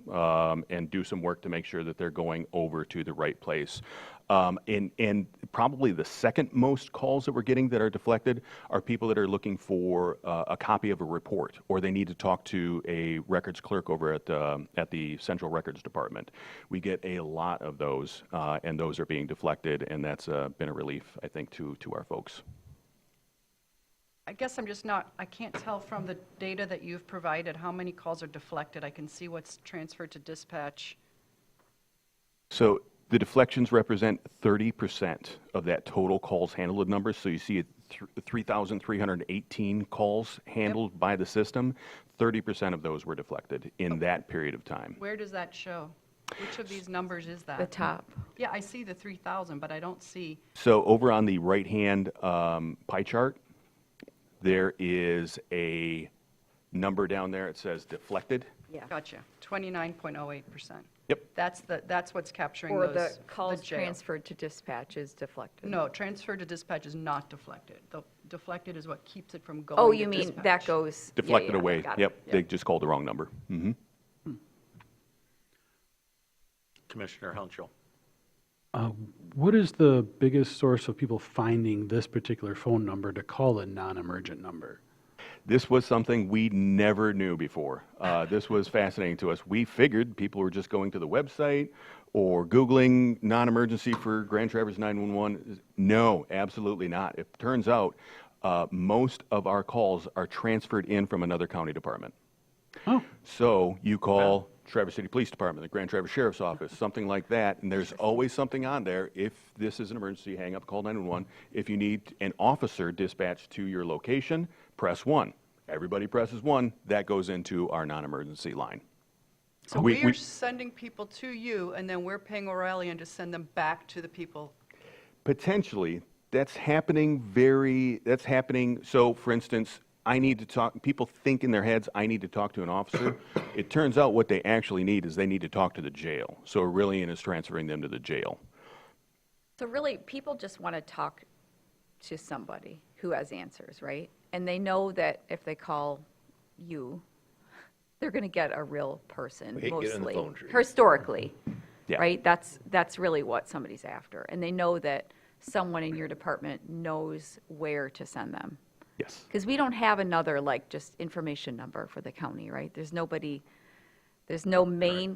and do some work to make sure that they're going over to the right place. And probably the second most calls that we're getting that are deflected are people that are looking for a copy of a report, or they need to talk to a records clerk over at the Central Records Department. We get a lot of those, and those are being deflected, and that's been a relief, I think, to our folks. I guess I'm just not, I can't tell from the data that you've provided how many calls are deflected. I can see what's transferred to dispatch. So the deflections represent 30% of that total calls handled number. So you see it 3,318 calls handled by the system. 30% of those were deflected in that period of time. Where does that show? Which of these numbers is that? The top. Yeah, I see the 3,000, but I don't see. So over on the right-hand pie chart, there is a number down there. It says deflected. Yeah. Gotcha. 29.08%. Yep. That's what's capturing Or those. the calls jail. transferred to dispatch is deflected. No, transfer to dispatch is not deflected. The deflected is what keeps it from going Oh, to you mean dispatch. that goes. yeah, Deflected yeah, away. got it. Yep. They just called the wrong number. Mm-hmm. Commissioner Hunchel. What is the biggest source of people finding this particular phone number to call a non-emergent number? This was something we never knew before. This was fascinating to us. We figured people were just going to the website or Googling non-emergency for Grand Traverse 911. No, absolutely not. It turns out most of our calls are transferred in from another county department. Oh. So you call Traverse City Police Department, the Grand Traverse Sheriff's Office, something like that, and there's always something on there. If this is an emergency, hang up, call 911. If you need an officer dispatched to your location, press 1. Everybody presses 1. That goes into our non-emergency line. So we're sending people to you, and then we're paying Aurelian to send them back to the people. Potentially, that's happening. So, for instance, I need to talk, people think in their heads, I need to talk to an officer. It turns out what they actually need is they need to talk to the jail. So Aurelian is transferring them to the jail. So really, people just want to talk to somebody who has answers, right? And they know that if they call you, they're going to get a real person, We hate getting on the mostly, phone tree. historically, Yeah. right? That's really what somebody's after. And they know that someone in your department knows where to send them. Yes. Because we don't have another, like, just information number for the county, right? There's no main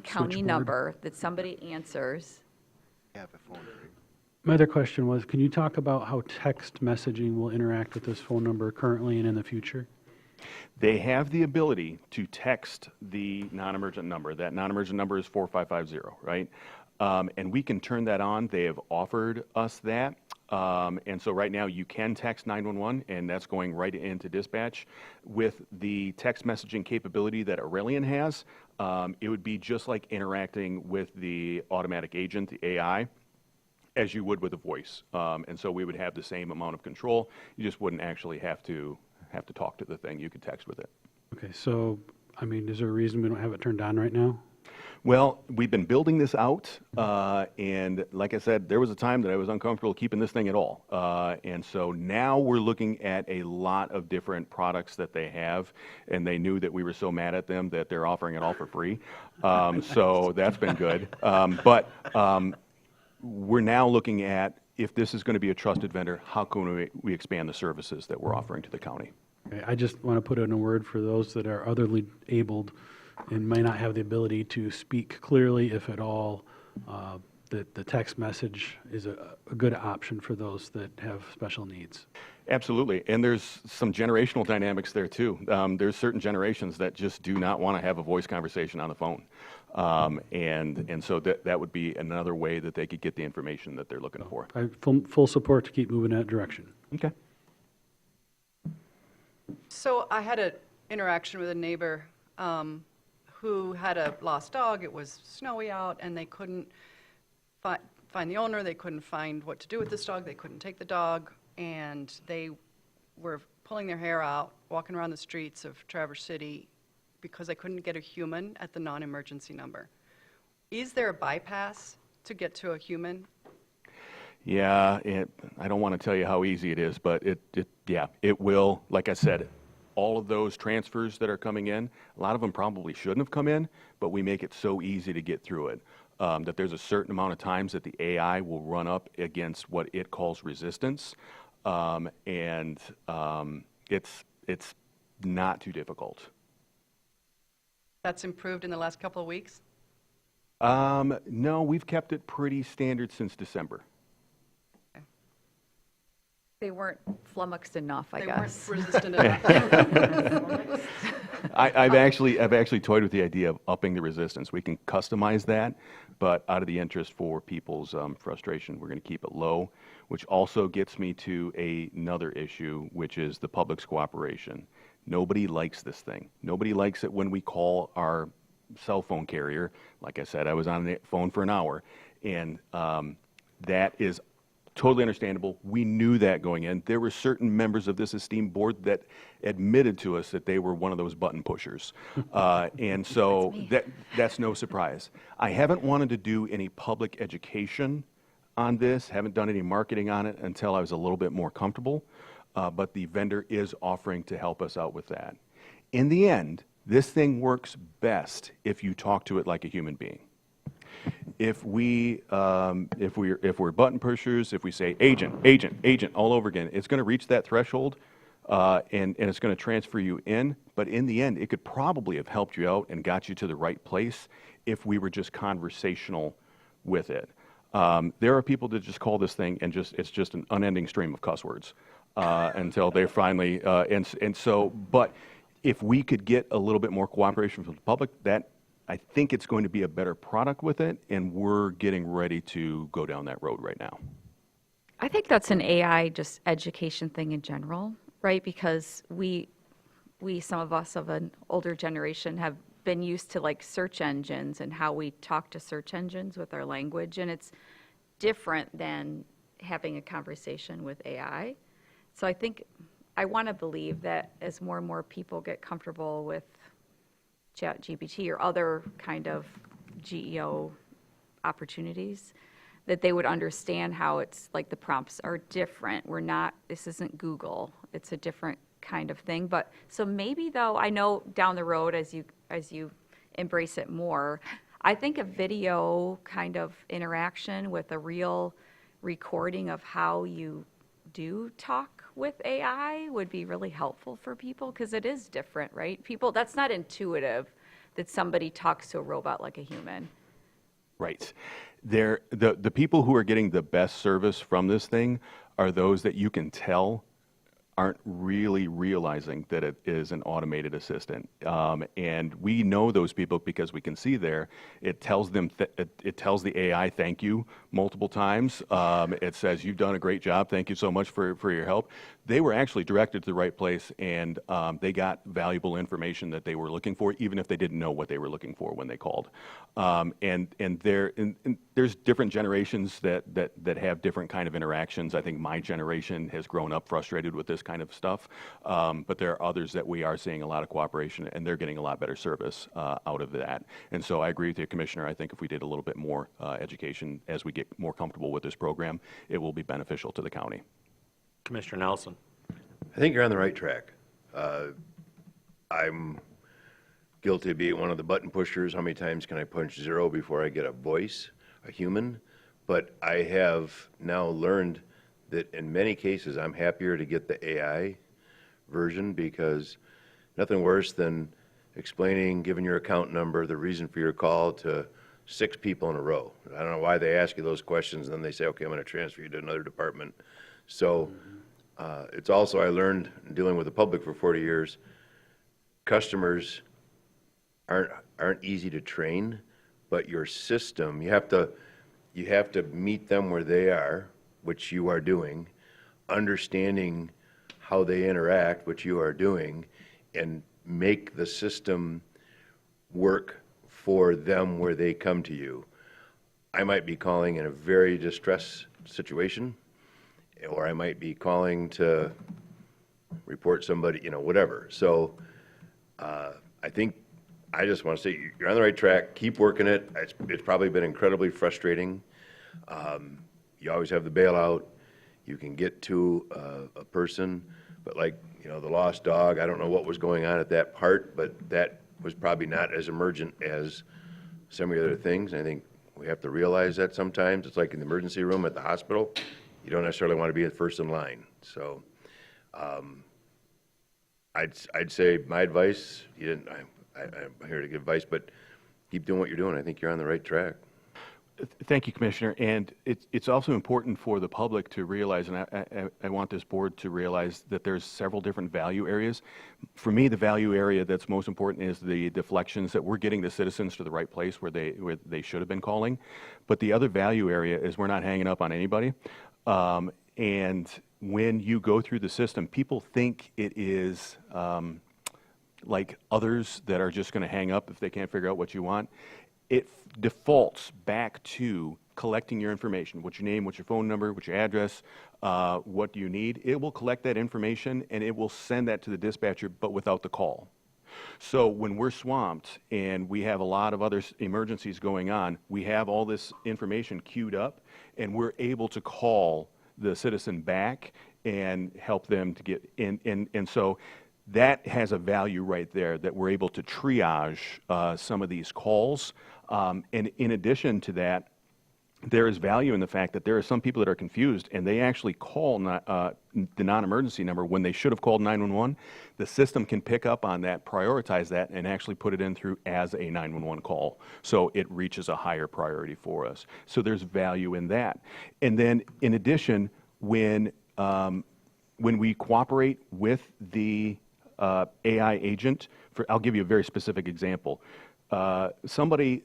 county Switchboard. number that somebody answers. My other question was, can you talk about how text messaging will interact with this phone number currently and in the future? They have the ability to text the non-emergent number. That non-emergent number is 4550, right? And we can turn that on. They have offered us that. And so right now you can text 911, and that's going right into dispatch. With the text messaging capability that Aurelian has, it would be just like interacting with the automatic agent, the AI, as you would with a voice. And so we would have the same amount of control. You just wouldn't actually have to talk to the thing. You could text with it. Okay, so, I mean, is there a reason we don't have it turned on right now? Well, we've been building this out, and like I said, there was a time that I was uncomfortable keeping this thing at all. And so now we're looking at a lot of different products that they have, and they knew that we were so mad at them that they're offering it all for free. So that's been good. But we're now looking at, if this is going to be a trusted vendor, how can we expand the services that we're offering to the county? Okay, I just want to put in a word for those that are otherly abled and may not have the ability to speak clearly, if at all, that the text message is a good option for those that have special needs. Absolutely, and there's some generational dynamics there too. There's certain generations that just do not want to have a voice conversation on the phone, and so that would be another way that they could get the information that they're looking for. I have full support to keep moving in that direction. Okay. So I had an interaction with a neighbor who had a lost dog. It was snowy out, and they couldn't find the owner. They couldn't find what to do with this dog. They couldn't take the dog, and they were pulling their hair out, walking around the streets of Traverse City because they couldn't get a human at the non-emergency number. Is there a bypass to get to a human? Yeah, I don't want to tell you how easy it is, but it will. Like I said, all of those transfers that are coming in, a lot of them probably shouldn't have come in, but we make it so easy to get through it that there's a certain amount of times that the AI will run up against what it calls resistance, and it's not too difficult. That's improved in the last couple of weeks? No, we've kept it pretty standard since December. They weren't flummoxed enough, I They guess. weren't resistant enough. I've actually toyed with the idea of upping the resistance. We can customize that, but out of the interest for people's frustration, we're going to keep it low, which also gets me to another issue, which is the public's cooperation. Nobody likes this thing. Nobody likes it when we call our cell phone carrier. Like I said, I was on the phone for an hour, and that is totally understandable. We knew that going in. There were certain members of this esteemed board that admitted to us that they were one of those button pushers. And so that's no surprise. I haven't wanted to do any public education on this, haven't done any marketing on it until I was a little bit more comfortable, but the vendor is offering to help us out with that. In the end, this thing works best if you talk to it like a human being. If we're button pushers, if we say agent, agent, agent all over again, it's going to reach that threshold, and it's going to transfer you in. But in the end, it could probably have helped you out and got you to the right place if we were just conversational with it. There are people that just call this thing and it's just an unending stream of cuss words until they finally but if we could get a little bit more cooperation from the public, that I think it's going to be a better product with it, and we're getting ready to go down that road right now. I think that's an AI just education thing in general, right? Because we some of us of an older generation have been used to like search engines and how we talk to search engines with our language, and it's different than having a conversation with AI. So I want to believe that as more and more people get comfortable with ChatGPT or other kind of GEO opportunities, that they would understand how it's like the prompts are different. This isn't Google. It's a different kind of thing. But so maybe though, I know down the road as you embrace it more, I think a video kind of interaction with a real recording of how you do talk with AI would be really helpful for people, because it is different, right? That's not intuitive that somebody talks to a robot like a human. Right. The people who are getting the best service from this thing are those that you can tell aren't really realizing that it is an automated assistant. And we know those people because we can see there, it tells them, it tells the AI thank you multiple times. It says, you've done a great job, thank you so much for your help. They were actually directed to the right place, and they got valuable information that they were looking for, even if they didn't know what they were looking for when they called. And there's different generations that have different kind of interactions. I think my generation has grown up frustrated with this kind of stuff, but there are others that we are seeing a lot of cooperation, and they're getting a lot better service out of that. And so I agree with you, Commissioner. I think if we did a little bit more education as we get more comfortable with this program, it will be beneficial to the county. Commissioner Nelson. I think you're on the right track. I'm guilty of being one of the button pushers. How many times can I punch 0 before I get a voice, a human? But I have now learned that in many cases I'm happier to get the AI version, because nothing worse than explaining, giving your account number, the reason for your call to 6 people in a row. I don't know why they ask you those questions, and then they say, okay, I'm going to transfer you to another department. So it's also, I learned dealing with the public for 40 years, customers aren't easy to train, but your system, you have to meet them where they are, which you are doing, understanding how they interact, which you are doing, and make the system work for them where they come to you. I might be calling in a very distressed situation, or I might be calling to report somebody, whatever. So I think I just want to say you're on the right track. Keep working it. It's probably been incredibly frustrating. You always have the bailout. You can get to a person, but like, the lost dog, I don't know what was going on at that part, but that was probably not as emergent as some of the other things. I think we have to realize that sometimes. It's like in the emergency room at the hospital. You don't necessarily want to be first in line. So I'd say my advice, I'm here to give advice, but keep doing what you're doing. I think you're on the right track. Thank you, Commissioner. And it's also important for the public to realize, and I want this board to realize, that there's several different value areas. For me, the value area that's most important is the deflections, that we're getting the citizens to the right place where they should have been calling. But the other value area is we're not hanging up on anybody. And when you go through the system, people think it is like others that are just going to hang up if they can't figure out what you want. It defaults back to collecting your information. What's your name, what's your phone number, what's your address, what do you need? It will collect that information and it will send that to the dispatcher, but without the call. So when we're swamped and we have a lot of other emergencies going on, we have all this information queued up and we're able to call the citizen back and help them to get in. And so that has a value right there, that we're able to triage some of these calls. And in addition to that, there is value in the fact that there are some people that are confused and they actually call the non-emergency number when they should have called 911. The system can pick up on that, prioritize that, and actually put it in through as a 911 call. So it reaches a higher priority for us. So there's value in that. And then in addition, when we cooperate with the AI agent, I'll give you a very specific example. Somebody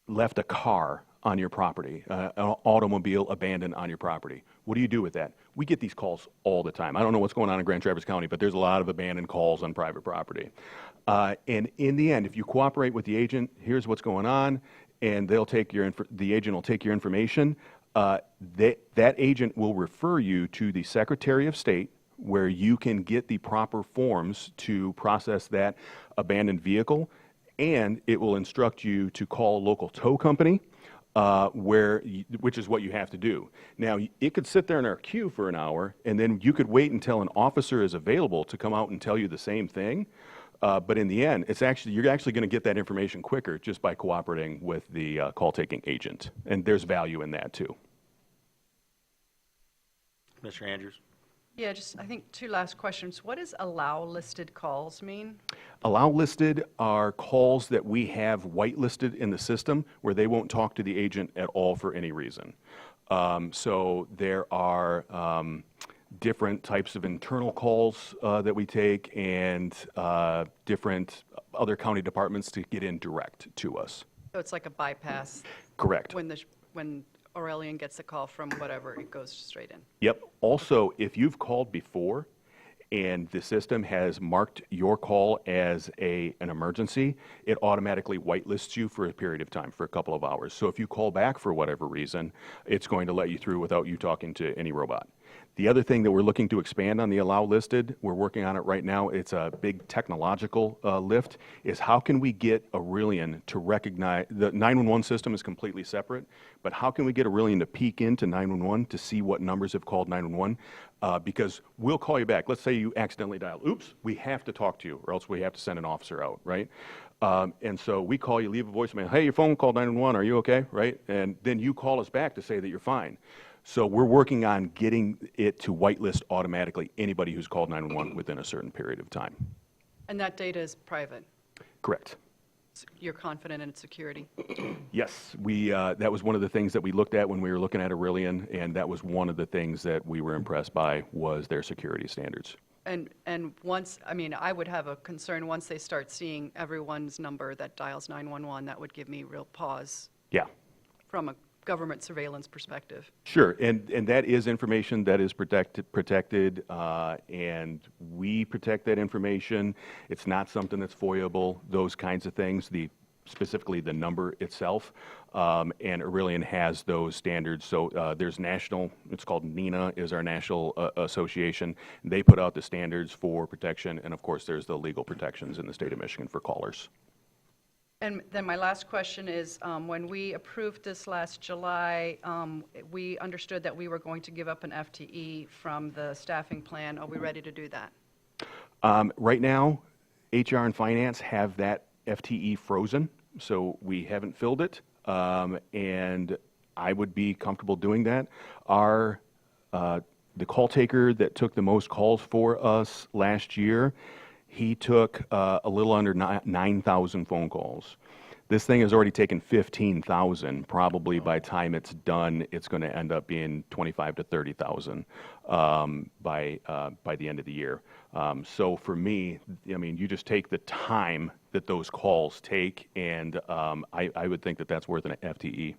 left a car on your property, an automobile abandoned on your property. What do you do with that? We get these calls all the time. I don't know what's going on in Grand Traverse County, but there's a lot of abandoned calls on private property. And in the end, if you cooperate with the agent, here's what's going on, and they'll take the agent will take your information. That agent will refer you to the Secretary of State, where you can get the proper forms to process that abandoned vehicle, and it will instruct you to call a local tow company, which is what you have to do. Now, it could sit there in our queue for an hour, and then you could wait until an officer is available to come out and tell you the same thing. But in the end, you're actually going to get that information quicker just by cooperating with the call-taking agent, and there's value in that too. Mr. Andrews? Yeah, I think 2 last questions. What does allow listed calls mean? Allow listed are calls that we have whitelisted in the system where they won't talk to the agent at all for any reason. So there are different types of internal calls that we take and different other county departments to get in direct to us. So it's like a bypass? Correct. When Aurelian gets a call from whatever, it goes straight in? Yep. Also, if you've called before and the system has marked your call as an emergency, it automatically whitelists you for a period of time, for a couple of hours. So if you call back for whatever reason, it's going to let you through without you talking to any robot. The other thing that we're looking to expand on the allow listed, we're working on it right now, it's a big technological lift, is how can we get Aurelian to recognize, the 911 system is completely separate, but how can we get Aurelian to peek into 911 to see what numbers have called 911? Because we'll call you back. Let's say you accidentally dialed. Oops, we have to talk to you, or else we have to send an officer out, right? And so we call you, leave a voicemail, hey, your phone called 911, are you okay, right? And then you call us back to say that you're fine. So we're working on getting it to whitelist automatically anybody who's called 911 within a certain period of time. And that data is private? Correct. You're confident in its security? Yes, that was one of the things that we looked at when we were looking at Aurelian, and that was one of the things that we were impressed by was their security standards. And once, I would have a concern once they start seeing everyone's number that dials 911, that would give me real pause. Yeah. From a government surveillance perspective. Sure, and that is information that is protected, and we protect that information. It's not something that's FOIA-able, those kinds of things, specifically the number itself, and Aurelian has those standards. So there's national, it's called NENA, is our national association. They put out the standards for protection, and of course there's the legal protections in the state of Michigan for callers. And then my last question is, when we approved this last July, we understood that we were going to give up an FTE from the staffing plan. Are we ready to do that? Right now, HR and Finance have that FTE frozen, so we haven't filled it, and I would be comfortable doing that. The call taker that took the most calls for us last year, he took a little under 9,000 phone calls. This thing has already taken 15,000. Probably by time it's done, it's going to end up being 25 to 30,000 by the end of the year. So for me, I mean, you just take the time that those calls take, and I would think that that's worth an FTE.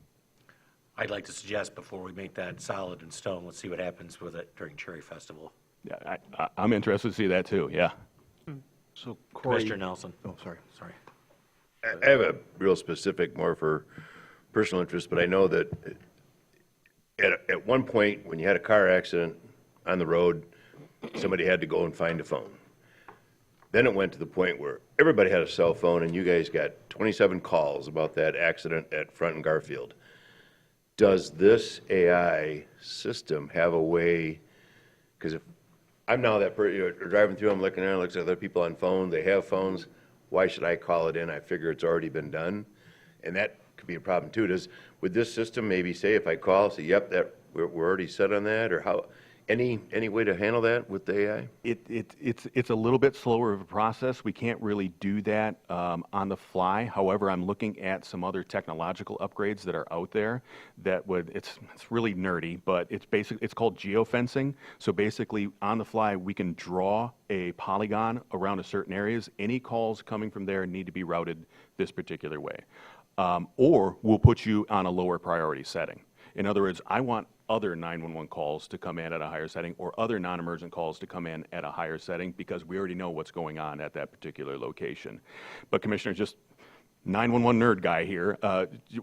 I'd like to suggest before we make that solid in stone, let's see what happens with it during Cherry Festival. Yeah, I'm interested to see that too, yeah. So Corey. Commissioner Nelson. Oh, sorry. Sorry. I have a real specific, more for personal interest, but I know that at one point, when you had a car accident on the road, somebody had to go and find a phone. Then it went to the point where everybody had a cell phone, and you guys got 27 calls about that accident at Front and Garfield. Does this AI system have a way, because if I'm now that person, you're driving through, I'm looking around, looks at other people on phones, they have phones, why should I call it in? I figure it's already been done. And that could be a problem too. Would this system maybe say, if I call, say, yep, we're already set on that, or how? Any way to handle that with the AI? It's a little bit slower of a process. We can't really do that on the fly. However, I'm looking at some other technological upgrades that are out there that would, it's really nerdy, but it's called geofencing. So basically, on the fly, we can draw a polygon around a certain areas. Any calls coming from there need to be routed this particular way. Or we'll put you on a lower priority setting. In other words, I want other 911 calls to come in at a higher setting, or other non-emergent calls to come in at a higher setting, because we already know what's going on at that particular location. But Commissioner, just 911 nerd guy here,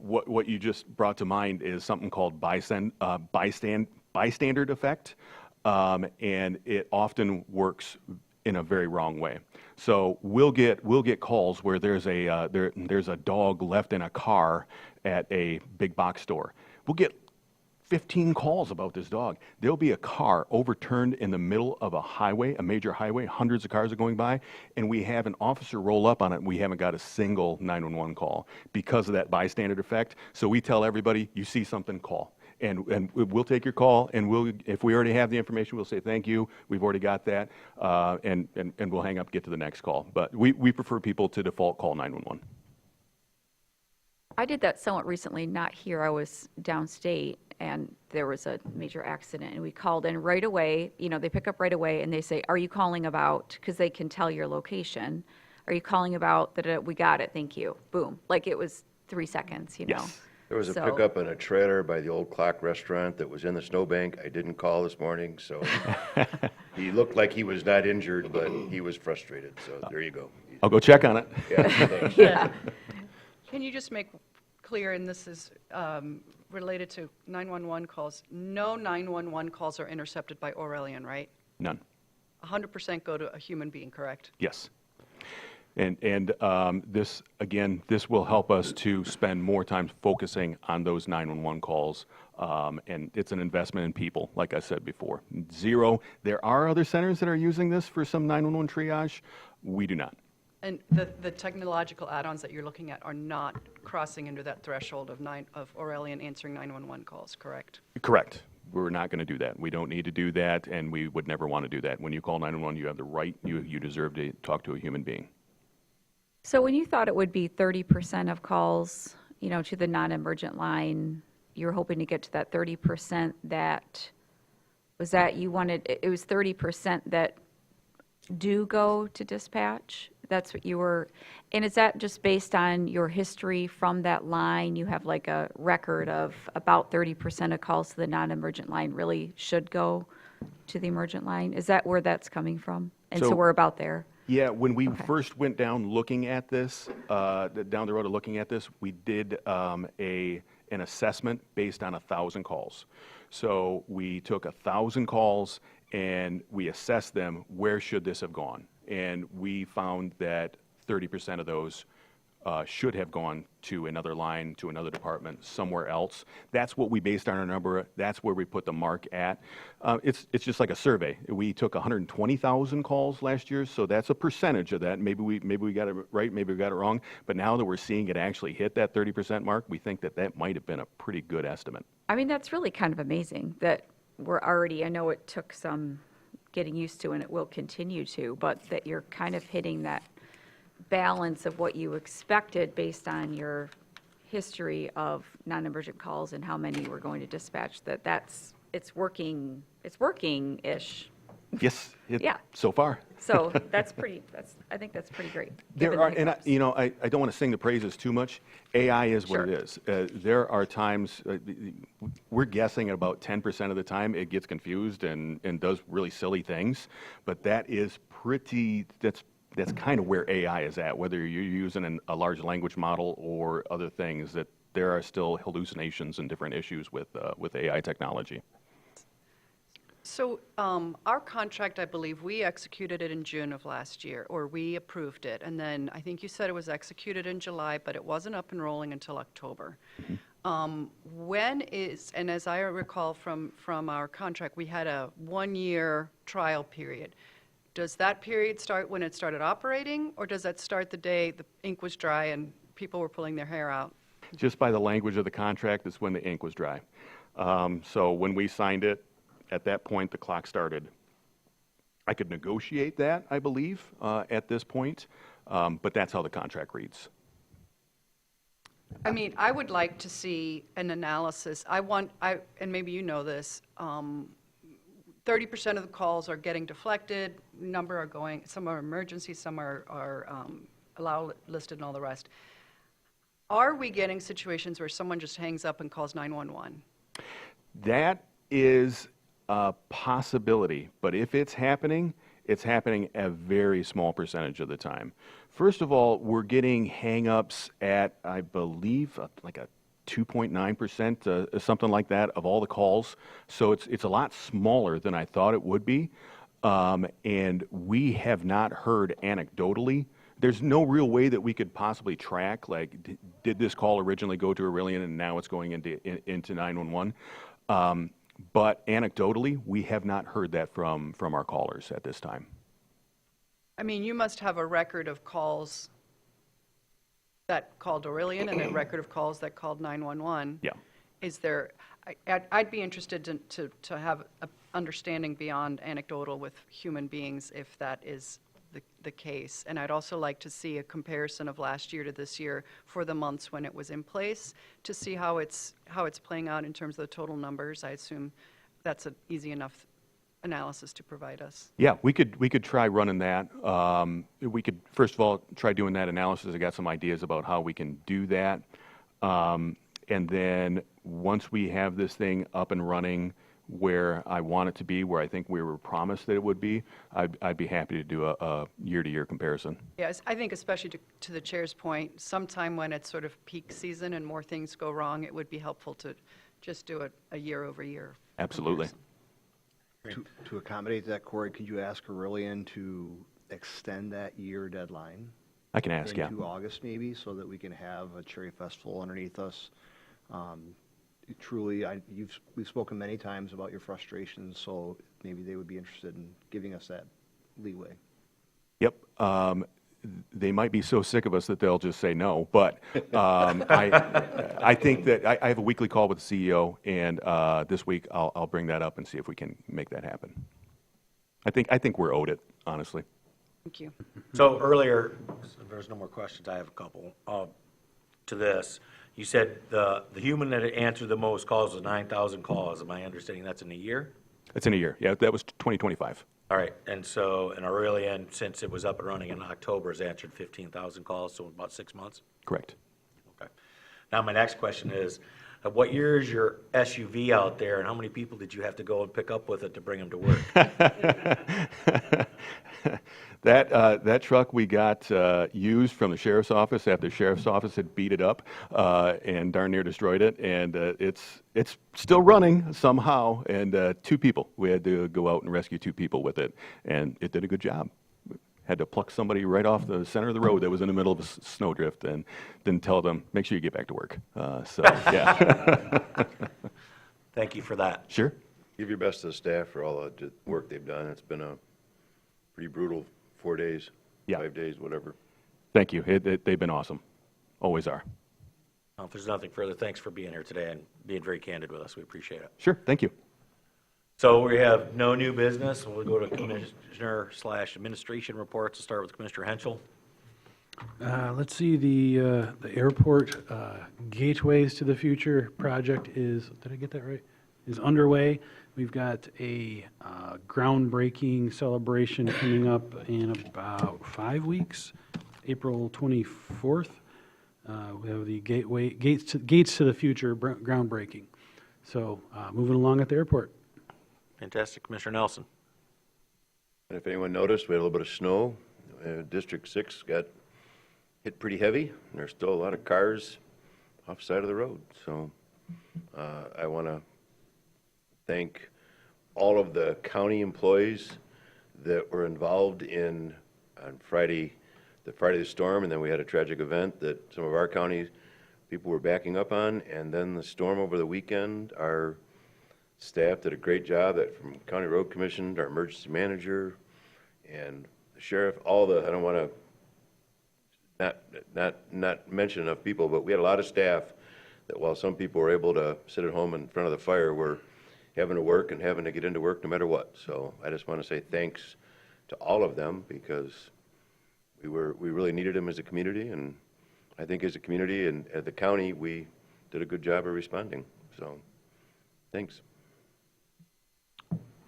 what you just brought to mind is something called bystander effect, and it often works in a very wrong way. So we'll get calls where there's a dog left in a car at a big box store. We'll get 15 calls about this dog. There'll be a car overturned in the middle of a highway, a major highway, hundreds of cars are going by, and we have an officer roll up on it, and we haven't got a single 911 call because of that bystander effect. So we tell everybody, you see something, call. And we'll take your call, and if we already have the information, we'll say thank you, we've already got that, and we'll hang up, get to the next call. But we prefer people to default call 911. I did that somewhat recently, not here. I was downstate, and there was a major accident, and we called in right away. You know, they pick up right away, and they say, are you calling about, because they can tell your location, are you calling about that? We got it, thank you. Boom. Like it was 3 seconds, you know. There was a pickup in a trailer by the Old Clock restaurant that was in the snowbank. I didn't call this morning, so he looked like he was not injured, but he was frustrated, so there you go. I'll go check on it. Yeah, thanks. Yeah. Can you just make clear, and this is related to 911 calls, no 911 calls are intercepted by Aurelian, right? None. 100% go to a human being, correct? Yes. And this, again, this will help us to spend more time focusing on those 911 calls, and it's an investment in people, like I said before. Zero, there are other centers that are using this for some 911 triage. We do not. And the technological add-ons that you're looking at are not crossing into that threshold of Aurelian answering 911 calls, correct? Correct. We're not going to do that. We don't need to do that, and we would never want to do that. When you call 911, you have the right, you deserve to talk to a human being. So when you thought it would be 30% of calls, you know, to the non-emergent line, you were hoping to get to that 30% that, was that you wanted, it was 30% that do go to dispatch? That's what you were, and is that just based on your history from that line? You have like a record of about 30% of calls to the non-emergent line really should go to the emergent line? Is that where that's coming from? And so we're about there? Yeah, when we first went down looking at this, down the road of looking at this, we did an assessment based on 1,000 calls. So we took 1,000 calls and we assessed them, where should this have gone? And we found that 30% of those should have gone to another line, to another department, somewhere else. That's what we based our number. That's where we put the mark at. It's just like a survey. We took 120,000 calls last year, so that's a percentage of that. Maybe we got it right, maybe we got it wrong. But now that we're seeing it actually hit that 30% mark, we think that that might have been a pretty good estimate. I mean, that's really kind of amazing that we're already, I know it took some getting used to and it will continue to, but that you're kind of hitting that balance of what you expected based on your history of non-emergent calls and how many we're going to dispatch, it's working-ish. Yes, Yeah. so far. So I think that's pretty great. There given are, the and hiccups. I don't want to sing the praises too much. AI is what Sure. it is. There are times, we're guessing at about 10% of the time it gets confused and does really silly things, but that is that's kind of where AI is at, whether you're using a large language model or other things, that there are still hallucinations and different issues with AI technology. So our contract, I believe, we executed it in June of last year, or we approved it. And then I think you said it was executed in July, but it wasn't up and rolling until October. And as I recall from our contract, we had a 1-year trial period. Does that period start when it started operating, or does that start the day the ink was dry and people were pulling their hair out? Just by the language of the contract, is when the ink was dry. So when we signed it, at that point, the clock started. I could negotiate that, I believe, at this point, but that's how the contract reads. I mean, I would like to see an analysis. And maybe you know this, 30% of the calls are getting deflected, number are going, some are emergency, some are listed and all the rest. Are we getting situations where someone just hangs up and calls 911? That is a possibility, but if it's happening a very small percentage of the time. First of all, we're getting hang-ups at, I believe, like a 2.9%, something like that, of all the calls. So it's a lot smaller than I thought it would be, and we have not heard anecdotally. There's no real way that we could possibly track, like, did this call originally go to Aurelian and now it's going into 911? But anecdotally, we have not heard that from our callers at this time. I mean, you must have a record of calls that called Aurelian and a record of calls that called 911. Yeah. Is there, I'd be interested to have an understanding beyond anecdotal with human beings if that is the case. And I'd also like to see a comparison of last year to this year for the months when it was in place to see how it's playing out in terms of the total numbers. I assume that's an easy enough analysis to provide us. Yeah, we could try running that. We could, first of all, try doing that analysis. I got some ideas about how we can do that. And then once we have this thing up and running where I want it to be, where I think we were promised that it would be, I'd be happy to do a year-to-year comparison. Yes, I think especially to the chair's point, sometime when it's sort of peak season and more things go wrong, it would be helpful to just do a year-over-year. Absolutely. To accommodate that, Corey, could you ask Aurelian to extend that year deadline? I can ask, yeah. Into August maybe, so that we can have a cherry festival underneath us. Truly, we've spoken many times about your frustrations, so maybe they would be interested in giving us that leeway. Yep. They might be so sick of us that they'll just say no, but I think that I have a weekly call with the CEO, and this week I'll bring that up and see if we can make that happen. I think we're owed it, honestly. Thank you. So earlier, if there's no more questions, I have a couple. To this, you said the human that answered the most calls was 9,000 calls. Am I understanding that's in a year? It's in a year. Yeah, that was 2025. All right, and so in Aurelian, since it was up and running in October, has answered 15,000 calls, so about 6 months? Correct. Okay. Now, my next question is, what year is your SUV out there, and how many people did you have to go and pick up with it to bring them to work? That truck we got used from the sheriff's office after the sheriff's office had beat it up and darn near destroyed it, and it's still running somehow. And 2 people, we had to go out and rescue 2 people with it, and it did a good job. Had to pluck somebody right off the center of the road that was in the middle of a snowdrift, and then tell them, make sure you get back to work. So yeah. Thank you for that. Sure. Give your best to the staff for all the work they've done. It's been a pretty brutal 4 days, 5 days, whatever. Thank you. They've been awesome. Always are. Well, if there's nothing further, thanks for being here today and being very candid with us. We appreciate it. Sure. Thank you. So we have no new business. We'll go to Commissioner/Administration reports. We'll start with Commissioner Henschel. Let's see, the airport Gateways to the Future project is, did I get that right? Is underway. We've got a groundbreaking celebration coming up in about 5 weeks, April 24th. We have the Gates to the Future groundbreaking. So moving along at the airport. Fantastic. Commissioner Nelson. And if anyone noticed, we had a little bit of snow. District 6 got hit pretty heavy, and there's still a lot of cars off the side of the road. So I want to thank all of the county employees that were involved in on Friday, the Friday of the storm, and then we had a tragic event that some of our county people were backing up on, and then the storm over the weekend. Our staff did a great job, from County Road Commission, our emergency manager, and the sheriff, all the, I don't want to not mention enough people, but we had a lot of staff that while some people were able to sit at home in front of the fire, were having to work and having to get into work no matter what. So I just want to say thanks to all of them, because we really needed them as a community, and I think as a community and at the county, we did a good job of responding. So thanks.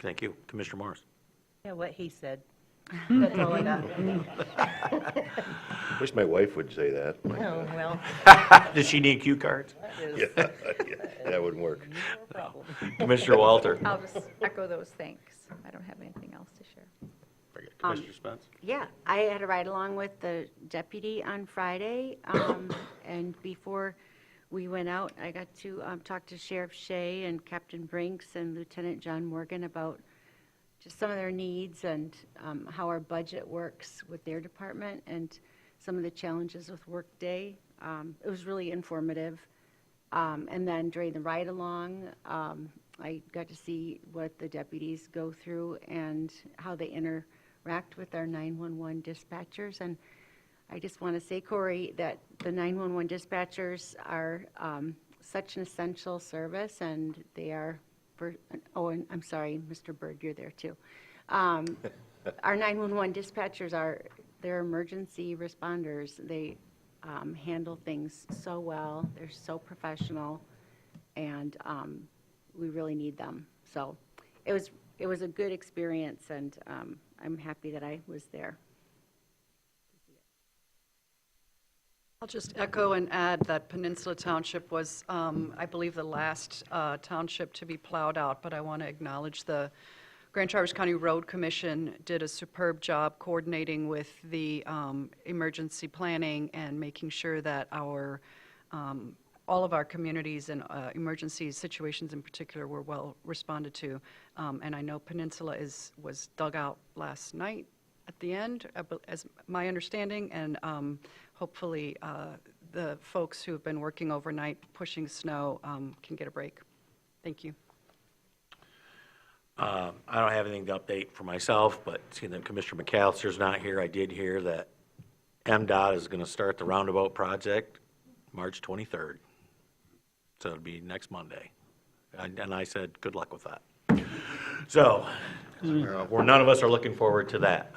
Thank you. Commissioner Morris. Yeah, what he said. That's all I got. Wish my wife would say that. Oh, well. Does she need cue cards? Yeah, that wouldn't work. No problem. Commissioner Walter. I'll just echo those thanks. I don't have anything else to share. Very good. Commissioner Spence. Yeah, I had a ride along with the deputy on Friday, and before we went out, I got to talk to Sheriff Shea and Captain Brinks and Lieutenant John Morgan about just some of their needs and how our budget works with their department and some of the challenges with Workday. It was really informative. And then during the ride along, I got to see what the deputies go through and how they interact with our 911 dispatchers. And I just want to say, Corey, that the 911 dispatchers are such an essential service, and they are, and I'm sorry, Mr. Bird, you're there too. Our 911 dispatchers they're emergency responders. They handle things so well. They're so professional, and we really need them. So it was a good experience, and I'm happy that I was there. I'll just echo and add that Peninsula Township was, I believe, the last township to be plowed out, but I want to acknowledge the Grand Traverse County Road Commission did a superb job coordinating with the emergency planning and making sure that our all of our communities and emergency situations in particular were well responded to. And I know Peninsula was dug out last night at the end, as my understanding, and hopefully the folks who have been working overnight pushing snow can get a break. Thank you. I don't have anything to update for myself, but seeing that Commissioner McAllister's not here, I did hear that MDOT is going to start the roundabout project March 23rd. So it'll be next Monday. And I said, good luck with that. So, where none of us are looking forward to that.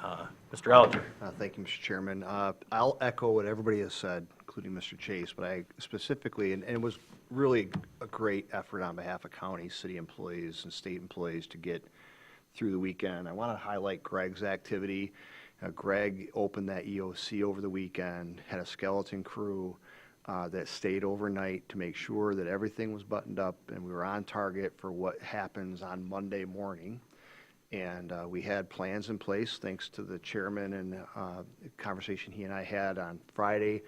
Mr. Alger. Thank you, Mr. Chairman. I'll echo what everybody has said, including Mr. Chase, but I specifically, and it was really a great effort on behalf of county, city employees, and state employees to get through the weekend. I want to highlight Greg's activity. Greg opened that EOC over the weekend, had a skeleton crew that stayed overnight to make sure that everything was buttoned up and we were on target for what happens on Monday morning. And we had plans in place, thanks to the chairman and the conversation he and I had on Friday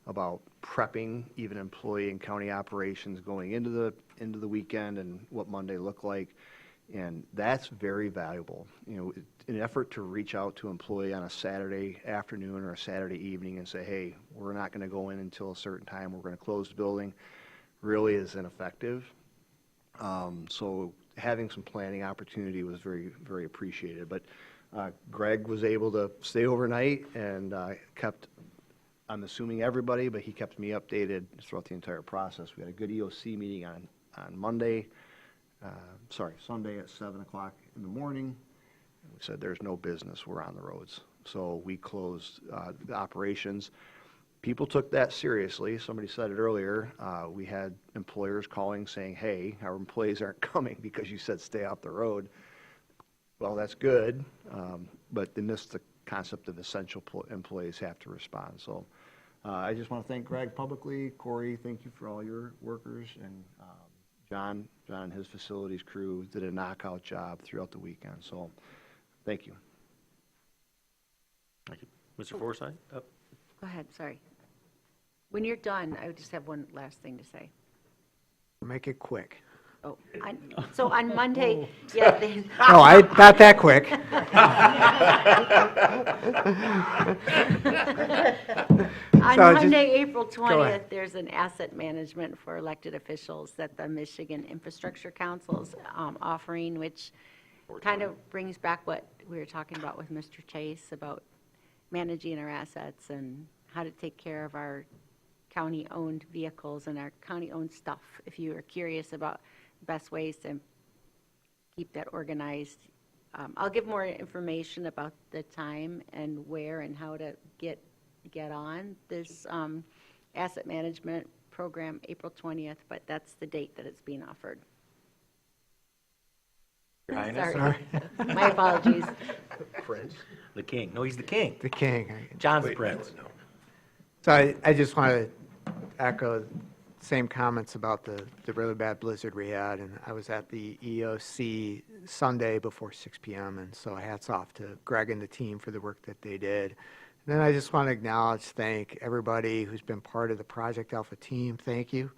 about prepping even employee and county operations going into the weekend and what Monday looked like. And that's very valuable. You know, in an effort to reach out to an employee on a Saturday afternoon or a Saturday evening and say, hey, we're not going to go in until a certain time, we're going to close the building, really is ineffective. So having some planning opportunity was very, very appreciated. But Greg was able to stay overnight and kept, I'm assuming everybody, but he kept me updated throughout the entire process. We had a good EOC meeting on Sunday at 7 o'clock in the morning. We said there's no business, we're on the roads. So we closed the operations. People took that seriously. Somebody said it earlier. We had employers calling saying, hey, our employees aren't coming because you said stay off the road. Well, that's good, but they missed the concept of essential employees have to respond. So I just want to thank Greg publicly. Corey, thank you for all your workers. And John and his facilities crew did a knockout job throughout the weekend. So thank you. Thank you. Mr. Forsythe? Go ahead, sorry. When you're done, I would just have one last thing to say. Make it quick. Oh, so on Monday, yeah. No, not that quick. On So just- Monday, April Go 20th, ahead. there's an asset management for elected officials that the Michigan Infrastructure Council's offering, which kind of brings back what we were talking about with Mr. Chase about managing our assets and how to take care of our county-owned vehicles and our county-owned stuff. If you are curious about best ways to keep that organized, I'll give more information about the time and where and how to get on this asset management program, April 20th, but that's the date that it's being offered. Your Highness? Sorry. My apologies. Prince. The king. No, he's the king. The king. John's the prince. So I just want to echo same comments about the really bad blizzard we had, and I was at the EOC Sunday before 6 p.m., and so hats off to Greg and the team for the work that they did. And then I just want to thank everybody who's been part of the Project Alpha team. Thank you.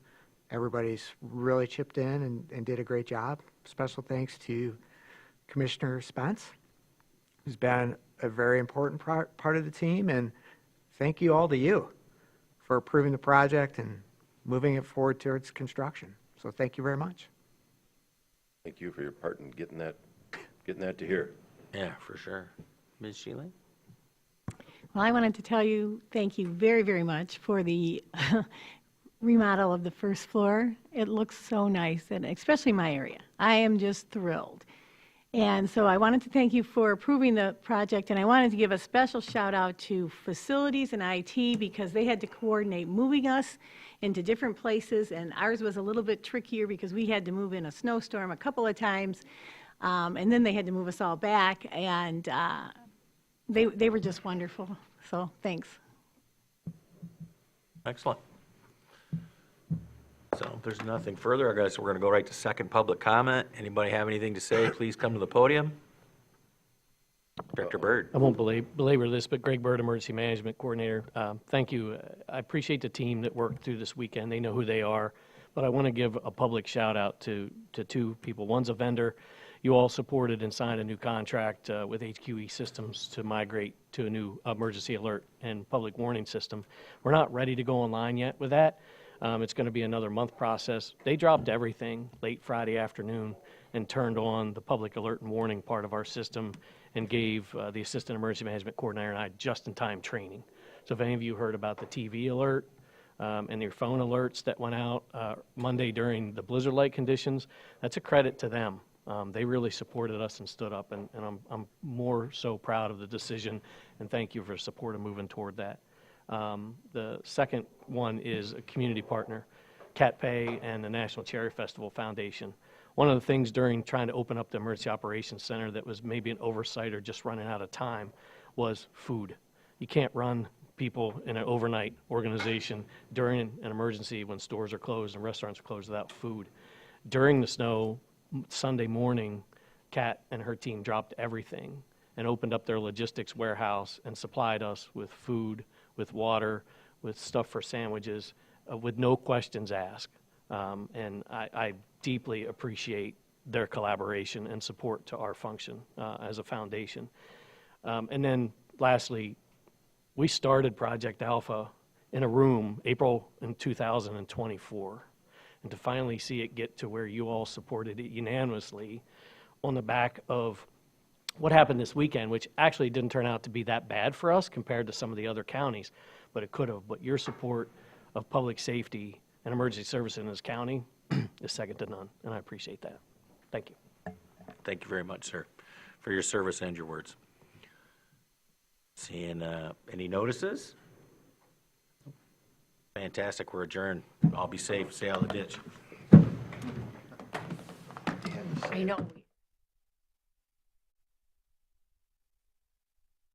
Everybody's really chipped in and did a great job. Special thanks to Commissioner Spence, who's been a very important part of the team, and thank you all to you for approving the project and moving it forward towards construction. So thank you very much. Thank you for your part in getting that to here. Yeah, for sure. Ms. Shealy? Well, I wanted to tell you, thank you very, very much for the remodel of the first floor. It looks so nice, and especially my area. I am just thrilled. And so I wanted to thank you for approving the project, and I wanted to give a special shout out to facilities and IT because they had to coordinate moving us into different places, and ours was a little bit trickier because we had to move in a snowstorm a couple of times, and then they had to move us all back, and they were just wonderful. So thanks. Excellent. So if there's nothing further, I guess we're going to go right to second public comment. Anybody have anything to say, please come to the podium. Director Byrd. I won't belabor this, but Greg Byrd, Emergency Management Coordinator. Thank you. I appreciate the team that worked through this weekend. They know who they are. But I want to give a public shout out to two people. One's a vendor. You all supported and signed a new contract with HQE Systems to migrate to a new emergency alert and public warning system. We're not ready to go online yet with that. It's going to be another month process. They dropped everything late Friday afternoon and turned on the public alert and warning part of our system and gave the Assistant Emergency Management Coordinator and I just-in-time training. So if any of you heard about the TV alert and your phone alerts that went out Monday during the blizzard-like conditions, that's a credit to them. They really supported us and stood up, and I'm more so proud of the decision, and thank you for support of moving toward that. The second one is a community partner, Cat Pay and the National Cherry Festival Foundation. One of the things during trying to open up the Emergency Operations Center that was maybe an oversight or just running out of time was food. You can't run people in an overnight organization during an emergency when stores are closed and restaurants are closed without food. During the snow, Sunday morning, Kat and her team dropped everything and opened up their logistics warehouse and supplied us with food, with water, with stuff for sandwiches, with no questions asked. And I deeply appreciate their collaboration and support to our function as a foundation. And then lastly, we started Project Alpha in a room April in 2024. And to finally see it get to where you all supported it unanimously on the back of what happened this weekend, which actually didn't turn out to be that bad for us compared to some of the other counties, but it could have. But your support of public safety and emergency service in this county is second to none, and I appreciate that. Thank you. Thank you very much, sir, for your service and your words. Seeing any notices? Fantastic, we're adjourned. All be safe, stay out of the ditch. I know.